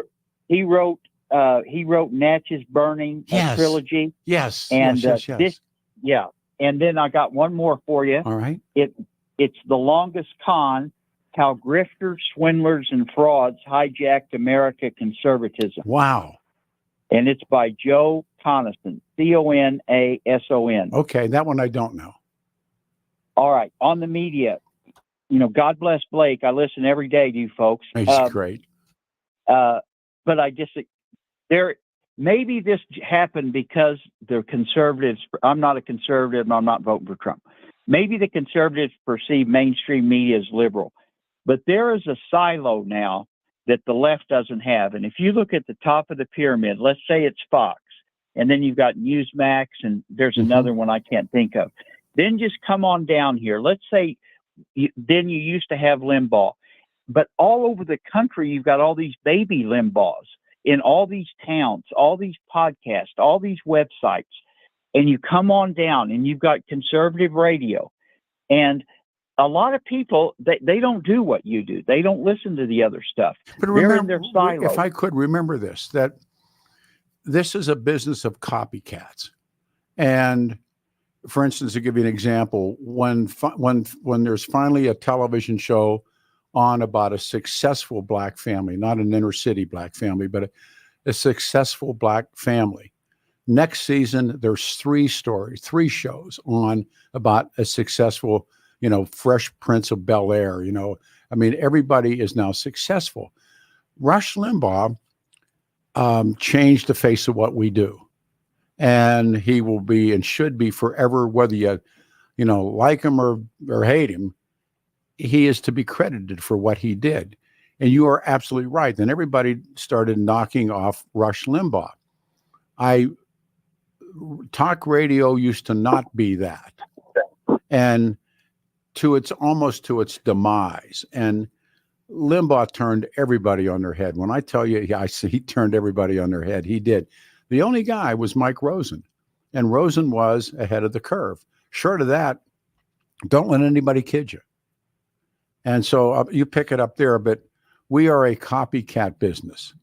wrote Natchez Burning, a trilogy. Yes. And yes. And then I got one more for you. All right. It's The Longest Con: How Grifters, Swindlers, and Frauds Hijacked America Conservatism. Wow. And it's by Joe Conason, Conason. Okay, that one I don't know. All right. On the media, God bless Blake. I listen every day to you folks. He's great. But maybe this happened because the conservatives, I'm not a conservative and I'm not voting for Trump. Maybe the conservatives perceive mainstream media as liberal, but there is a silo now that the left doesn't have. And if you look at the top of the pyramid, let's say it's Fox, and then you've got Newsmax, and there's another one I can't think of. Then just come on down here. Let's say then you used to have Limbaugh, but all over the country, you've got all these baby Limbaughs in all these towns, all these podcasts, all these websites, and you come on down and you've got conservative radio. And a lot of people, they don't do what you do. They don't listen to the other stuff. But they're in their silo. If I could remember this, that this is a business of copycats. And for instance, to give you an example, when there's finally a television show on about a successful black family, not an inner city black family, but a successful black family. Next season, there's 3 shows on about a successful, Fresh Prince of Bel-Air, everybody is now successful. Rush Limbaugh changed the face of what we do. And he will be and should be forever, whether you like him or hate him, he is to be credited for what he did. And you are absolutely right. Then everybody started knocking off Rush Limbaugh. Talk radio used to not be that. And almost to its demise. And Limbaugh turned everybody on their head. When I tell you, he turned everybody on their head. He did. The only guy was Mike Rosen. And Rosen was ahead of the curve. Short of that, don't let anybody kid you. And so you pick it up there, but we are a copycat business.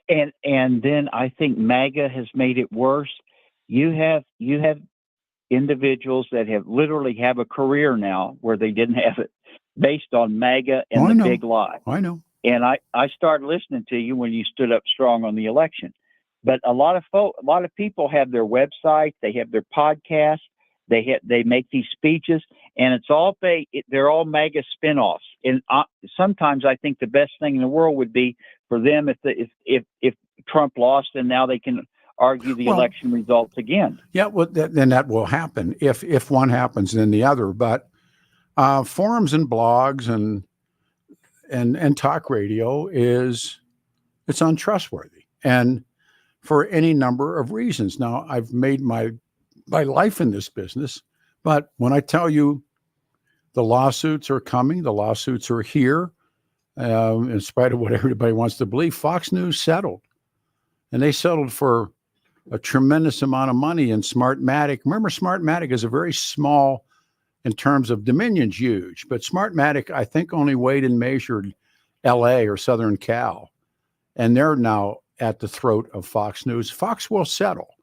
And then I think MAGA has made it worse. You have individuals that have literally have a career now where they didn't have it, based on MAGA and the big lie. I know. And I started listening to you when you stood up strong on the election. But a lot of people have their website, they have their podcast, they make these speeches, and it's all they're all MAGA spinoffs. And sometimes I think the best thing in the world would be for them if Trump lost, and now they can argue the election results again. Yeah, well, then that will happen. If one happens, then the other. But forums and blogs and talk radio it's untrustworthy, and for any number of reasons. Now, I've made my life in this business, but when I tell you the lawsuits are coming, the lawsuits are here, in spite of what everybody wants to believe, Fox News settled. And they settled for a tremendous amount of money in Smartmatic. Remember, Smartmatic is a very small, in terms of Dominion's huge, but Smartmatic, I think, only weighed and measured LA or Southern Cal. And they're now at the throat of Fox News. Fox will settle.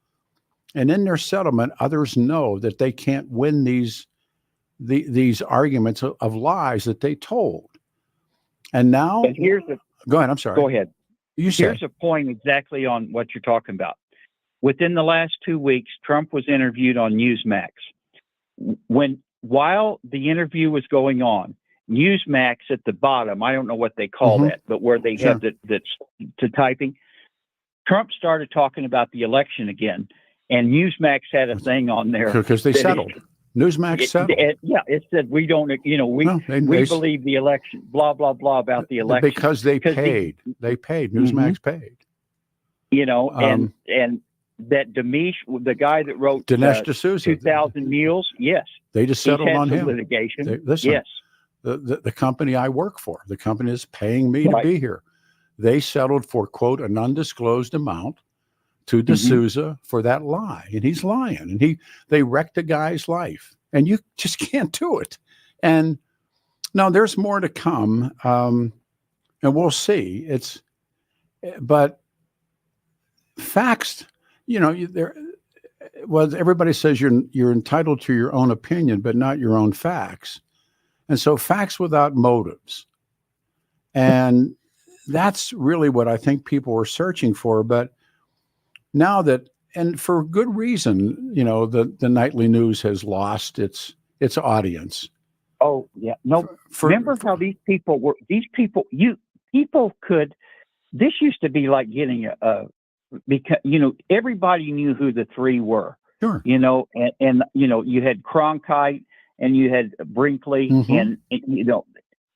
And in their settlement, others know that they can't win these arguments of lies that they told. And now, go ahead. I'm sorry. Go ahead. Here's a point exactly on what you're talking about. Within the last 2 weeks, Trump was interviewed on Newsmax. While the interview was going on, Newsmax at the bottom, I don't know what they call that, but where they have that's to typing, Trump started talking about the election again, and Newsmax had a thing on there because they settled. Newsmax settled. It said we don't, we believe the election, blah blah blah about the election because they paid. They paid. Newsmax paid. And that Dinesh, the guy that wrote Dinesh D'Souza, 2,000 Mules, yes, they just settled on him. Litigation. Listen, yes, the company I work for, the company is paying me to be here. They settled for, quote, an undisclosed amount to D'Souza for that lie. And he's lying. And they wrecked a guy's life. And you just can't do it. And now there's more to come. And we'll see. But facts, everybody says you're entitled to your own opinion, but not your own facts. And so facts without motives. And that's really what I think people were searching for. But now that, and for good reason, the nightly news has lost its audience. Oh, yeah. No, remember how these people were, people could, this used to be like getting because, everybody knew who the three were. Sure. And you had Cronkite and you had Brinkley and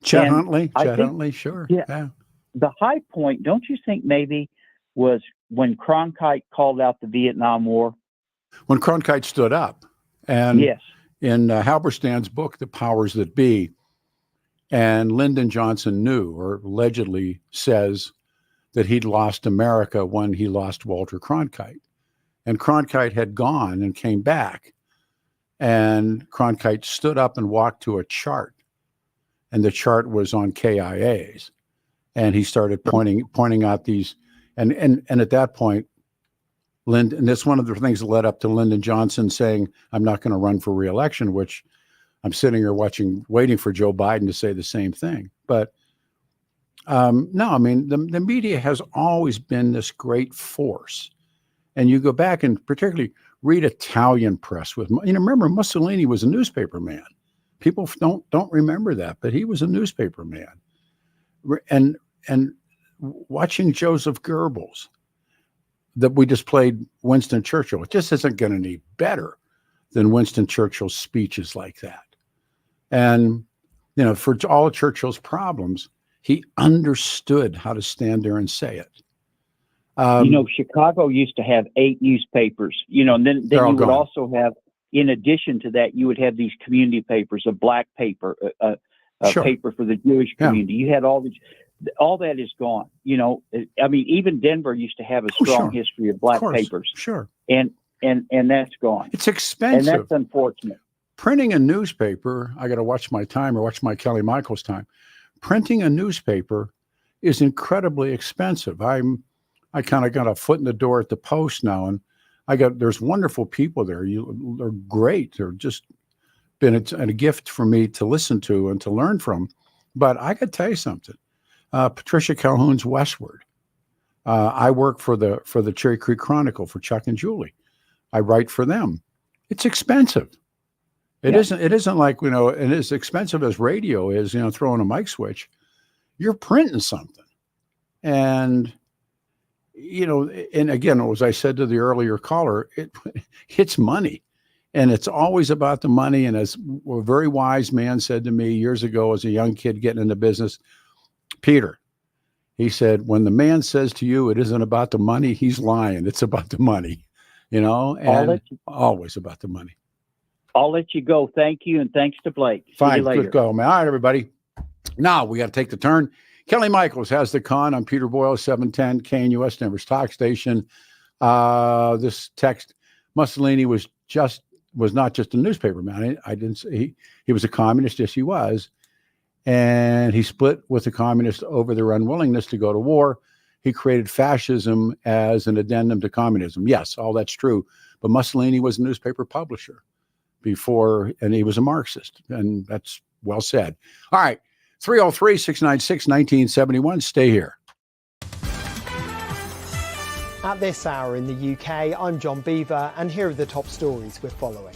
Chet Huntley, sure. Yeah. The high point, don't you think maybe was when Cronkite called out the Vietnam War? When Cronkite stood up. And yes. In Halberstad's book, The Powers That Be, and Lyndon Johnson knew, or allegedly says, that he'd lost America when he lost Walter Cronkite. And Cronkite had gone and came back. And Cronkite stood up and walked to a chart. And the chart was on KIAs. And he started pointing out these, and at that point, and that's one of the things that led up to Lyndon Johnson saying, I'm not going to run for re-election, which I'm sitting here waiting for Joe Biden to say the same thing. But no, I mean, the media has always been this great force. And you go back and particularly read Italian press remember Mussolini was a newspaper man. People don't remember that, but he was a newspaper man. And watching Joseph Goebbels, that we just played Winston Churchill, it just isn't going to need better than Winston Churchill's speeches like that. And, for all Churchill's problems, He understood how to stand there and say it. Chicago used to have 8 newspapers, and then you would also have, in addition to that, you would have these community papers, a black paper, a paper for the Jewish community. You had all that is gone. Even Denver used to have a strong history of black papers. Sure. And that's gone. It's expensive. And that's unfortunate. Printing a newspaper, I got to watch my time or watch my Kelly Michaels time. Printing a newspaper is incredibly expensive. I kind of got a foot in the door at the Post now, and there's wonderful people there. They're great. They're just been a gift for me to listen to and to learn from. But I could tell you something. Patricia Calhoun's Westward. I work for the Cherry Creek Chronicle for Chuck and Julie. I write for them. It's expensive. It isn't like, and as expensive as radio is, throwing a mic switch, you're printing something. And, and again, as I said to the earlier caller, it's money. And it's always about the money. And as a very wise man said to me years ago as a young kid getting into business, Peter, he said, when the man says to you it isn't about the money, he's lying. It's about the money, and always about the money. I'll let you go. Thank you. And thanks to Blake. Fine. See you later. Good go, man. All right, everybody. Now we got to take the turn. Kelly Michaels has the con on Peter Boyle, 710 KNUS, Denver's talk station. This text, Mussolini was not just a newspaper man. I didn't say he was a communist. Yes, he was. And he split with the communists over their unwillingness to go to war. He created fascism as an addendum to communism. Yes, all that's true. But Mussolini was a newspaper publisher before, and he was a Marxist. And that's well said. All right, 303-696-1971. Stay here. At this hour in the UK, I'm John Beaver, and here are the top stories we're following.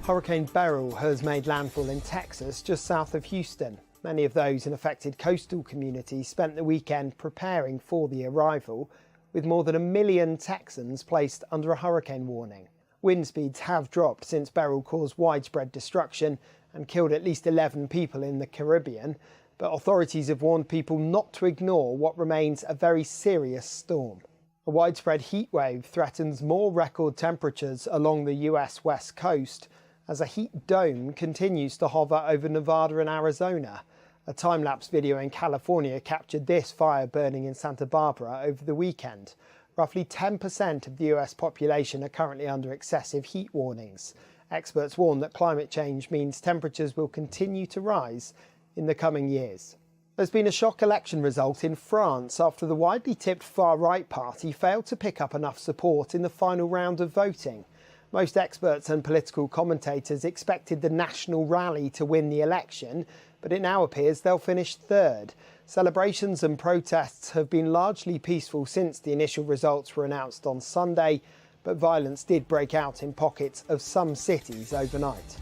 Hurricane Beryl has made landfall in Texas, just south of Houston. Many of those in affected coastal communities spent the weekend preparing for the arrival, with more than 1 million Texans placed under a hurricane warning. Wind speeds have dropped since Beryl caused widespread destruction and killed at least 11 people in the Caribbean, but authorities have warned people not to ignore what remains a very serious storm. A widespread heat wave threatens more record temperatures along the US West Coast as a heat dome continues to hover over Nevada and Arizona. A time-lapse video in California captured this fire burning in Santa Barbara over the weekend. Roughly 10% of the US population are currently under excessive heat warnings. Experts warn that climate change means temperatures will continue to rise in the coming years. There's been a shock election result in France after the widely tipped far-right party failed to pick up enough support in the final round of voting. Most experts and political commentators expected the National Rally to win the election, but it now appears they'll finish third. Celebrations and protests have been largely peaceful since the initial results were announced on Sunday, but violence did break out in pockets of some cities overnight.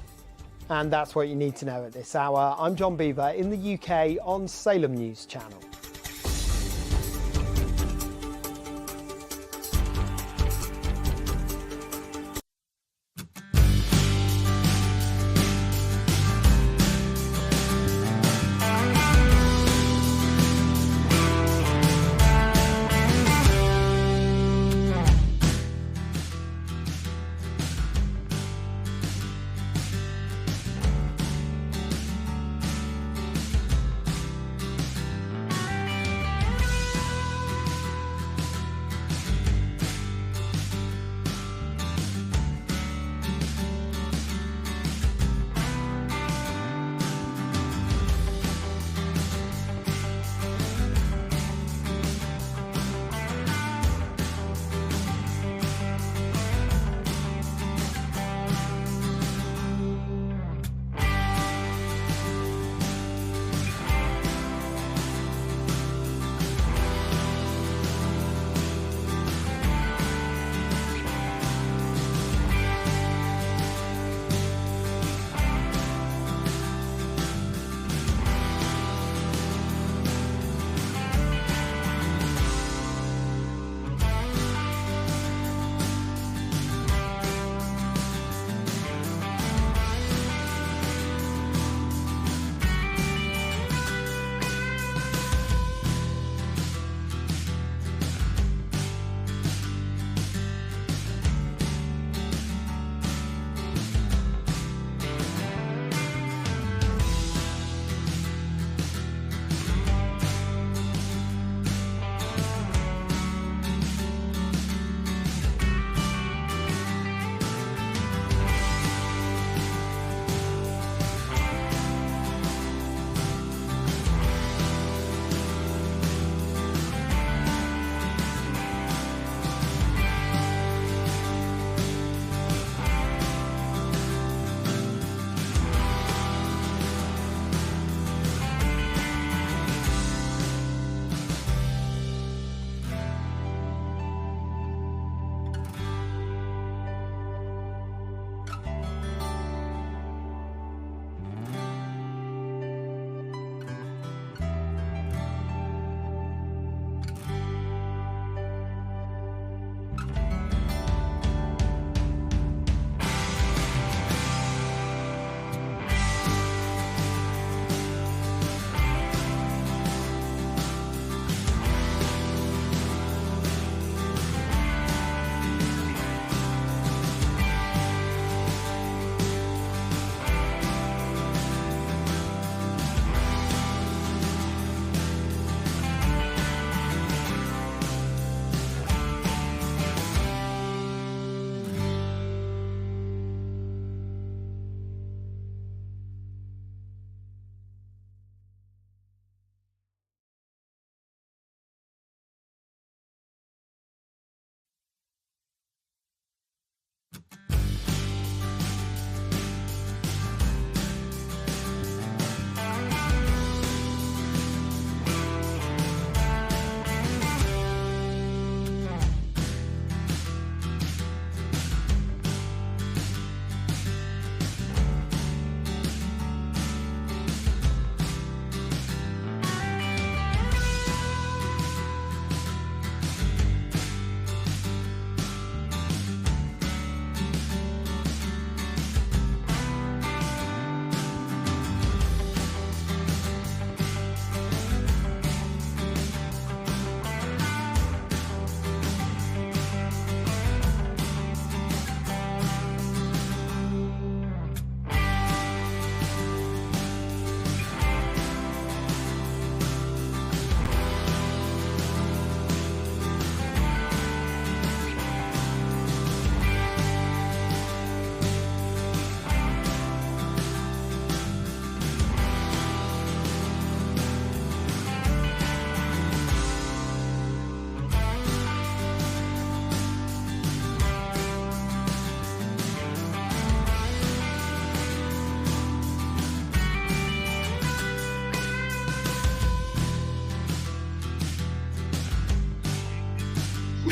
And that's what you need to know at this hour. I'm John Beaver in the UK on Salem News Channel.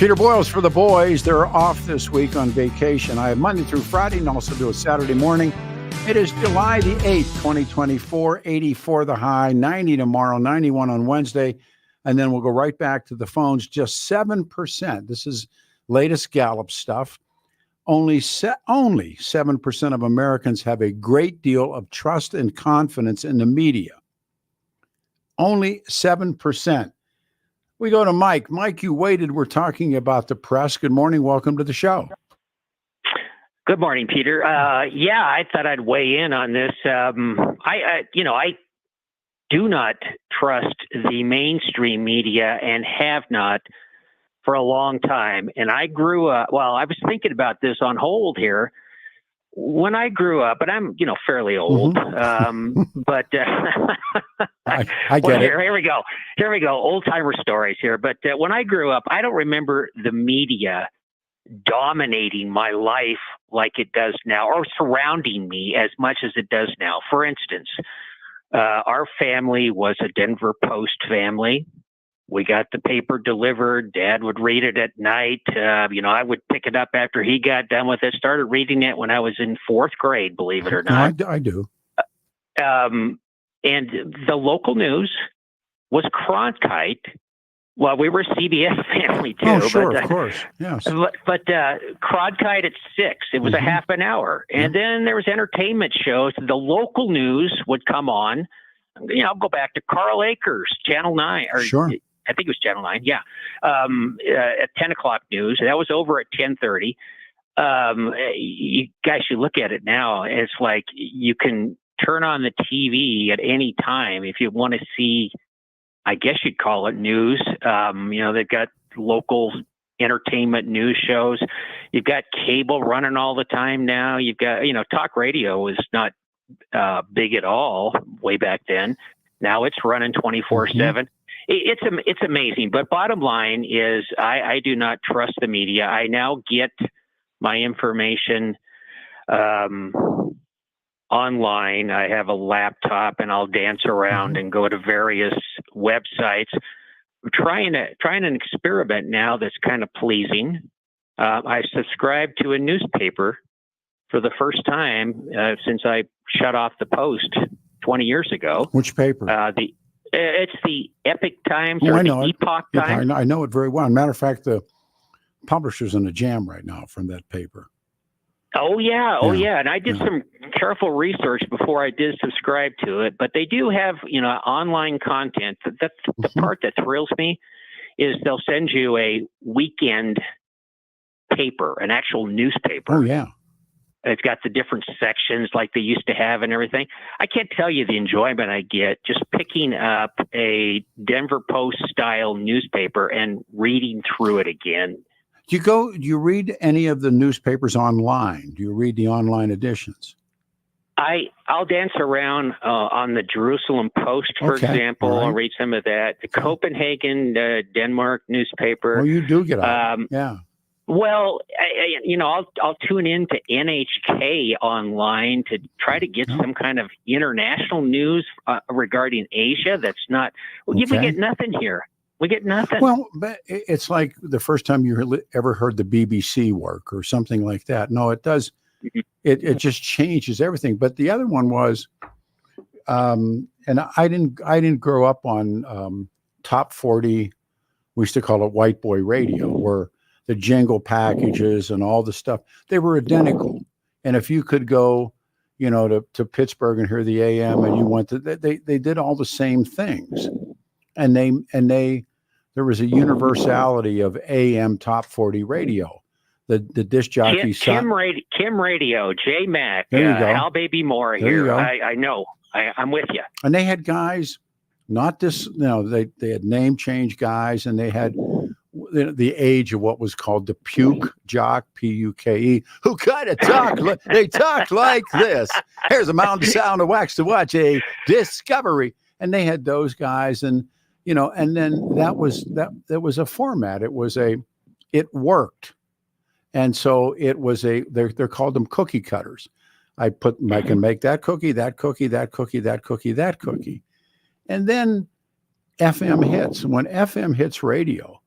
Peter Boyles for the boys. They're off this week on vacation. I have Monday through Friday and also do a Saturday morning. It is July the 8th, 2024, 84 the high, 90 tomorrow, 91 on Wednesday. And then we'll go right back to the phones. Just 7%. This is latest Gallup stuff. Only 7% of Americans have a great deal of trust and confidence in the media. Only 7%. We go to Mike. Mike, you waited. We're talking about the press. Good morning. Welcome to the show. Good morning, Peter. Yeah, I thought I'd weigh in on this. I do not trust the mainstream media and have not for a long time. And I grew up, well, I was thinking about this on hold here. When I grew up, and I'm, fairly old, but I get it. Here we go. Old timer stories here. But when I grew up, I don't remember the media dominating my life like it does now, or surrounding me as much as it does now. For instance, our family was a Denver Post family. We got the paper delivered. Dad would read it at night. I would pick it up after he got done with it. Started reading it when I was in 4th grade, believe it or not. No, I do. And the local news was Cronkite. Well, we were a CBS family too. Oh, sure, but, of course, yes. But Cronkite at 6. It was a half an hour, and then there was entertainment shows. The local news would come on. I'll go back to Carl Akers, Channel 9, or sure. I think it was Channel 9. Yeah, at 10 o'clock news. That was over at 10:30. You guys should look at it now. It's like you can turn on the TV at any time if you want to see. I guess you'd call it news. They've got local entertainment news shows. You've got cable running all the time now. You've got, talk radio was not big at all way back then. Now it's running 24/7. It's amazing. But bottom line is I do not trust the media. I now get my information online. I have a laptop and I'll dance around and go to various websites. I'm trying an experiment now that's kind of pleasing. I subscribed to a newspaper for the first time since I shut off the Post 20 years ago. Which paper? It's the Epic Times or the Epoch Times. I know it very well. Matter of fact, the publisher's in a jam right now from that paper. Oh yeah. And I did some careful research before I did subscribe to it, but they do have, online content. That's the part that thrills me is they'll send you a weekend paper, an actual newspaper. Oh yeah. It's got the different sections like they used to have and everything. I can't tell you the enjoyment I get just picking up a Denver Post style newspaper and reading through it again. Do you read any of the newspapers online? Do you read the online editions? I'll dance around on the Jerusalem Post, for example. Right. I'll read some of that. The Copenhagen, Denmark newspaper. Oh, you do get out. Yeah. Well, I'll tune in to NHK online to try to get some kind of international news regarding Asia. That's not. We get nothing here. We get nothing. Well, but it's like the first time you ever heard the BBC work or something like that. No, it does. It just changes everything. But the other one was, and I didn't grow up on top 40. We used to call it white boy radio, where the jingle packages and all the stuff, they were identical. And if you could go, to Pittsburgh and hear the AM, and you went to, they did all the same things, and there was a universality of AM top 40 radio. The disc jockey Kim Radio, J Mac, Al Baby Moore here. I know. I'm with you. And they had guys, not this. They had name change guys, and they had the age of what was called the puke jock, Puke, who kind of talk. They talk like this. Here's a mountain sound of wax to watch a discovery, and they had those guys, and then that was a format. It worked. And so it was they're called them cookie cutters. I can make that cookie, that cookie, that cookie, that cookie, that cookie. And then FM hits. When FM hits radio,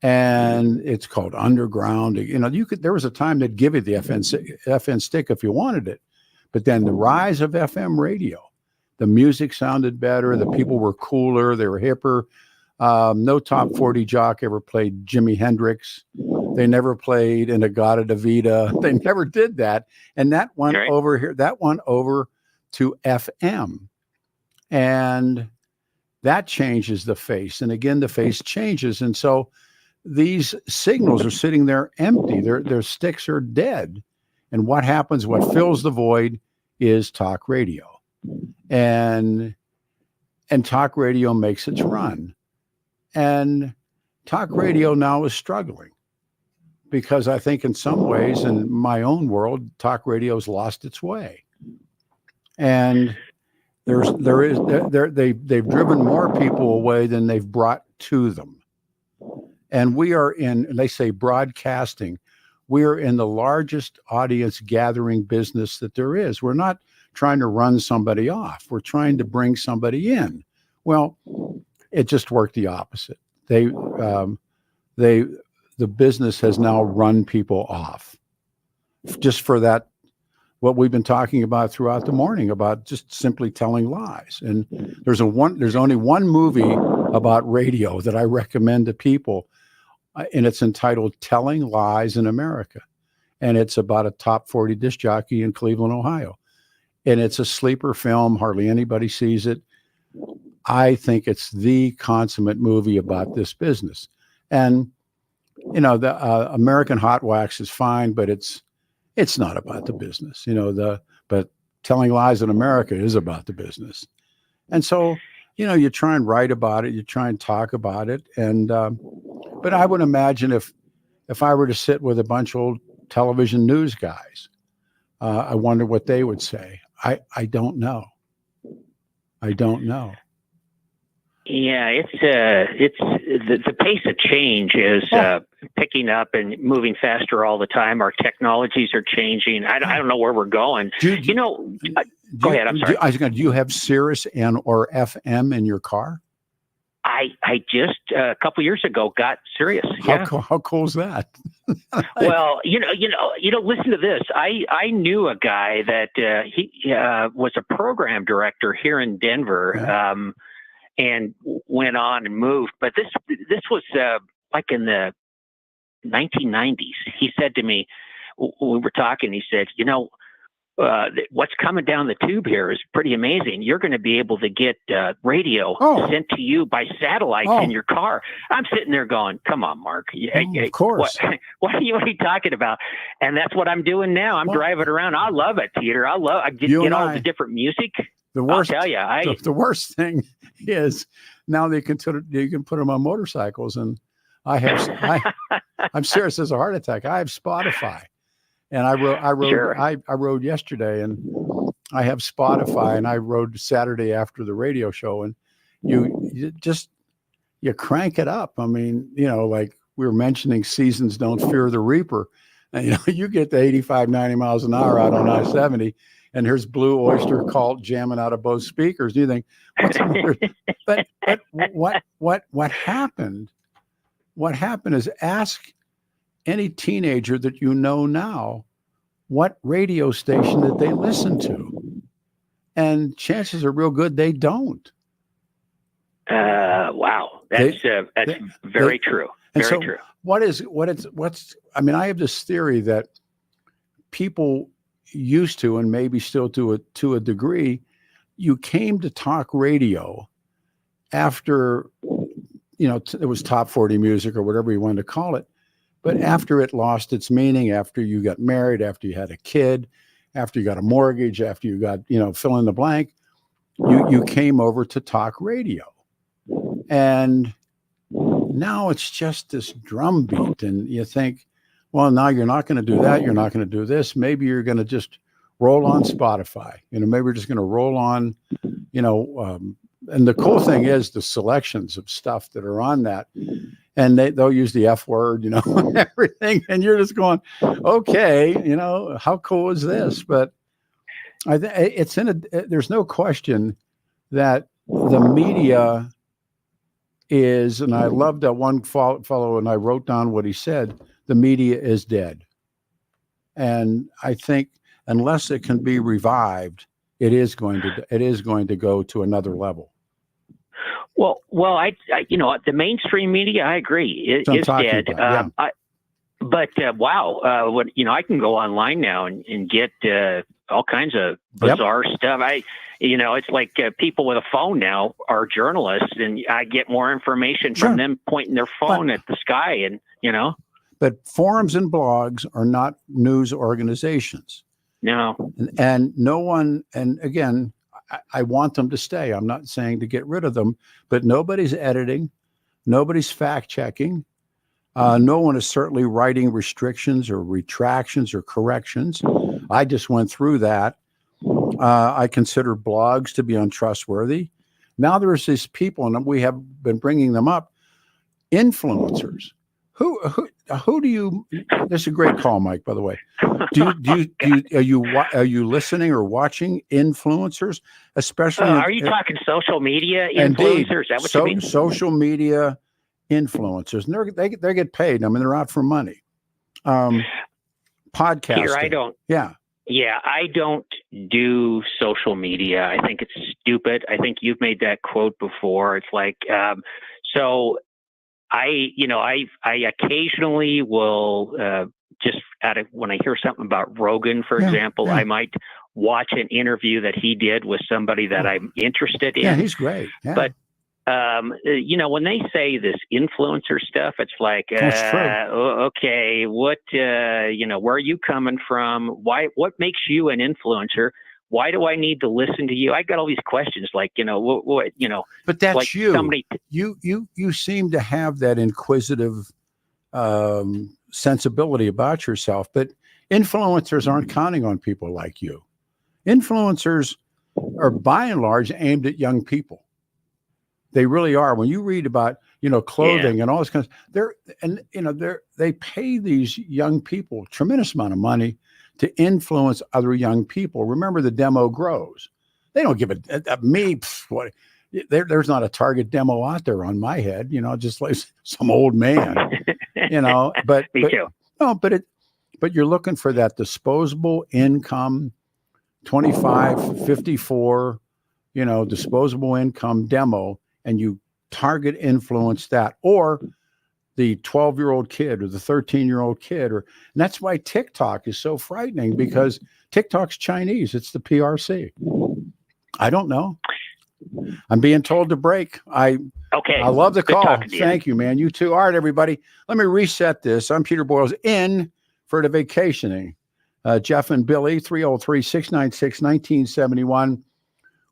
and it's called underground. You know, there was a time they'd give you the FN stick if you wanted it, but then the rise of FM radio, the music sounded better, the people were cooler, they were hipper. No top 40 jock ever played Jimi Hendrix. They never played In-A-Gadda-Da-Vida. They never did that, and that went over here. That went over to FM, and that changes the face. And again, the face changes, and so these signals are sitting there empty. Their sticks are dead. And what happens? What fills the void is talk radio, and talk radio makes its run. And talk radio now is struggling because I think in some ways, in my own world, talk radio's lost its way. And they've driven more people away than they've brought to them. And we are in, they say broadcasting, we are in the largest audience gathering business that there is. We're not trying to run somebody off. We're trying to bring somebody in. Well, it just worked the opposite. The business has now run people off just for that, what we've been talking about throughout the morning about just simply telling lies. And there's only one movie about radio that I recommend to people, and it's entitled Telling Lies in America. And it's about a top 40 disc jockey in Cleveland, Ohio. And it's a sleeper film. Hardly anybody sees it. I think it's the consummate movie about this business. And, you know, the American Hot Wax is fine, but it's not about the business, you know, but Telling Lies in America is about the business. And so, you know, you try and write about it, you try and talk about it. And, but I would imagine if I were to sit with a bunch of old television news guys, I wonder what they would say. I don't know. I don't know. Yeah, it's the pace of change is picking up and moving faster all the time. Our technologies are changing. I don't know where we're going. Go ahead. I'm sorry. Do you have Sirius or FM in your car? I just a couple years ago got Sirius. How cool is that? Well, you know, listen to this. I knew a guy that he was a program director here in Denver. And went on and moved. But this was like in the 1990s. He said to me, we were talking, he said, you know, what's coming down the tube here is pretty amazing. You're going to be able to get radio sent to you by satellite in your car. I'm sitting there going, come on, Mark. Of course. What are you talking about? And that's what I'm doing now. I'm driving around. I love it, Peter. I get all the different music. I'll tell you, the worst thing is now you can put them on motorcycles, and I'm serious as a heart attack. I have Spotify, and I rode yesterday, and I have Spotify, and I rode Saturday after the radio show, and you crank it up. I mean, you know, like we were mentioning, seasons don't fear the reaper, and you know, you get to 85, 90 miles an hour out on I-70. And here's Blue Oyster Cult jamming out of both speakers. And you think, what's but what happened? What happened is ask any teenager that you know now what radio station that they listen to, and chances are real good they don't. Wow, that's very true. Very true. I mean, I have this theory that people used to, and maybe still to a degree, you came to talk radio after, you know, it was top 40 music or whatever you wanted to call it. But after it lost its meaning, after you got married, after you had a kid, after you got a mortgage, after you got, you know, fill in the blank, you came over to talk radio. And now it's just this drumbeat, and you think, well, now you're not going to do that. You're not going to do this. Maybe you're going to just roll on Spotify. You know, maybe we're just going to roll on, you know, and the cool thing is the selections of stuff that are on that, and they'll use the F word, you know, and everything. And you're just going, okay, you know, how cool is this? But I think there's no question that the media is, and I love that one fellow, and I wrote down what he said, the media is dead. And I think unless it can be revived, it is going to go to another level. Well, I the mainstream media, I agree, it is dead. But wow, what I can go online now and get all kinds of bizarre stuff. It's like people with a phone now are journalists, and I get more information from them pointing their phone at the sky, and But forums and blogs are not news organizations. No, and no one. And again, I want them to stay. I'm not saying to get rid of them, but nobody's editing, nobody's fact checking. No one is certainly writing restrictions or retractions or corrections. I just went through that. I consider blogs to be untrustworthy. Now there's these people, and we have been bringing them up, influencers. Who do you? This is a great call, Mike. By the way, are you listening or watching influencers, especially? Are you talking social media influencers? Indeed. Is that what you mean? Social media influencers, and they get paid. I mean, they're out for money. Podcasting. Here, I don't. Yeah. Yeah, I don't do social media. I think it's stupid. I think you've made that quote before. It's like, so I occasionally will just when I hear something about Rogan, for example, I might watch an interview that he did with somebody that I'm interested in. Yeah, he's great. Yeah. But when they say this influencer stuff, it's like, okay, what, where are you coming from? What makes you an influencer? Why do I need to listen to you? I got all these questions, like, But that's like you. Somebody you seem to have that inquisitive sensibility about yourself, but influencers aren't counting on people like you. Influencers are by and large aimed at young people. They really are. When you read about, clothing and all this kind of, they pay these young people a tremendous amount of money to influence other young people. Remember, the demo grows. They don't give there's not a target demo out there on my head, just like some old man, but Me too. No, but you're looking for that disposable income, 25, 54, disposable income demo, and you target influence that, or the 12-year-old kid or the 13-year-old kid, and that's why TikTok is so frightening, because TikTok's Chinese. It's the PRC. I don't know. I'm being told to break. I love the call. Thank you, man. You too. All right, everybody. Let me reset this. I'm Peter Boyles in for the vacationing. Jeff and Billy, 303-696-1971.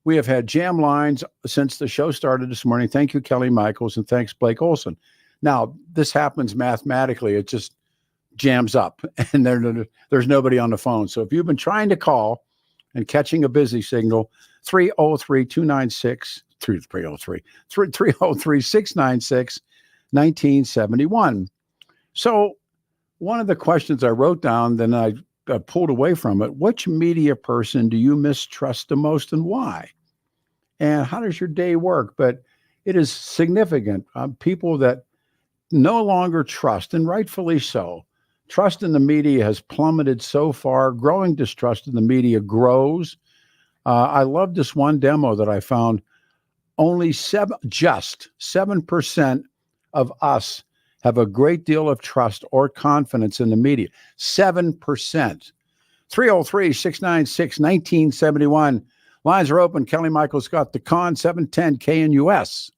We have had jam lines since the show started this morning. Thank you, Kelly Michaels, and thanks, Blake Olson. Now, this happens mathematically. It just jams up, and there's nobody on the phone. So if you've been trying to call and catching a busy signal, 303-696-1971. So one of the questions I wrote down, then I pulled away from it. Which media person do you mistrust the most, and why? And how does your day work? But it is significant. People that no longer trust, and rightfully so. Trust in the media has plummeted so far. Growing distrust in the media grows. I love this one demo that I found. Only 7% of us have a great deal of trust or confidence in the media. 7%. 303-696-1971. Lines are open. Kelly Michaels got the con 710 KNUS.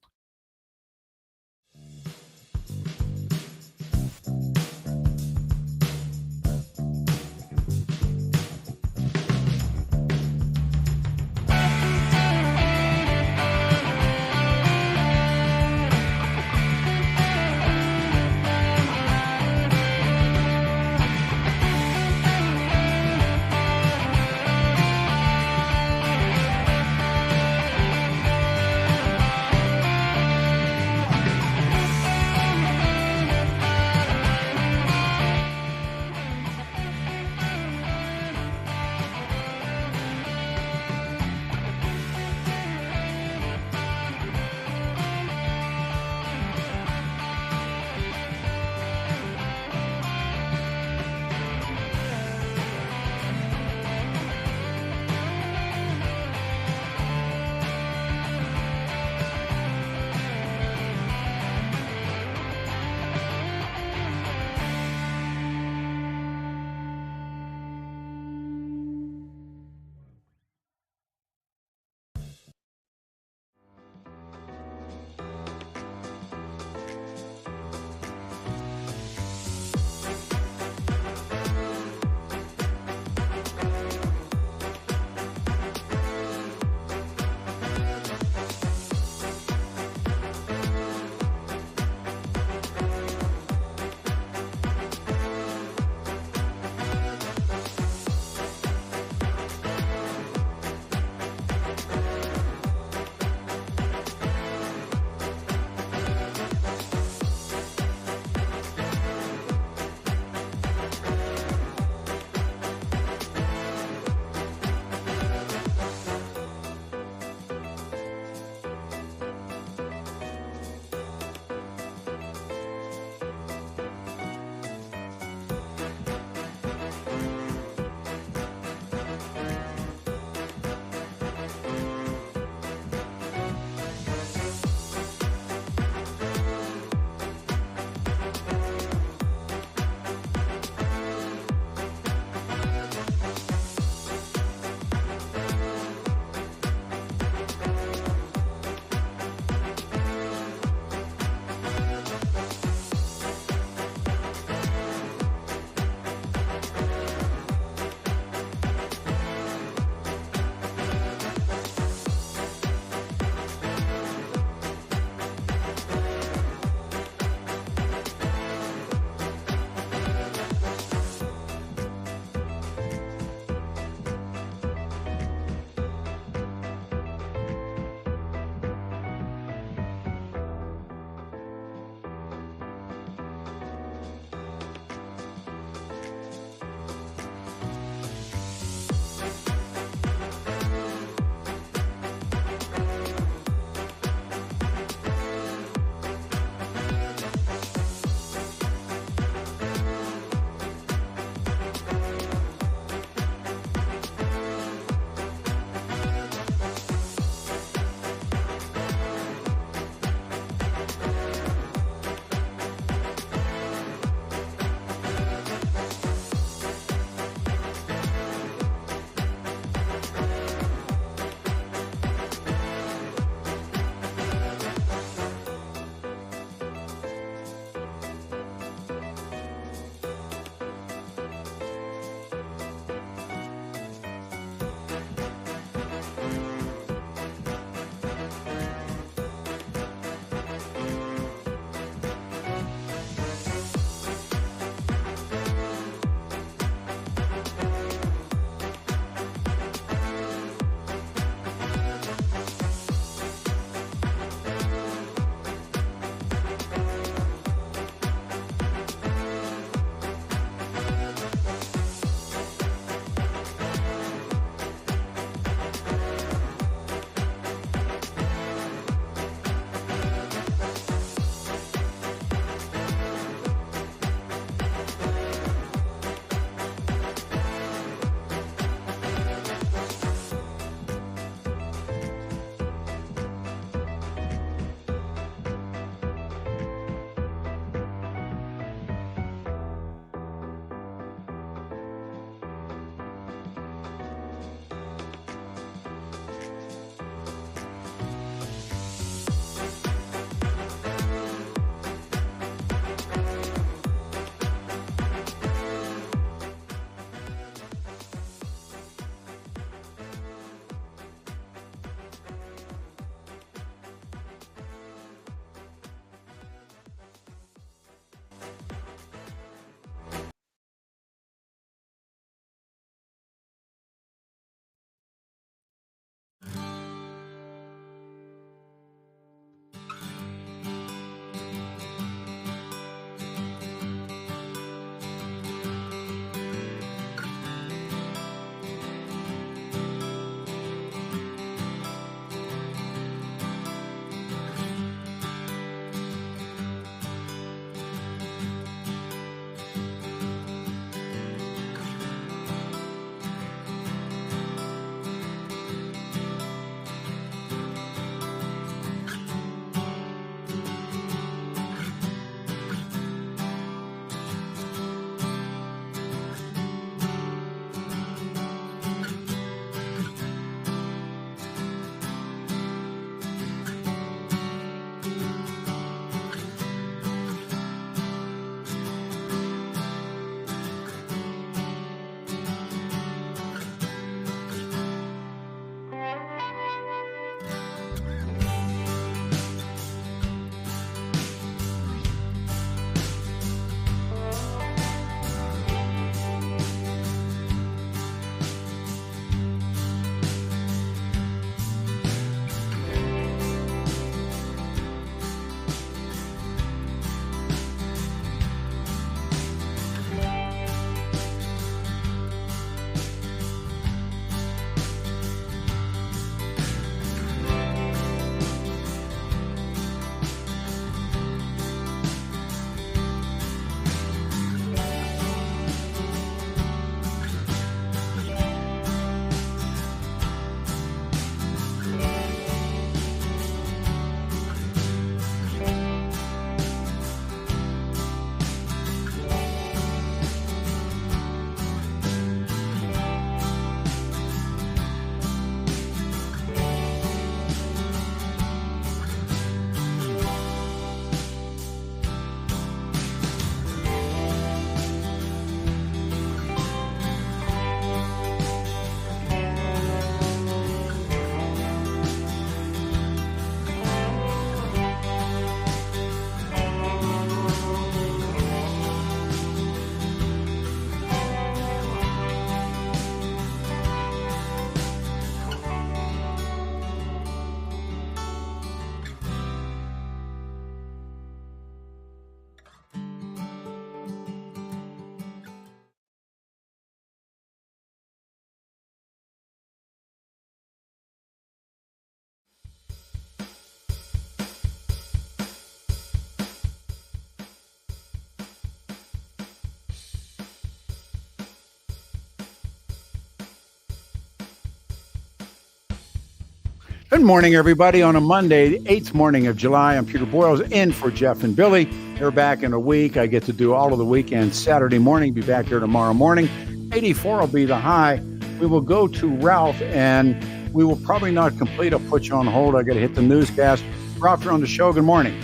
Good morning, everybody. On a Monday, the 8th morning of July, I'm Peter Boyles, in for Jeff and Billy. They're back in a week. I get to do all of the weekends Saturday morning. Be back here tomorrow morning. 84 will be the high. We will go to Ralph, and we will probably not complete. I'll put you on hold. I got to hit the newscast. Ralph, you're on the show. Good morning.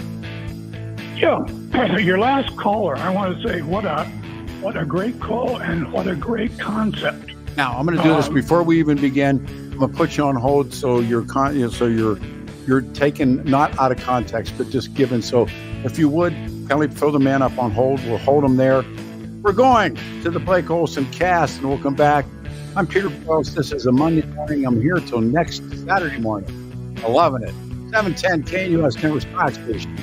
Yeah, your last caller, I want to say what a great call and what a great concept. Now, I'm going to do this before we even begin. I'm going to put you on hold so you're taken not out of context, but just given. So if you would, kindly throw the man up on hold. We'll hold him there. We're going to the Blake Olson cast, and we'll come back. I'm Peter Boyles. This is a Monday morning. I'm here till next Saturday morning. I'm loving it. 710 KNUS Denver's Fox Station.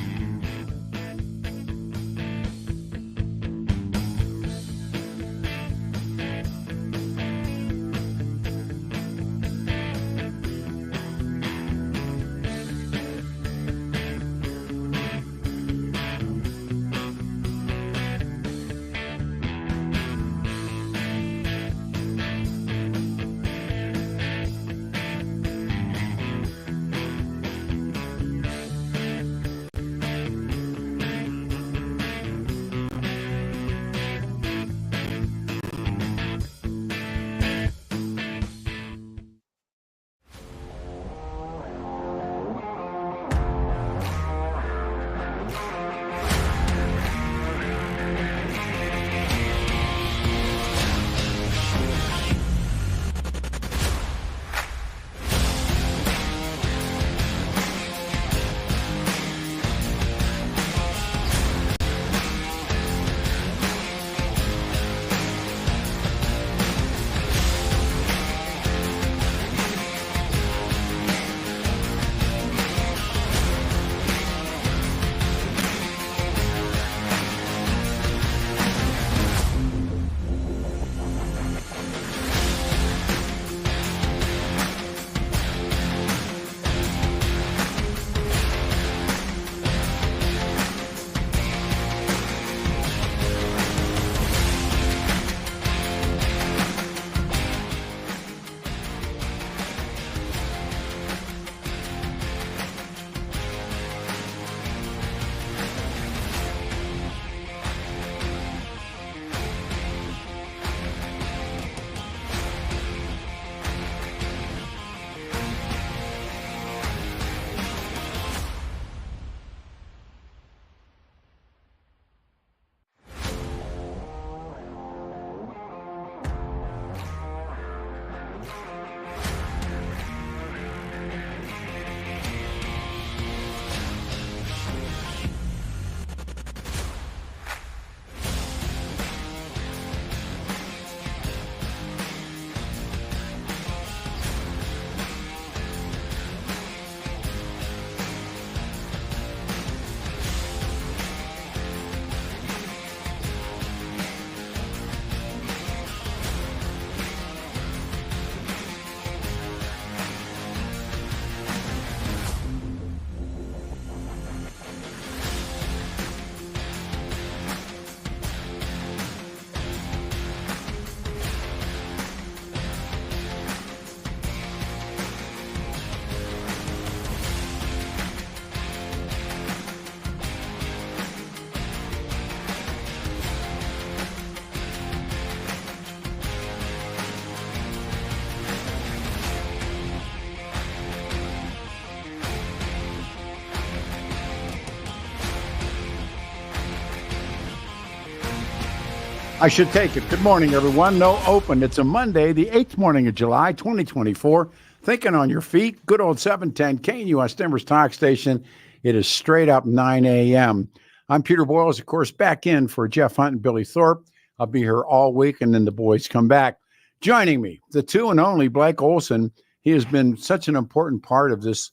I should take it. Good morning, everyone. No open. It's a Monday, the 8th morning of July, 2024. Thinking on your feet. Good old 710 KNUS Denver's Talk Station. It is straight up 9 a.m. I'm Peter Boyles, of course, back in for Jeff Hunt and Billy Thorpe. I'll be here all week, and then the boys come back. Joining me, the two and only Blake Olson. He has been such an important part of this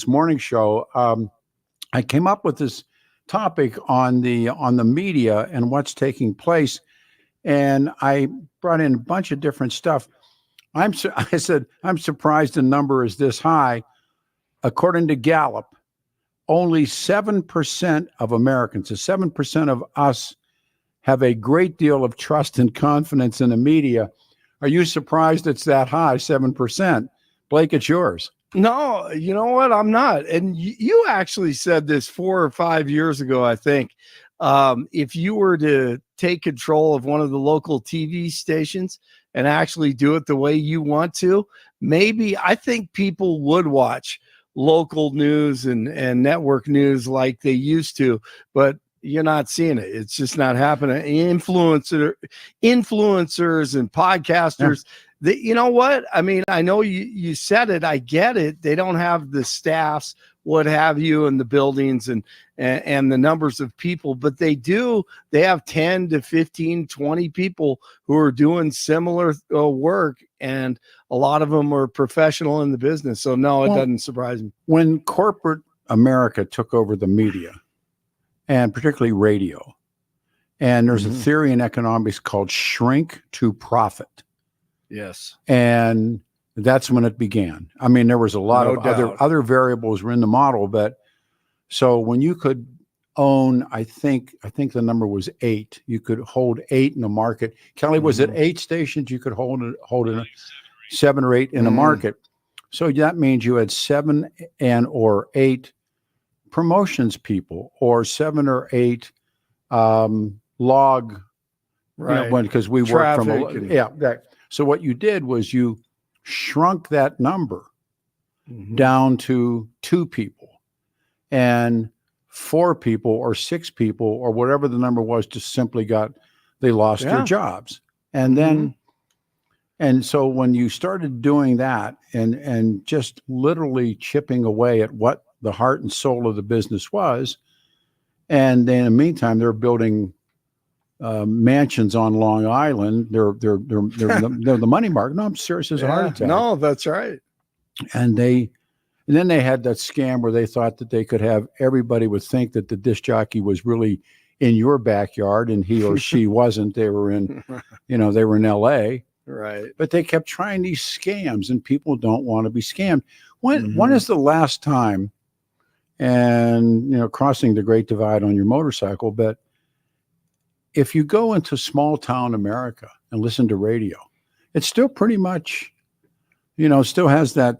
morning show. I came up with this topic on the media and what's taking place. And I brought in a bunch of different stuff. I said, I'm surprised the number is this high. According to Gallup, only 7% of Americans, so 7% of us, have a great deal of trust and confidence in the media. Are you surprised it's that high, 7%? Blake, it's yours. No, you know what? I'm not. And you actually said this 4 or 5 years ago, I think. If you were to take control of one of the local TV stations and actually do it the way you want to, maybe I think people would watch local news and network news like they used to, but you're not seeing it. It's just not happening. Influencers and podcasters. You know what? I mean, I know you said it. I get it. They don't have the staffs, what have you, and the buildings and the numbers of people, but they do. They have 10 to 15, 20 people who are doing similar work, and a lot of them are professional in the business. So no, it doesn't surprise me. When corporate America took over the media, and particularly radio, and there's a theory in economics called shrink to profit. Yes. And that's when it began. I mean, there was a lot of other variables were in the model, but so when you could own, I think the number was 8, you could hold 8 in the market. Kelly, was it 8 stations you could hold in 7 or 8 in the market? So that means you had 7 or 8 promotions people, or 7 or 8 log, right? Because we work from So what you did was you shrunk that number down to 2 people and 4 people or 6 people or whatever the number was, just simply they lost their jobs. And then, and so when you started doing that and just literally chipping away at what the heart and soul of the business was, and then in the meantime, they're building mansions on Long Island. They're the money market. No, I'm serious as a heart attack. No, that's right. And then they had that scam where they thought that they could have everybody would think that the disc jockey was really in your backyard and he or she wasn't. They were in, they were in LA. Right. But they kept trying these scams, and people don't want to be scammed. When is the last time, and crossing the Great Divide on your motorcycle, but if you go into small town America and listen to radio, it's still pretty much, still has that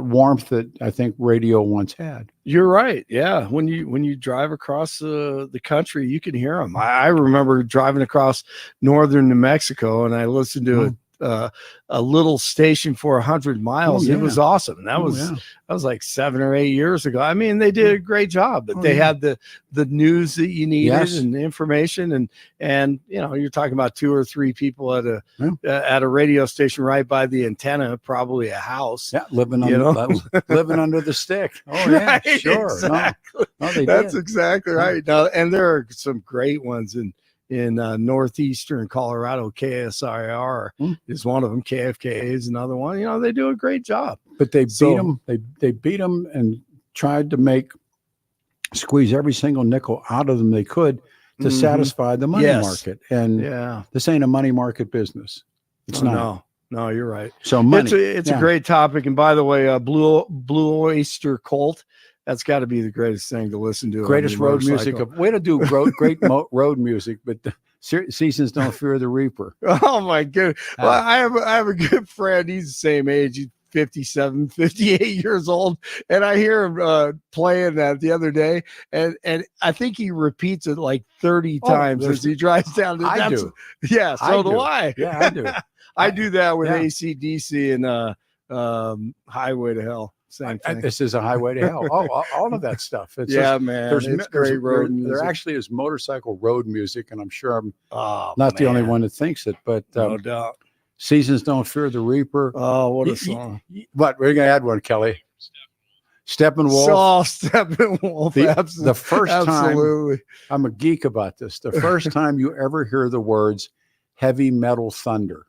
warmth that I think radio once had. You're right. Yeah. When you drive across the country, you can hear them. I remember driving across northern New Mexico, and I listened to a little station for 100 miles. It was awesome. That was like 7 or 8 years ago. I mean, they did a great job, but they had the news that you needed and the information, and you're talking about 2 or 3 people at a radio station right by the antenna, probably a house. Yeah, living under the stick. Oh yeah, right, sure. Exactly. No, they That's did. exactly right. Now, and there are some great ones in northeastern Colorado. KSIR is one of them. KFK is another one. They do a great job. But they beat them. They beat them and tried to squeeze every single nickel out of them they could to satisfy the money market. And this ain't a money market business. It's not. No, you're right. So money. It's a great topic. And by the way, Blue Oyster Cult. That's got to be the greatest thing to listen to. Greatest road music. Way to do great road music, but the seasons don't fear the reaper. Oh my goodness. Well, I have a good friend. He's the same age. He's 57, 58 years old. And I hear him playing that the other day. And I think he repeats it like 30 times as he drives down. I do. Yeah, so do I. Yeah, I do. I do that with AC/DC and Highway to Hell. Same thing. This is a highway to hell. All of that stuff. It's man. It's great road music. There actually is motorcycle road music, and I'm sure I'm not the only one that thinks it. But no doubt, seasons don't fear the reaper. Oh, what a song! But we're gonna add one, Kelly. Steppenwolf. Oh, Steppenwolf. The first absolutely. time, I'm a geek about this. The first time you ever hear the words "heavy metal thunder."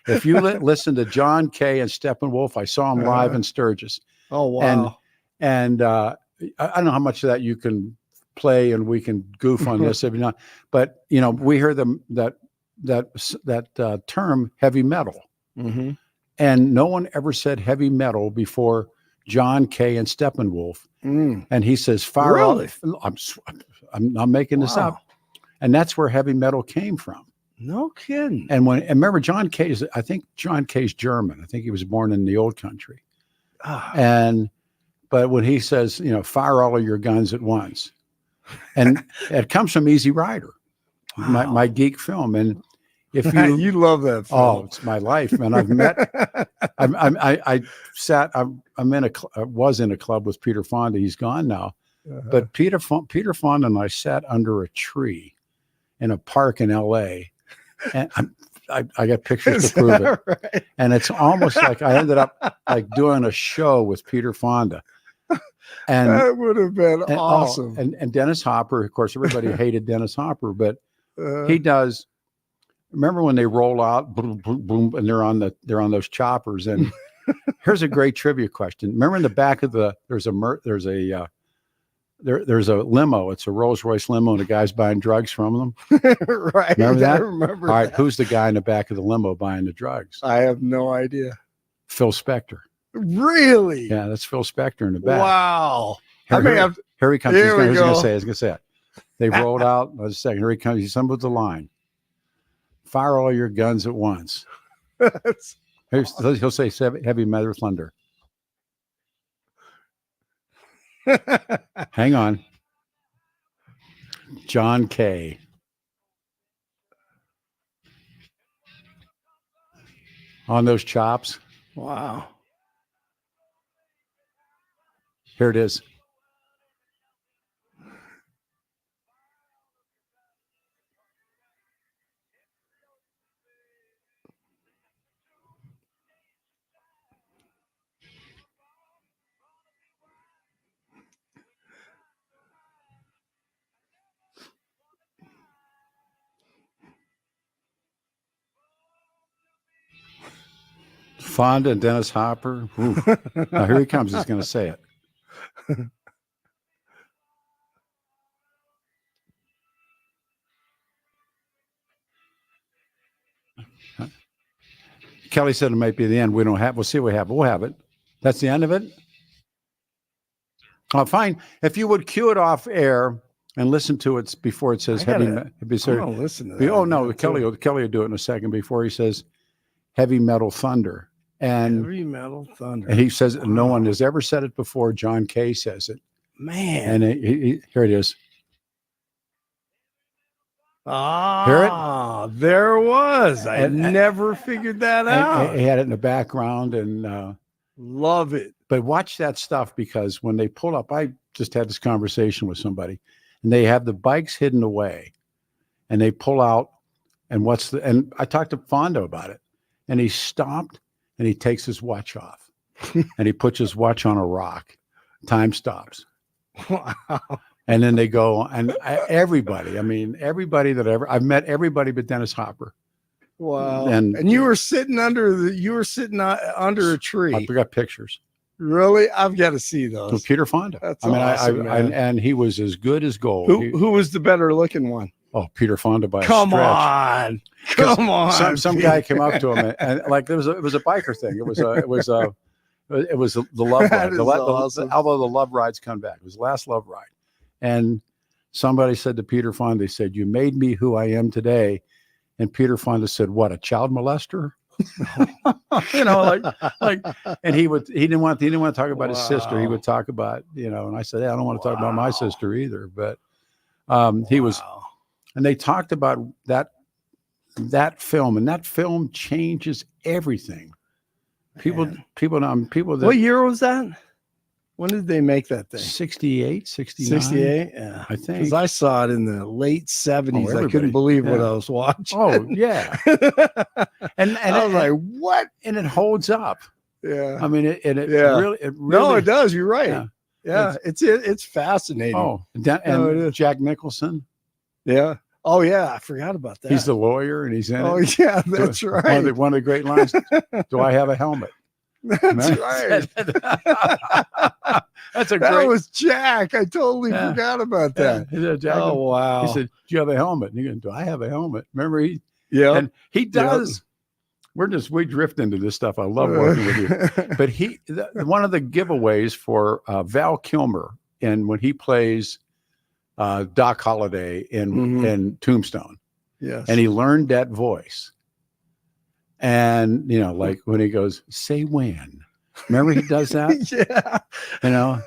If you listen to John Kay and Steppenwolf, I saw him live in Sturgis. Oh wow! And I don't know how much of that you can play, and we can goof on this if not. But we hear that term heavy metal, and no one ever said heavy metal before John Kay and Steppenwolf. And he says, "Fire!" Really? I'm not making this up, and that's where heavy metal came from. No kidding. And remember John Kay's, I think John Kay's German. I think he was born in the old country. But when he says, fire all of your guns at once, and it comes from Easy Rider, my geek film. And if you love that film. Oh, it's my life, man. I've met, I was in a club with Peter Fonda. He's gone now. But Peter Fonda and I sat under a tree in a park in LA. And I got pictures to prove it. Right? And it's almost like I ended up like doing a show with Peter Fonda. And that would have been awesome. And Dennis Hopper, of course, everybody hated Dennis Hopper, but he does. Remember when they roll out, boom, boom, boom, and they're on those choppers. And here's a great trivia question. Remember in the back of there's a limo. It's a Rolls Royce limo, and the guy's buying drugs from them. Right. Remember that? I remember. All right. That. Who's the guy in the back of the limo buying the drugs? I have no idea. Phil Spector. Really? Yeah, that's Phil Spector in the back. Wow. Here he comes. He's going to say it. They rolled out. A second. Here he comes. He's with the line. Fire all your guns at once. He'll say heavy metal thunder. Hang on. John Kay. On those chops. Wow. Here it is. Fonda and Dennis Hopper. Now here he comes. He's going to say it. Kelly said it might be the end. We'll see what happens. We'll have it. That's the end of it. Oh, fine. If you would cue it off air and listen to it before it says heavy. Listen to that. Oh no, Kelly will do it in a second before he says heavy metal thunder. And heavy metal thunder. And he says no one has ever said it before. John Kay says it. Man. And here it is. Hear it? There it was. I never figured that out. He had it in the background and love it. But watch that stuff, because when they pull up, I just had this conversation with somebody, and they have the bikes hidden away, and they pull out, and and I talked to Fonda about it, and he stopped and he takes his watch off and he puts his watch on a rock. Time stops. Wow. And then they go, and everybody that I've met everybody but Dennis Hopper. Wow. And you were sitting under a tree. I got pictures. Really? I've got to see those. With Peter Fonda. That's awesome, man. And he was as good as gold. Who was the better looking one? Oh, Peter Fonda by a stretch. Come on. Some guy came up to him and like it was a biker thing. It was the love ride. Awesome. Although the love rides come back. It was the last love ride. And somebody said to Peter Fonda, they said, "You made me who I am today." And Peter Fonda said, "What, a child molester?" And he didn't want to talk about his sister. He would talk about, and I said, "Hey, I don't want to talk about my sister either." But he was, and they talked about that film, and that film changes everything. People that. What year was that? When did they make that thing? 68, 69. 68? Yeah. I think. Because I saw it in the late 70s. I couldn't believe what I was watching. Oh, yeah. and I was like, what? And it holds up. Yeah. I mean, it really. No, it does. You're right. Yeah. It's fascinating. Oh, and Jack Nicholson. Yeah. Oh, yeah. I forgot about that. He's the lawyer and he's in it. Oh, yeah. That's right. One of the great lines. Do I have a helmet? That's right. That was Jack. I totally forgot about that. Yeah. Jack, oh, wow. He said, "Do you have a helmet?" And he goes, "Do I have a helmet?" Remember and he does. Yep. We drift into this stuff. I love working with you. But one of the giveaways for Val Kilmer, and when he plays Doc Holliday in Tombstone, Yes. And he learned that voice. And, you know, like when he goes, say when. Remember he does that? Yeah. You know,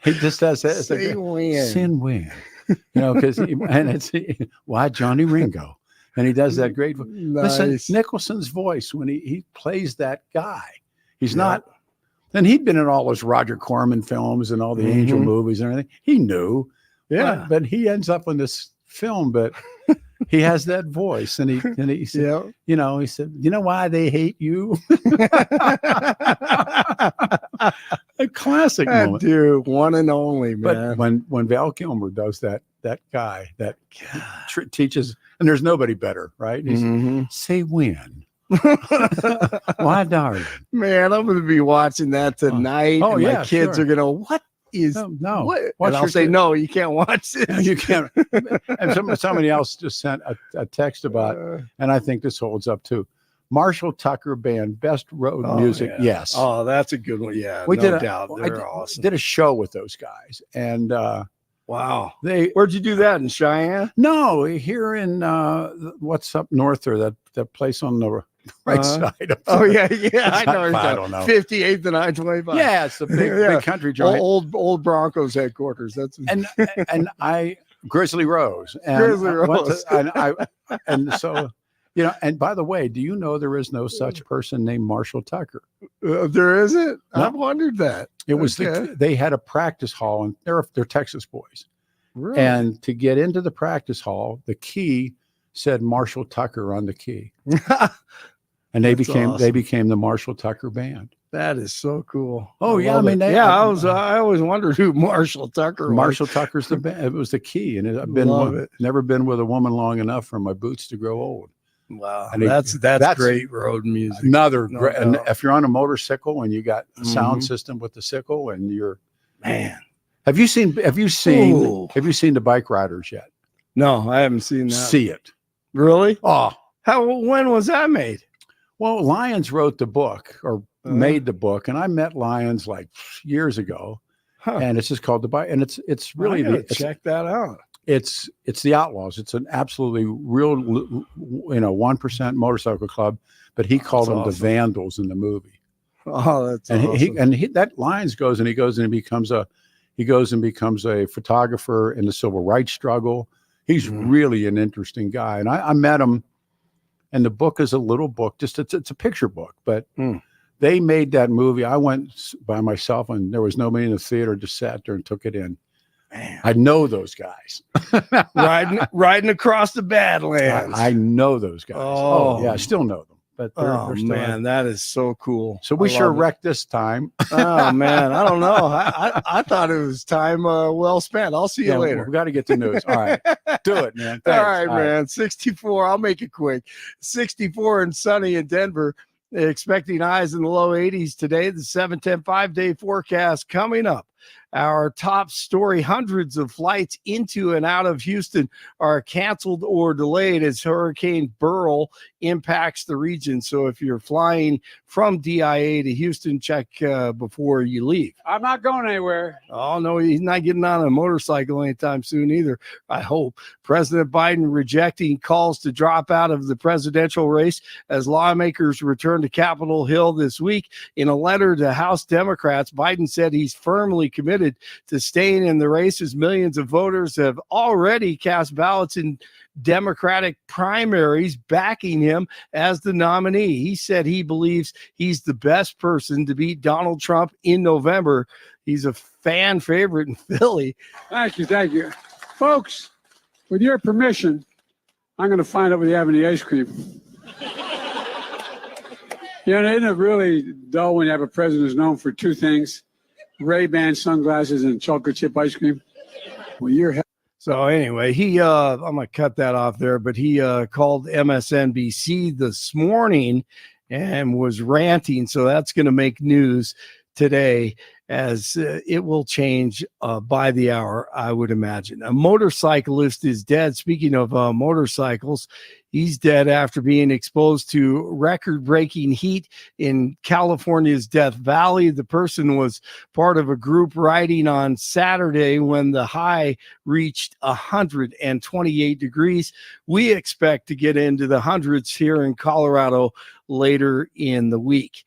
he just does that. It's Say when. Sin when. You know, because, and it's, why Johnny Ringo? And he does that great. Nice. Listen, Nicholson's voice when he plays that guy. He's not. And he'd been in all those Roger Corman films and all the Angel movies and everything. He knew. Yeah. But he ends up in this film, but he has that voice. And he said, you know, he said, you know why they hate you? A classic moment. Dude, one and only, man. But when Val Kilmer does that guy that teaches, and there's nobody better, right? He's, say when. Why, darling? Man, I'm going to be watching that tonight. Oh, and yeah, my kids are going to, what is, no. What? And I'll say, no, you can't watch this. No, you can't. And somebody else just sent a text about, and I think this holds up too. Marshall Tucker Band, best road music. Yeah. Yes. Oh, that's a good one. Yeah, We no did doubt. They're awesome. Did a show with those guys. And wow. Where'd you do that, in Cheyenne? No, here in what's up north there, that place on the right side of Oh, yeah. I know. I don't know. 58th and I-25. Yeah, it's the big country joint. Old Broncos headquarters. That's and I Grizzly Rose. And Grizzly Rose. And so, you know, and by the way, do you know there is no such person named Marshall Tucker? There isn't? No. I've wondered that. It was they had a practice hall, and they're Texas boys. Really? And to get into the practice hall, the key said Marshall Tucker on the key. And they became the Marshall Tucker Band. That is so cool. Oh, yeah. I mean, I always wondered who Marshall Tucker was. Marshall Tucker's the band. It was the key. And I've never been with a woman long enough for my boots to grow old. Wow. And that's great road music. Great. And if you're on a motorcycle and you got a sound system with the sickle and you're, man. Have you seen the Bike Riders yet? No, I haven't seen that. See it. Really? Oh. When was that made? Well, Lyons wrote the book or made the book, and I met Lyons like years ago. And it's just called the Bike, and it's really check that out. It's the Outlaws. It's an absolutely real, 1% motorcycle club, but he called them the Vandals in the movie. Oh, that's and awesome. That Lyons goes and becomes a photographer in the civil rights struggle. He's really an interesting guy, and I met him. And the book is a little book, just it's a picture book, but they made that movie. I went by myself, and there was nobody in the theater. Just sat there and took it in. Man. I know those guys. riding across the Badlands. I know those guys. Oh yeah, I still know them. But they're still that is so cool. So we sure wrecked this time. Oh man, I don't know. I thought it was time well spent. I'll see you later. We got to get the news. All right, do it, man. Thanks. All right, man. 64. I'll make it quick. 64 and sunny in Denver. Expecting highs in the low 80s today. The 7-10 5-day forecast coming up. Our top story, hundreds of flights into and out of Houston are canceled or delayed as Hurricane Beryl impacts the region. So if you're flying from DIA to Houston, check before you leave. I'm not going anywhere. Oh, no, he's not getting on a motorcycle anytime soon either, I hope. President Biden rejecting calls to drop out of the presidential race as lawmakers return to Capitol Hill this week. In a letter to House Democrats, Biden said he's firmly committed to staying in the race as millions of voters have already cast ballots in Democratic primaries backing him as the nominee. He said he believes he's the best person to beat Donald Trump in November. He's a fan favorite in Philly. Thank you. Folks, with your permission, I'm going to find out whether you have any ice cream. Isn't it really dull when you have a president who's known for two things? Ray-Ban sunglasses and chocolate chip ice cream. Well, so anyway, I'm gonna cut that off there, but he called MSNBC this morning and was ranting. So that's gonna make news today. as it will change by the hour, I would imagine. A motorcyclist is dead. Speaking of motorcycles, he's dead after being exposed to record-breaking heat in California's Death Valley. The person was part of a group riding on Saturday when the high reached 128 degrees. We expect to get into the hundreds here in Colorado later in the week.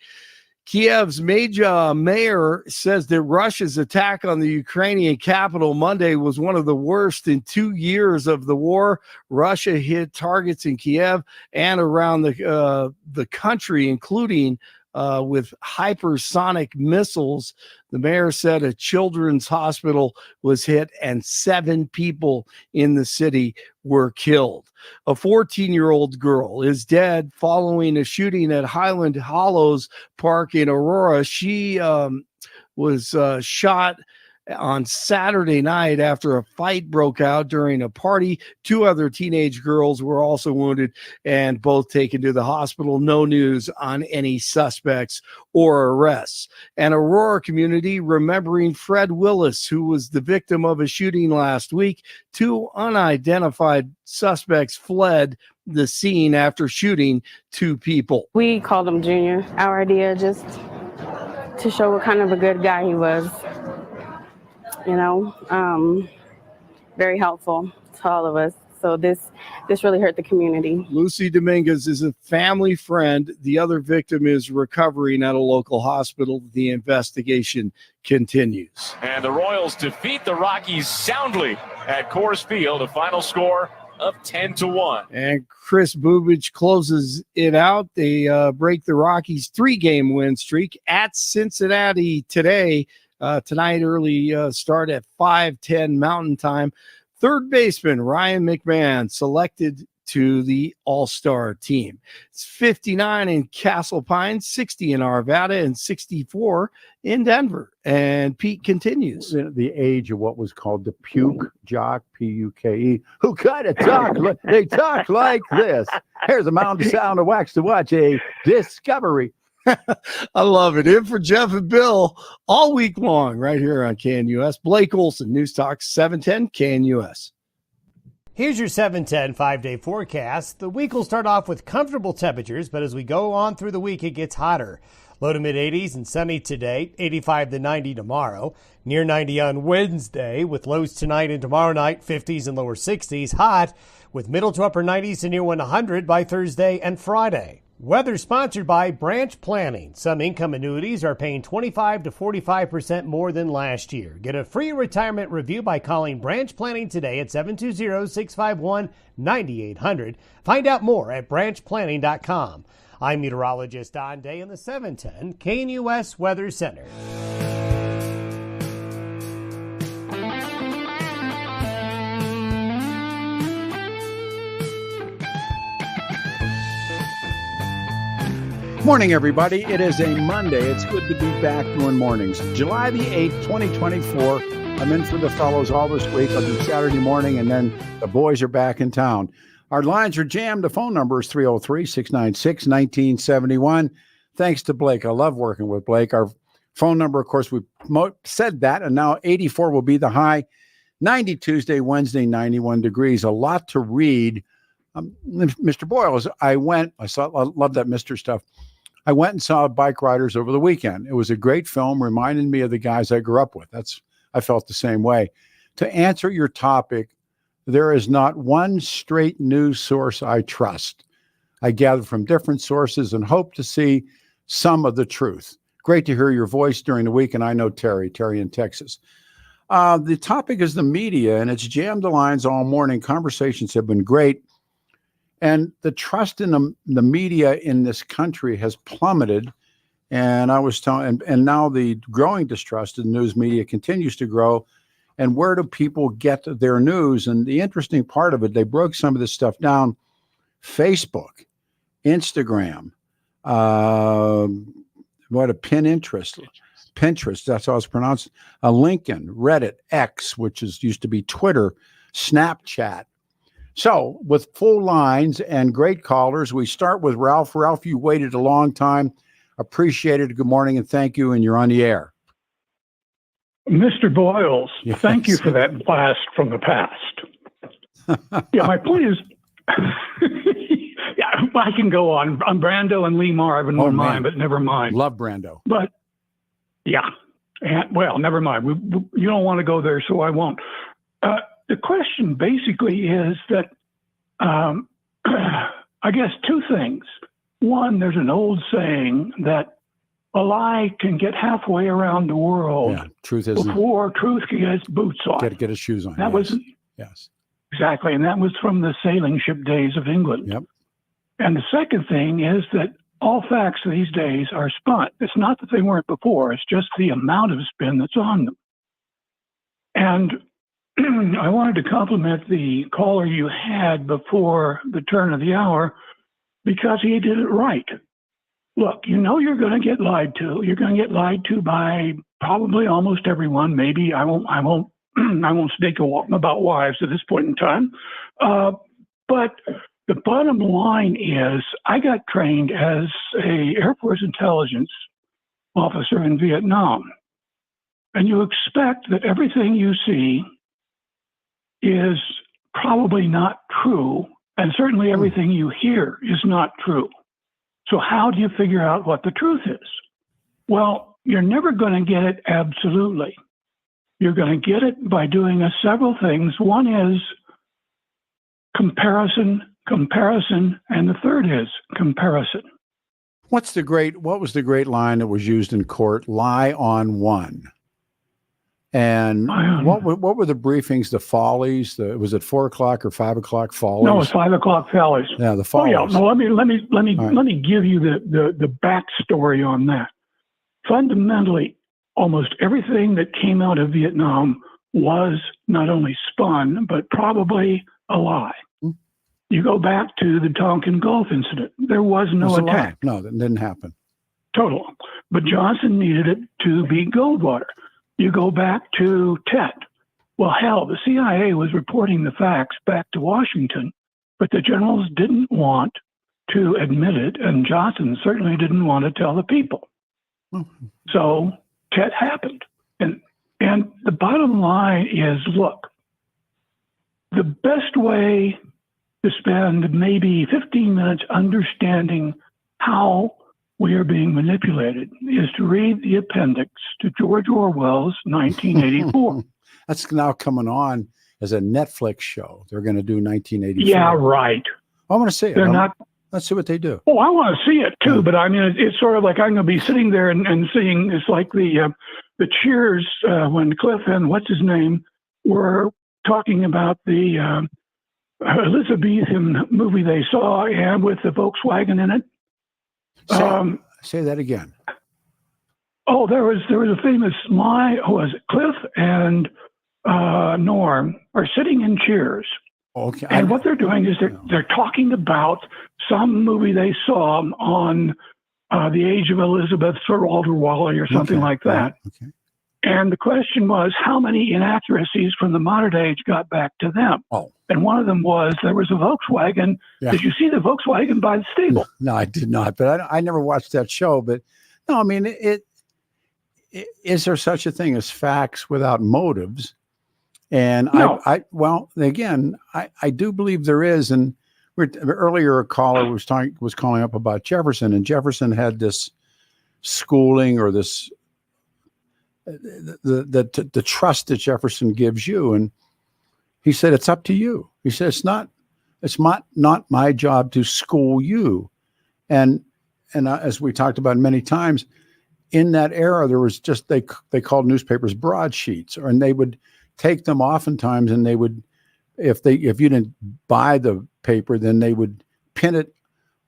Kiev's mayor says that Russia's attack on the Ukrainian capital Monday was one of the worst in 2 years of the war. Russia hit targets in Kiev and around the country, including with hypersonic missiles. The mayor said a children's hospital was hit and 7 people in the city were killed. A 14-year-old girl is dead following a shooting at Highland Hollows Park in Aurora. She was shot on Saturday night after a fight broke out during a party. 2 other teenage girls were also wounded and both taken to the hospital. No news on any suspects or arrests. An Aurora community remembering Fred Willis, who was the victim of a shooting last week. 2 unidentified suspects fled the scene after shooting 2 people. We called him Junior. Our idea just to show what kind of a good guy he was. Very helpful to all of us. So this really hurt the community. Lucy Dominguez is a family friend. The other victim is recovering at a local hospital. The investigation continues. And the Royals defeat the Rockies soundly at Coors Field, a final score of 10-1. And Chris Bubich closes it out. They break the Rockies' 3-game win streak at Cincinnati today. Tonight, early start at 5:10 Mountain Time. Third baseman Ryan McMahon selected to the All-Star team. It's 59 in Castle Pines, 60 in Arvada, and 64 in Denver. And Pete continues. The age of what was called the puke jock, P-U-K-E, who kind of talk, they talk like this. Here's a mountain sound of wax to watch, a discovery. I love it. In for Jeff and Bill all week long right here on KNUS. Blake Olson, News Talk 710 KNUS. Here's your 710 5-day forecast. The week will start off with comfortable temperatures, but as we go on through the week, it gets hotter. Low to mid-80s and sunny today, 85 to 90 tomorrow. Near 90 on Wednesday, with lows tonight and tomorrow night, 50s and lower 60s. Hot, with middle to upper 90s and near 100 by Thursday and Friday. Weather sponsored by Branch Planning. Some income annuities are paying 25 to 45% more than last year. Get a free retirement review by calling Branch Planning today at 720-651-9800. Find out more at branchplanning.com. I'm meteorologist Don Day in the 710 KNUS Weather Center. Morning, everybody. It is a Monday. It's good to be back doing mornings. July the 8th, 2024. I'm in for the fellows all this week. I'll do Saturday morning, and then the boys are back in town. Our lines are jammed. The phone number is 303-696-1971. Thanks to Blake. I love working with Blake. Our phone number, of course, we said that, and now 84 will be the high. 90 Tuesday, Wednesday, 91 degrees. A lot to read. Mr. Boyles, I love that Mr. stuff. I went and saw Bike Riders over the weekend. It was a great film, reminded me of the guys I grew up with. I felt the same way. To answer your topic, there is not one straight news source I trust. I gather from different sources and hope to see some of the truth. Great to hear your voice during the week, and I know Terry in Texas. The topic is the media, and it's jammed the lines all morning. Conversations have been great. And the trust in the media in this country has plummeted. And I was telling, and now the growing distrust in the news media continues to grow. And where do people get their news? And the interesting part of it, they broke some of this stuff down. Facebook, Instagram, Pinterest, that's how it's pronounced. LinkedIn, Reddit, X, which used to be Twitter, Snapchat. So with full lines and great callers, we start with Ralph. Ralph, you waited a long time. Appreciate it. Good morning and thank you. And you're on the air. Mr. Boyles, Yes. thank you for that blast from the past. Yeah, my point is, yeah, I can go on Brando and Lee Marvin one mind, but never mind. Love Brando. But yeah, and, well, never mind. You don't want to go there, so I won't. The question basically is that I guess two things. One, there's an old saying that a lie can get halfway around the world truth isn't before truth can get its boots on. Get his shoes on. That was exactly, and that was from the sailing ship days of England. Yep. And the second thing is that all facts these days are spun. It's not that they weren't before; it's just the amount of spin that's on them. And I wanted to compliment the caller you had before the turn of the hour because he did it right. Look, you know you're going to get lied to. You're going to get lied to by probably almost everyone. Maybe I won't speak about wives at this point in time. But the bottom line is I got trained as a Air Force intelligence officer in Vietnam. And you expect that everything you see is probably not true. And certainly everything you hear is not true. So how do you figure out what the truth is? Well, you're never going to get it absolutely. You're going to get it by doing several things. One is comparison, and the third is comparison. What was the great line that was used in court? Lie on one. And what were the briefings? The follies? Was it 4 o'clock or 5 o'clock follies? No, it's 5 o'clock follies. Yeah, the follies. Oh yeah. No, let me give you the backstory on that. Fundamentally, almost everything that came out of Vietnam was not only spun, but probably a lie. You go back to the Tonkin Gulf incident. There was no attack. No, that didn't happen. Total. But Johnson needed it to be Goldwater. You go back to Tet. Well, hell, the CIA was reporting the facts back to Washington, but the generals didn't want to admit it, and Johnson certainly didn't want to tell the people. So Tet happened. And the bottom line is, look, the best way to spend maybe 15 minutes understanding how we are being manipulated is to read the appendix to George Orwell's 1984. That's now coming on as a Netflix show. They're going to do 1984. Yeah, right. I want to see it. They're not. Let's see what they do. Oh, I want to see it too, but I mean, it's sort of like I'm going to be sitting there and seeing. It's like the Cheers when Cliff and what's his name were talking about the Elizabethan movie they saw and with the Volkswagen in it. Say that again. Oh, there was a famous line. Was it Cliff and Norm are sitting in Cheers. Okay. And what they're doing is they're talking about some movie they saw on The Age of Elizabeth, Sir Walter Raleigh, or something like that. Okay. And the question was, how many inaccuracies from the modern age got back to them? Oh. And one of them was there was a Volkswagen. Yeah. Did you see the Volkswagen by the stable? No, I did not. But I never watched that show. But no, I mean, is there such a thing as facts without motives? And no. I do believe there is. And earlier a caller was calling up about Jefferson, and Jefferson had this schooling or this the trust that Jefferson gives you, and he said it's up to you. He said it's not my job to school you, and as we talked about many times, in that era there was just they called newspapers broadsheets, and they would take them oftentimes, and they would if you didn't buy the paper, then they would pin it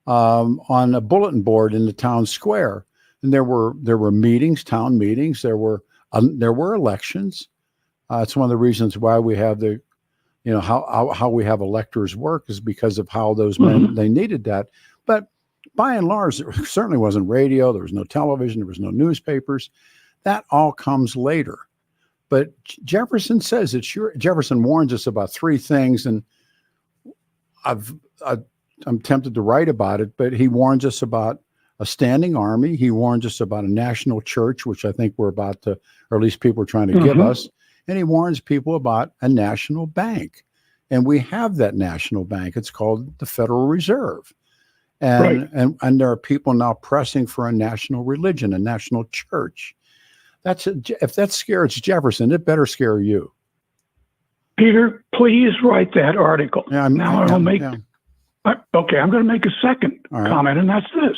on a bulletin board in the town square. And there were meetings, town meetings. There were elections. It's one of the reasons why we have how we have electors work is because of how those men they needed that. But by and large, there certainly wasn't radio. There was no television. There was no newspapers. That all comes later. But Jefferson says Jefferson warns us about three things, and I'm tempted to write about it. But he warns us about a standing army. He warns us about a national church, which I think we're about to, or at least people are trying to give us. And he warns people about a national bank. And we have that national bank. It's called the Federal Reserve. And, and there are people now pressing for a national religion, a national church. If that scares Jefferson, it better scare you. Peter, please write that article. Yeah, now I'll make. Yeah. Okay, I'm going to make a second comment, and that's this.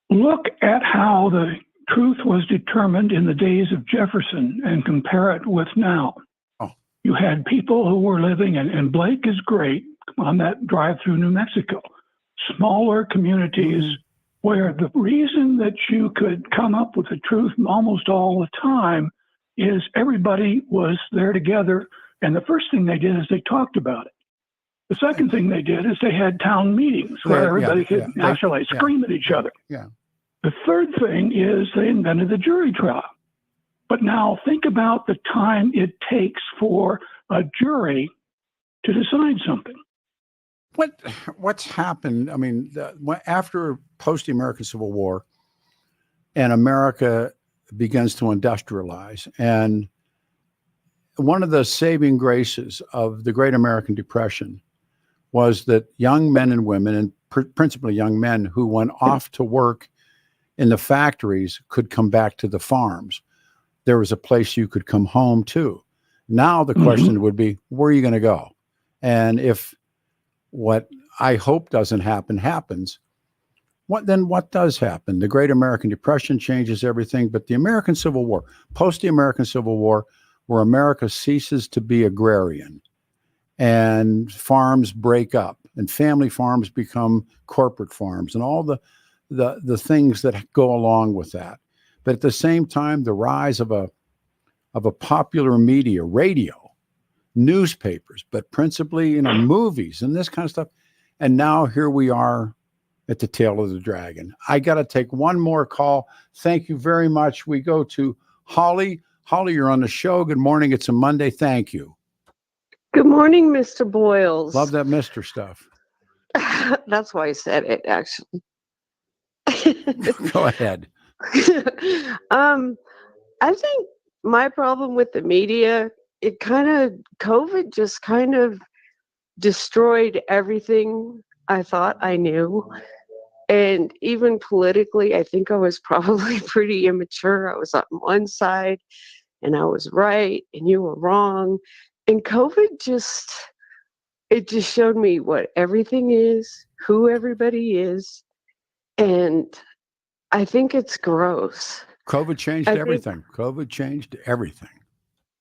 Look at how the truth was determined in the days of Jefferson and compare it with now. Oh. You had people who were living, and Blake is great on that drive through New Mexico, smaller communities where the reason that you could come up with the truth almost all the time is everybody was there together. And the first thing they did is they talked about it. The second thing they did is they had town meetings where everybody could actually scream at each other. Yeah. The third thing is they invented the jury trial. But now think about the time it takes for a jury to decide something. What's happened? I mean, after post the American Civil War, and America begins to industrialize, and one of the saving graces of the Great American Depression was that young men and women, and principally young men who went off to work in the factories, could come back to the farms. There was a place you could come home to. Now the question would be, where are you going to go? And if what I hope doesn't happen happens, what does happen? The Great American Depression changes everything, but the American Civil War, post the American Civil War, where America ceases to be agrarian and farms break up and family farms become corporate farms and all the things that go along with that. But at the same time, the rise of a popular media, radio, newspapers, but principally, movies and this kind of stuff. And now here we are at the tail of the dragon. I got to take one more call. Thank you very much. We go to Holly. Holly, you're on the show. Good morning. It's a Monday. Thank you. Good morning, Mr. Boyles. Love that Mr. stuff. That's why I said it, actually. Go ahead. I think my problem with the media, COVID just kind of destroyed everything I thought I knew. And even politically, I think I was probably pretty immature. I was on one side and I was right and you were wrong. And COVID just showed me what everything is, who everybody is. And I think it's gross. COVID changed everything. COVID changed everything.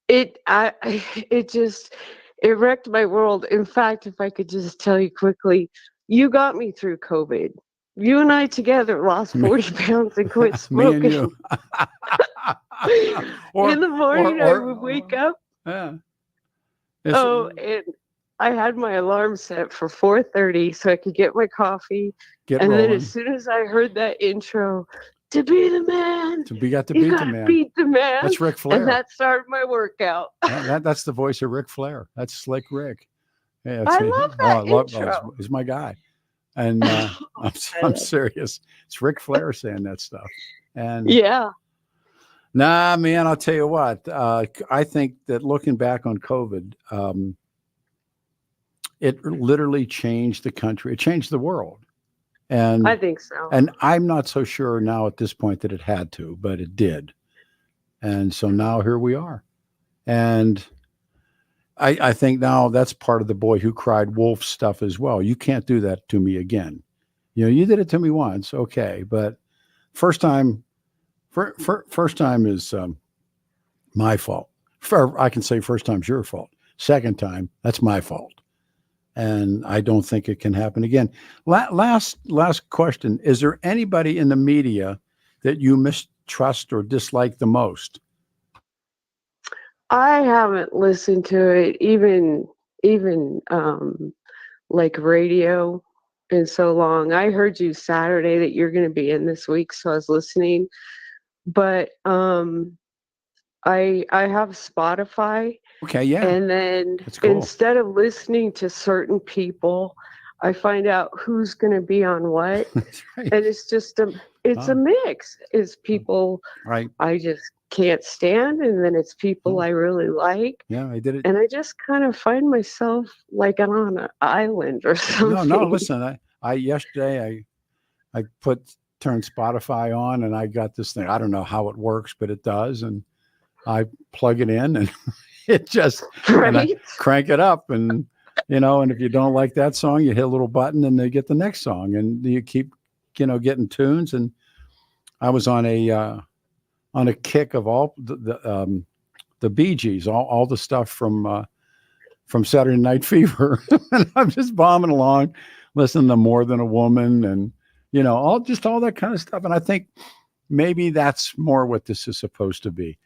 It wrecked my world. In fact, if I could just tell you quickly, you got me through COVID. You and I together lost 40 pounds and quit smoking. Me and you. In the morning, I would wake up. Yeah. And I had my alarm set for 4:30 so I could get my coffee. Then as soon as I heard that intro, to be the man, you got to beat the man. That's Ric Flair. And that started my workout. That's the voice of Ric Flair. That's Slick Rick. Yeah, I love that intro. He's my guy. And I'm serious. It's Ric Flair saying that stuff. And yeah. Nah, man, I'll tell you what. I think that looking back on COVID, it literally changed the country. It changed the world. And I think so. And I'm not so sure now at this point that it had to, but it did. And so now here we are. And I think now that's part of the boy who cried wolf stuff as well. You can't do that to me again. You did it to me once. Okay. But first time is my fault. I can say first time's your fault. Second time, that's my fault. And I don't think it can happen again. Last question. Is there anybody in the media that you mistrust or dislike the most? I haven't listened to it, even like radio in so long. I heard you Saturday that you're going to be in this week, so I was listening. But I have Spotify. Okay, yeah. And then That's cool. Instead of listening to certain people, I find out who's going to be on what. That's right. And it's just a mix. It's people Right. I just can't stand, and then it's people I really like. Yeah, I did it. And I just kind of find myself like I'm on an island or something. No, listen, I yesterday I turned Spotify on, and I got this thing. I don't know how it works, but it does. And I plug it in, and it just, and I crank it up, and, and if you don't like that song, you hit a little button and they get the next song, and you keep, getting tunes. And I was on a kick of all the Bee Gees, all the stuff from Saturday Night Fever. And I'm just bombing along, listening to More Than a Woman, and, all that kind of stuff. And I think maybe that's more what this is supposed to be.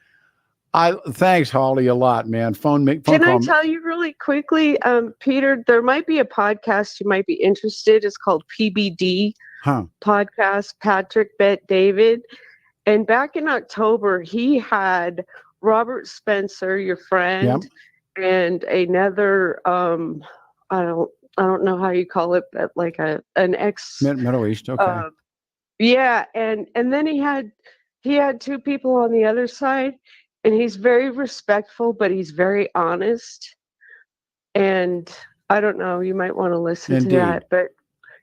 Thanks, Holly, a lot, man. Can I tell you really quickly, Peter, there might be a podcast you might be interested. It's called PBD Podcast, Patrick Bet David. And back in October, he had Robert Spencer, your friend, and another, I don't know how you call it, but like an ex Middle East, okay. Yeah, and then he had two people on the other side, and he's very respectful, but he's very honest. And I don't know, you might want to listen to that, but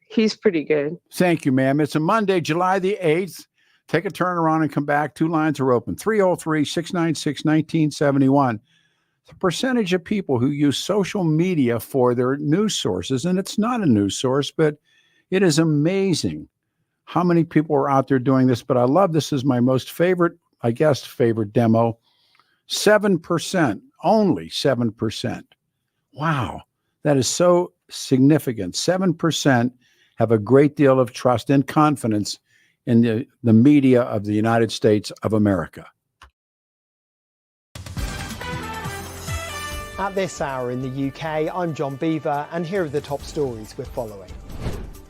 he's pretty good. Thank you, ma'am. It's a Monday, July the 8th. Take a turn around and come back. Two lines are open. 303-696-1971. The percentage of people who use social media for their news sources, and it's not a news source, but it is amazing how many people are out there doing this. But I love this is my most favorite, favorite demo. 7%, only 7%. Wow, that is so significant. 7% have a great deal of trust and confidence in the media of the United States of America. At this hour in the UK, I'm John Beaver, and here are the top stories we're following.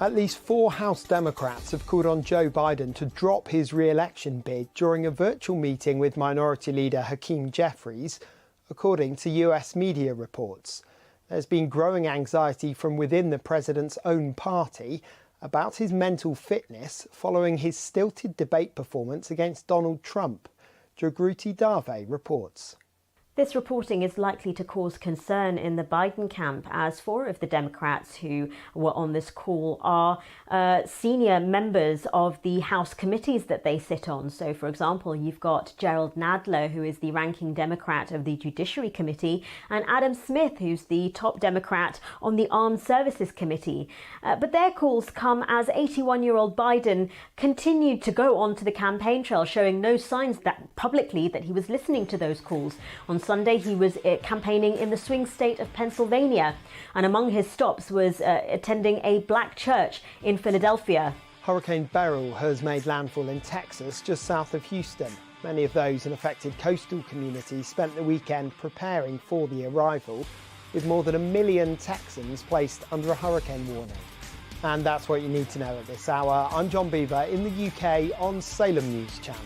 At least 4 House Democrats have called on Joe Biden to drop his re-election bid during a virtual meeting with Minority Leader Hakeem Jeffries, according to US media reports. There's been growing anxiety from within the president's own party about his mental fitness following his stilted debate performance against Donald Trump. Jagruti Dave reports. This reporting is likely to cause concern in the Biden camp, as 4 of the Democrats who were on this call are senior members of the House committees that they sit on. So, for example, you've got Gerald Nadler, who is the ranking Democrat of the Judiciary Committee, and Adam Smith, who's the top Democrat on the Armed Services Committee. But their calls come as 81-year-old Biden continued to go onto the campaign trail, showing no signs that publicly that he was listening to those calls. On Sunday, he was campaigning in the swing state of Pennsylvania, and among his stops was attending a black church in Philadelphia. Hurricane Beryl has made landfall in Texas, just south of Houston. Many of those in affected coastal communities spent the weekend preparing for the arrival, with more than 1 million Texans placed under a hurricane warning. And that's what you need to know at this hour. I'm John Beaver in the UK on Salem News Channel.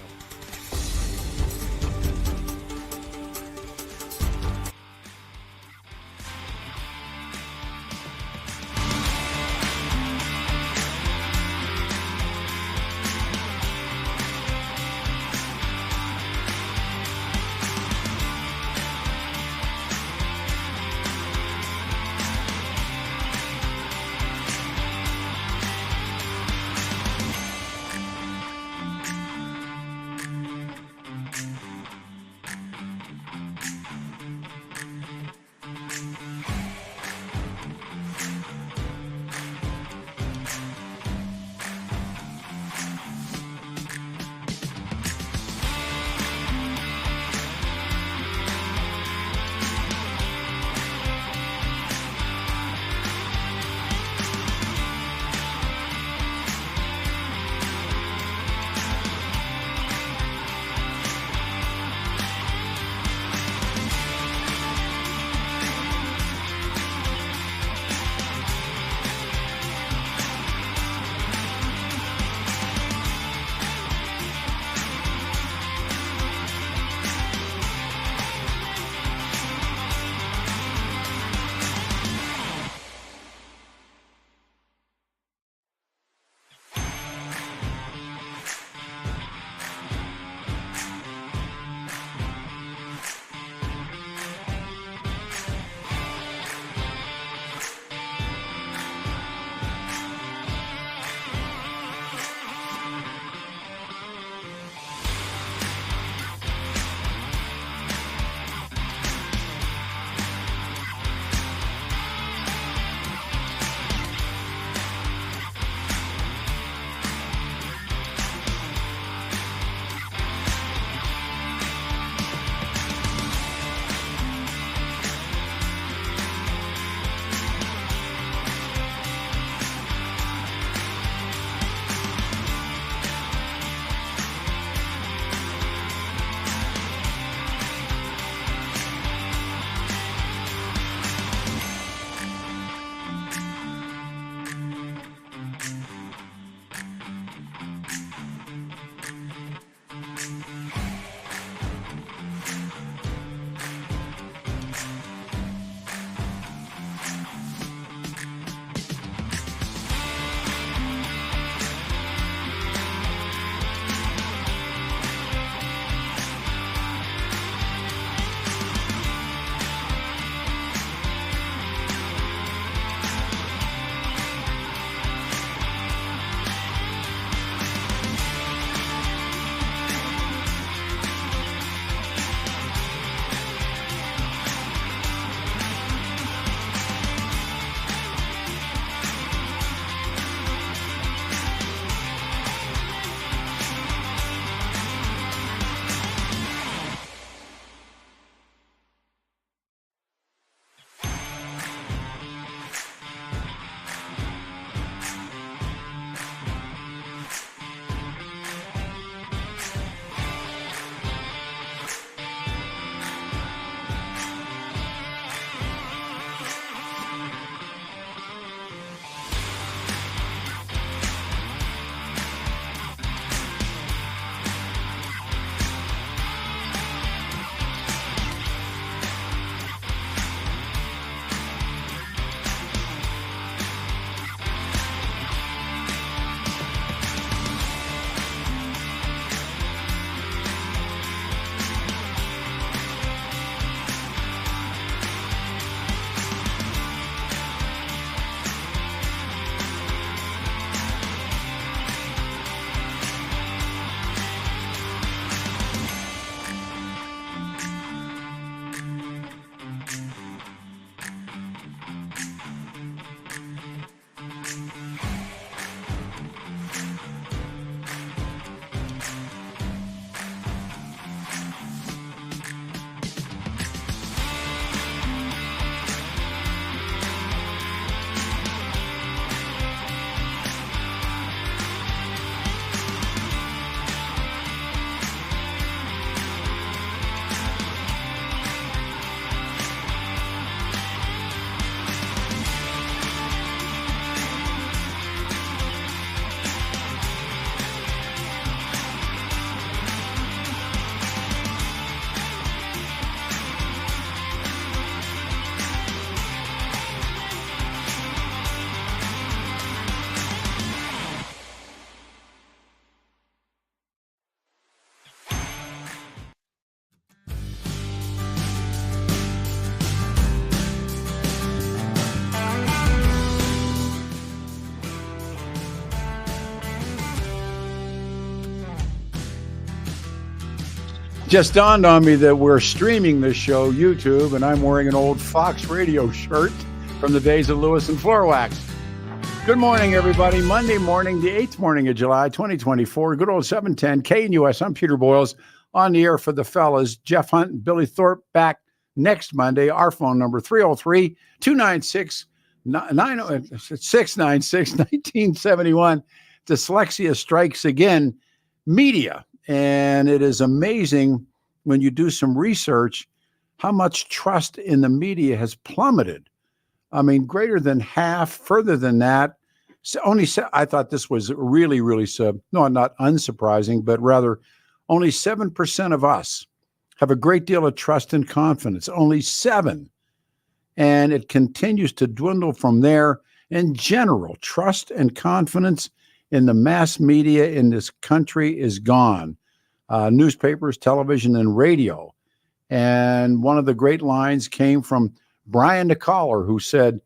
Just dawned on me that we're streaming this show, YouTube, and I'm wearing an old Fox Radio shirt from the days of Lewis and Floorwax. Good morning, everybody. Monday morning, the 8th morning of July, 2024. Good old 710 KNUS. I'm Peter Boyles on the air for the fellas. Jeff Hunt and Billy Thorpe back next Monday. Our phone number, 303-296-1971. Dyslexia strikes again. Media. And it is amazing when you do some research how much trust in the media has plummeted. I mean, greater than half, further than that. I thought this was really, really, not unsurprising, but rather only 7% of us have a great deal of trust and confidence. Only 7%. And it continues to dwindle from there. In general, trust and confidence in the mass media in this country is gone. Newspapers, television, and radio. And one of the great lines came from Brian the caller, who said,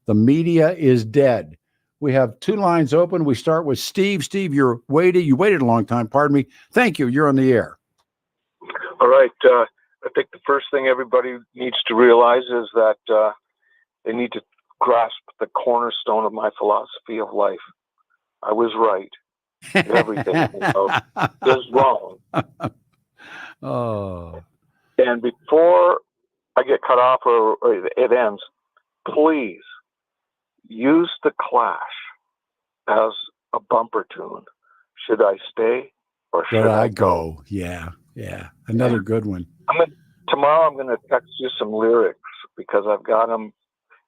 "The media is dead." We have 2 lines open. We start with Steve. Steve, you waited a long time. Pardon me. Thank you. You're on the air. All right. I think the first thing everybody needs to realize is that they need to grasp the cornerstone of my philosophy of life. I was right. Everything is wrong. Oh. And before I get cut off or it ends, please use the Clash as a bumper tune. Should I stay or should I go? Yeah. Another good one. Tomorrow I'm going to text you some lyrics because I've got them.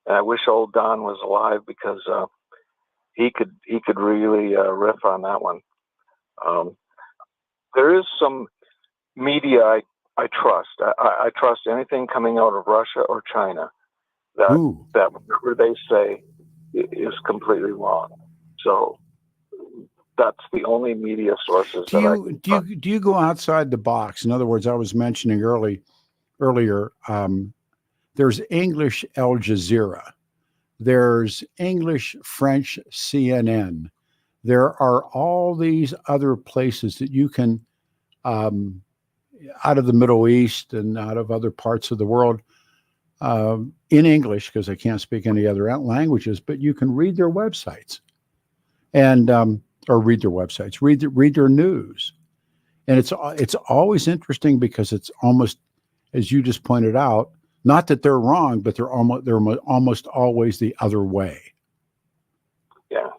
And I wish old Don was alive because he could really riff on that one. There is some media I trust. I trust anything coming out of Russia or China that whatever they say is completely wrong. So that's the only media sources Do you go outside the box? In other words, I was mentioning earlier, there's English Al Jazeera. There's English, French CNN. There are all these other places that you can, out of the Middle East and out of other parts of the world, in English, because I can't speak any other languages, but you can read their websites and or read their websites, read their news. And it's always interesting because it's almost, as you just pointed out, not that they're wrong, but they're almost always the other way. Yeah.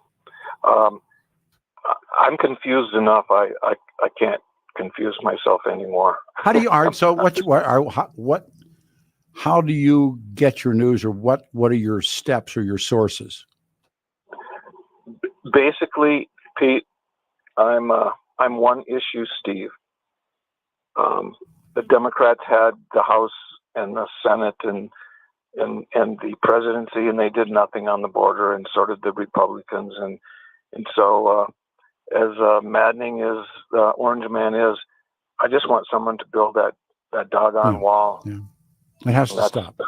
I'm confused enough. I can't confuse myself anymore. How do you how do you get your news, or what are your steps or your sources? Basically, Pete, I'm one issue, Steve. The Democrats had the House and the Senate and the presidency, and they did nothing on the border, and so did the Republicans. And so, as maddening as Orange Man is, I just want someone to build that doggone wall. Yeah. It has to stop.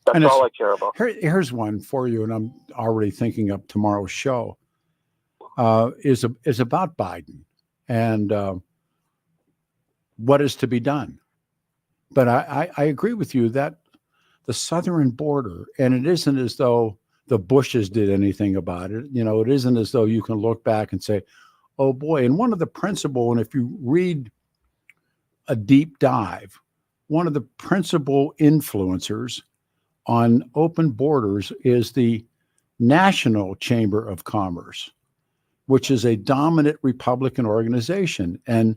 That's all I care about. Here's one for you, and I'm already thinking of tomorrow's show. Is about Biden and what is to be done. But I agree with you that the southern border, and it isn't as though the Bushes did anything about it. It isn't as though you can look back and say, oh boy. And one of the principal, and if you read a deep dive, one of the principal influencers on open borders is the National Chamber of Commerce, which is a dominant Republican organization. And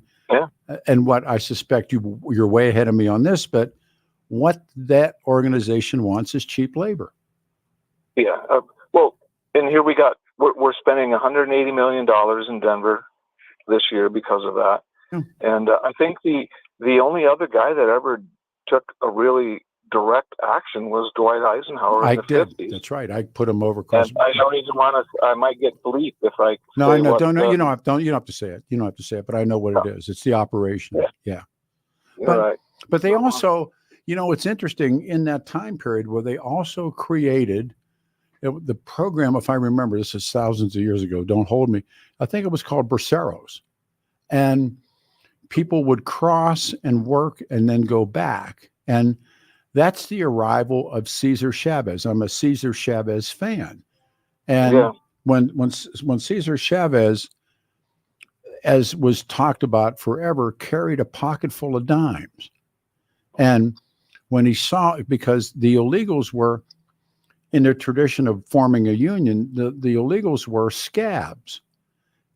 what I suspect you're way ahead of me on this, but what that organization wants is cheap labor. Yeah. Well, and here we're spending $180 million in Denver this year because of that. And I think the only other guy that ever took a really direct action was Dwight Eisenhower in the 50s. That's right. I put him over. And I don't even want to. I might get bleeped if I. No, I know. You don't have to say it. You don't have to say it. But I know what it is. It's the operation. Yeah. But they also, it's interesting in that time period where they also created the program. If I remember, this is thousands of years ago. Don't hold me. I think it was called Braceros, and people would cross and work and then go back. And that's the arrival of Cesar Chavez. I'm a Cesar Chavez fan. And when Cesar Chavez, as was talked about forever, carried a pocket full of dimes. And when he saw, because the illegals were, in their tradition of forming a union, the illegals were scabs.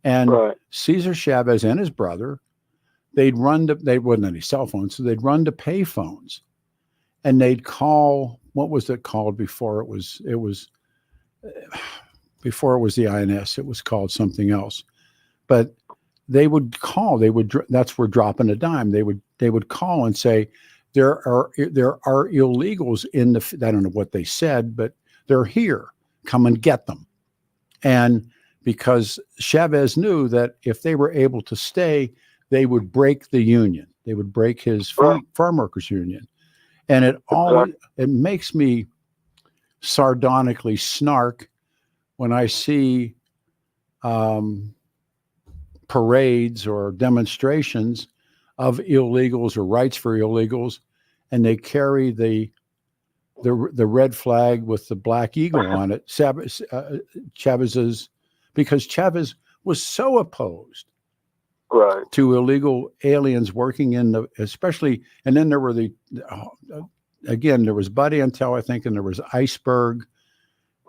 And Cesar Chavez and his brother, they wasn't any cell phones, so they'd run to pay phones. And they'd call, what was it called before it was before it was the INS, it was called something else. But they would call, that's where dropping a dime. They would call and say, there are illegals in the, I don't know what they said, but they're here, come and get them. And because Chavez knew that if they were able to stay, they would break the union. They would break his farm workers union. And it makes me sardonically snark when I see parades or demonstrations of illegals or rights for illegals, and they carry the red flag with the black eagle on it. Chavez's, because Chavez was so opposed to illegal aliens working in the, especially, and then there were again, there was Buddy Untel, I think, and there was Iceberg.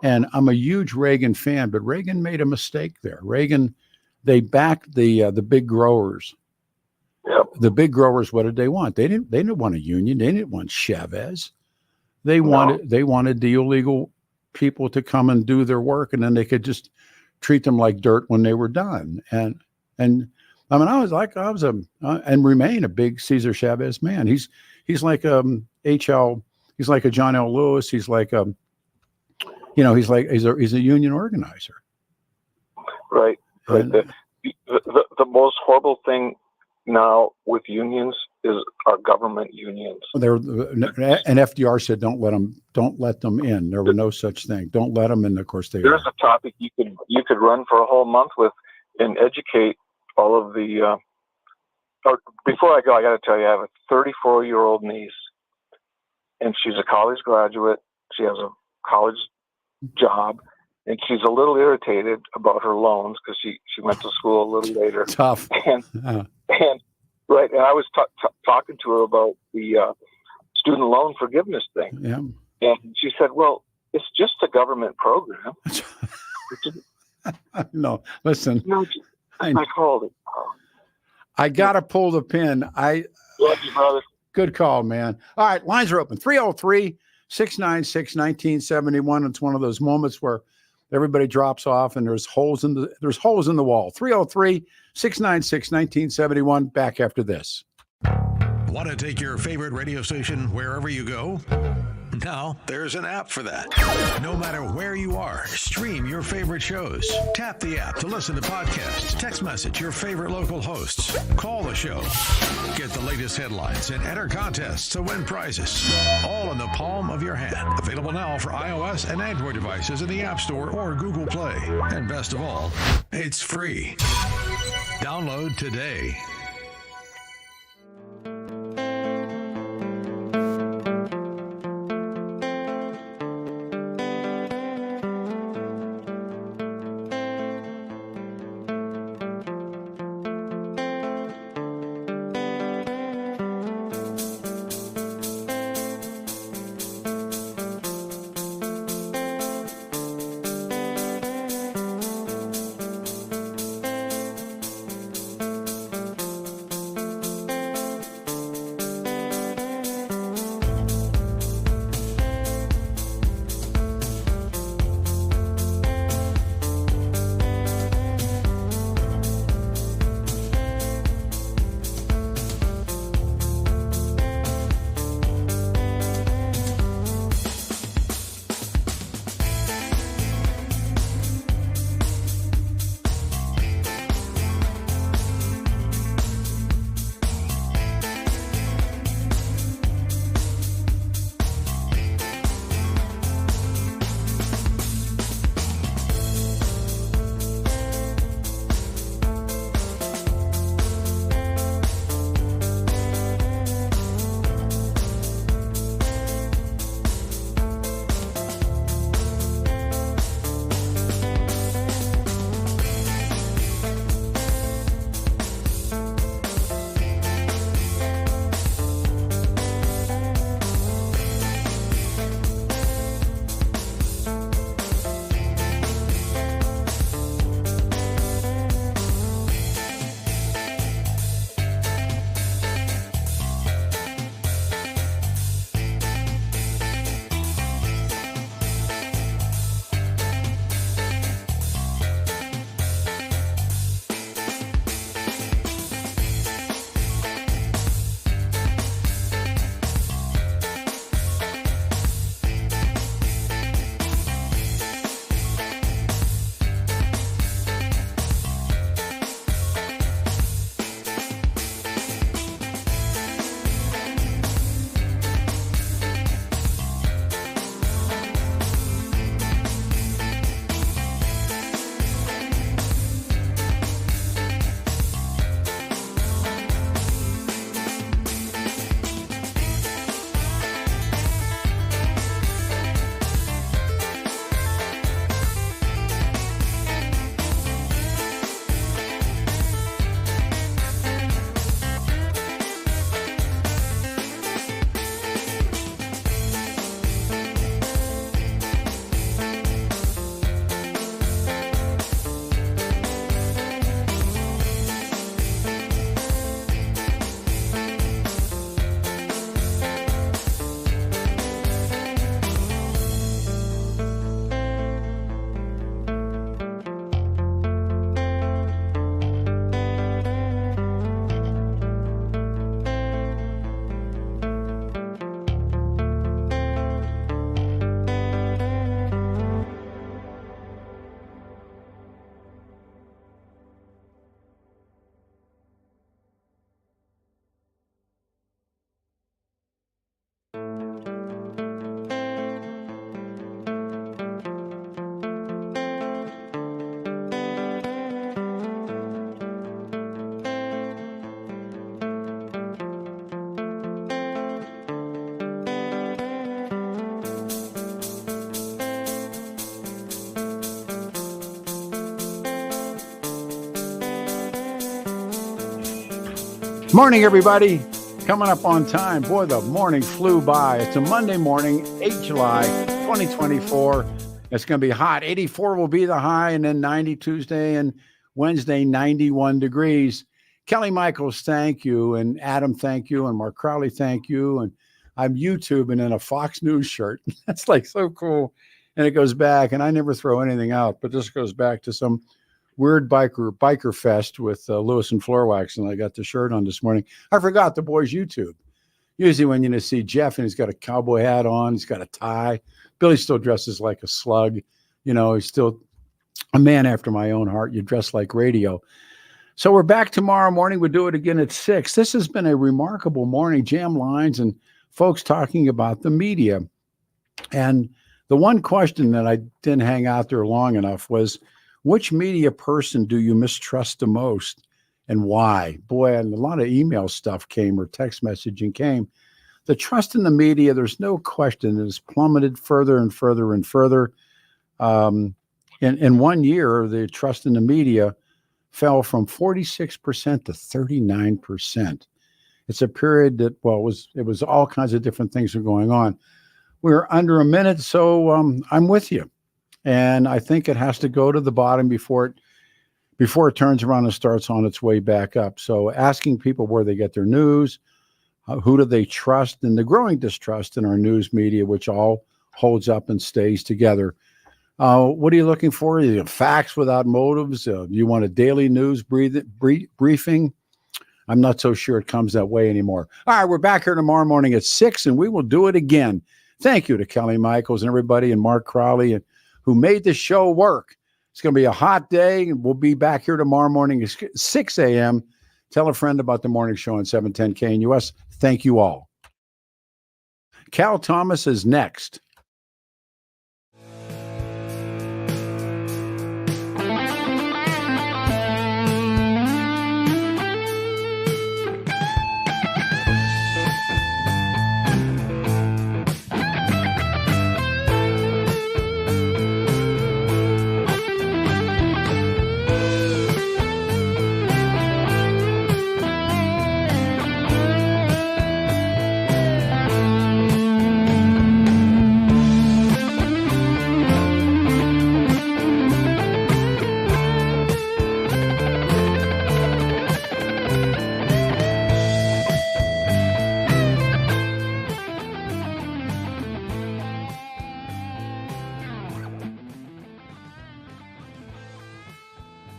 And I'm a huge Reagan fan, but Reagan made a mistake there. Reagan, they backed the big growers. The big growers, what did they want? They didn't want a union. They didn't want Chavez. They wanted the illegal people to come and do their work, and then they could just treat them like dirt when they were done. And I mean, and remain a big Cesar Chavez man. He's like he's like a John L. Lewis. He's like he's a union organizer. Right. The most horrible thing now with unions is our government unions. And FDR said, don't let them in. There were no such thing. Don't let them in. Of course they There's a topic you could run for a whole month with and educate all of the. Before I go, I got to tell you, I have a 34-year-old niece, and she's a college graduate. She has a college job, and she's a little irritated about her loans because she went to school a little later. Tough. And I was talking to her about the student loan forgiveness thing. Yeah. And she said, "Well, it's just a government program." No, listen. No, I called it. I gotta pull the pin. Love you, brother. Good call, man. All right, lines are open. 303-696-1971. It's one of those moments where everybody drops off and there's holes in the wall. 303-696-1971. Back after this. Want to take your favorite radio station wherever you go? Now there's an app for that. No matter where you are, stream your favorite shows. Tap the app to listen to podcasts, text message your favorite local hosts, call the show, get the latest headlines, and enter contests to win prizes. All in the palm of your hand. Available now for iOS and Android devices in the App Store or Google Play. And best of all, it's free. Download today. Morning, everybody. Coming up on time. Boy, the morning flew by. It's a Monday morning, 8 July, 2024. It's going to be hot. 84 will be the high, and then 90 Tuesday and Wednesday, 91 degrees. Kelly Michaels, thank you. And Adam, thank you. And Mark Crowley, thank you. And I'm YouTubing in a Fox News shirt. That's like so cool. And it goes back, and I never throw anything out, but this goes back to some weird biker fest with Lewis and Floorwax, and I got the shirt on this morning. I forgot the boys' YouTube. Usually when you see Jeff and he's got a cowboy hat on, he's got a tie. Billy still dresses like a slug. You know, he's still a man after my own heart. You dress like radio. So we're back tomorrow morning. We'll do it again at 6. This has been a remarkable morning. Jam lines and folks talking about the media. And the one question that I didn't hang out there long enough was, which media person do you mistrust the most and why? Boy, and a lot of email stuff came or text messaging came. The trust in the media, there's no question, it has plummeted further and further and further. In 1 year, the trust in the media fell from 46% to 39%. It's a period that, well, it was all kinds of different things are going on. We're under a minute, so I'm with you. And I think it has to go to the bottom before it turns around and starts on its way back up. So asking people where they get their news, who do they trust, and the growing distrust in our news media, which all holds up and stays together. What are you looking for? You facts without motives? You want a daily news briefing? I'm not so sure it comes that way anymore. All right, we're back here tomorrow morning at 6, and we will do it again. Thank you to Kelly Michaels and everybody and Mark Crowley who made this show work. It's going to be a hot day. We'll be back here tomorrow morning at 6 a.m. Tell a friend about the morning show on 710 KNUS. Thank you all. Cal Thomas is next.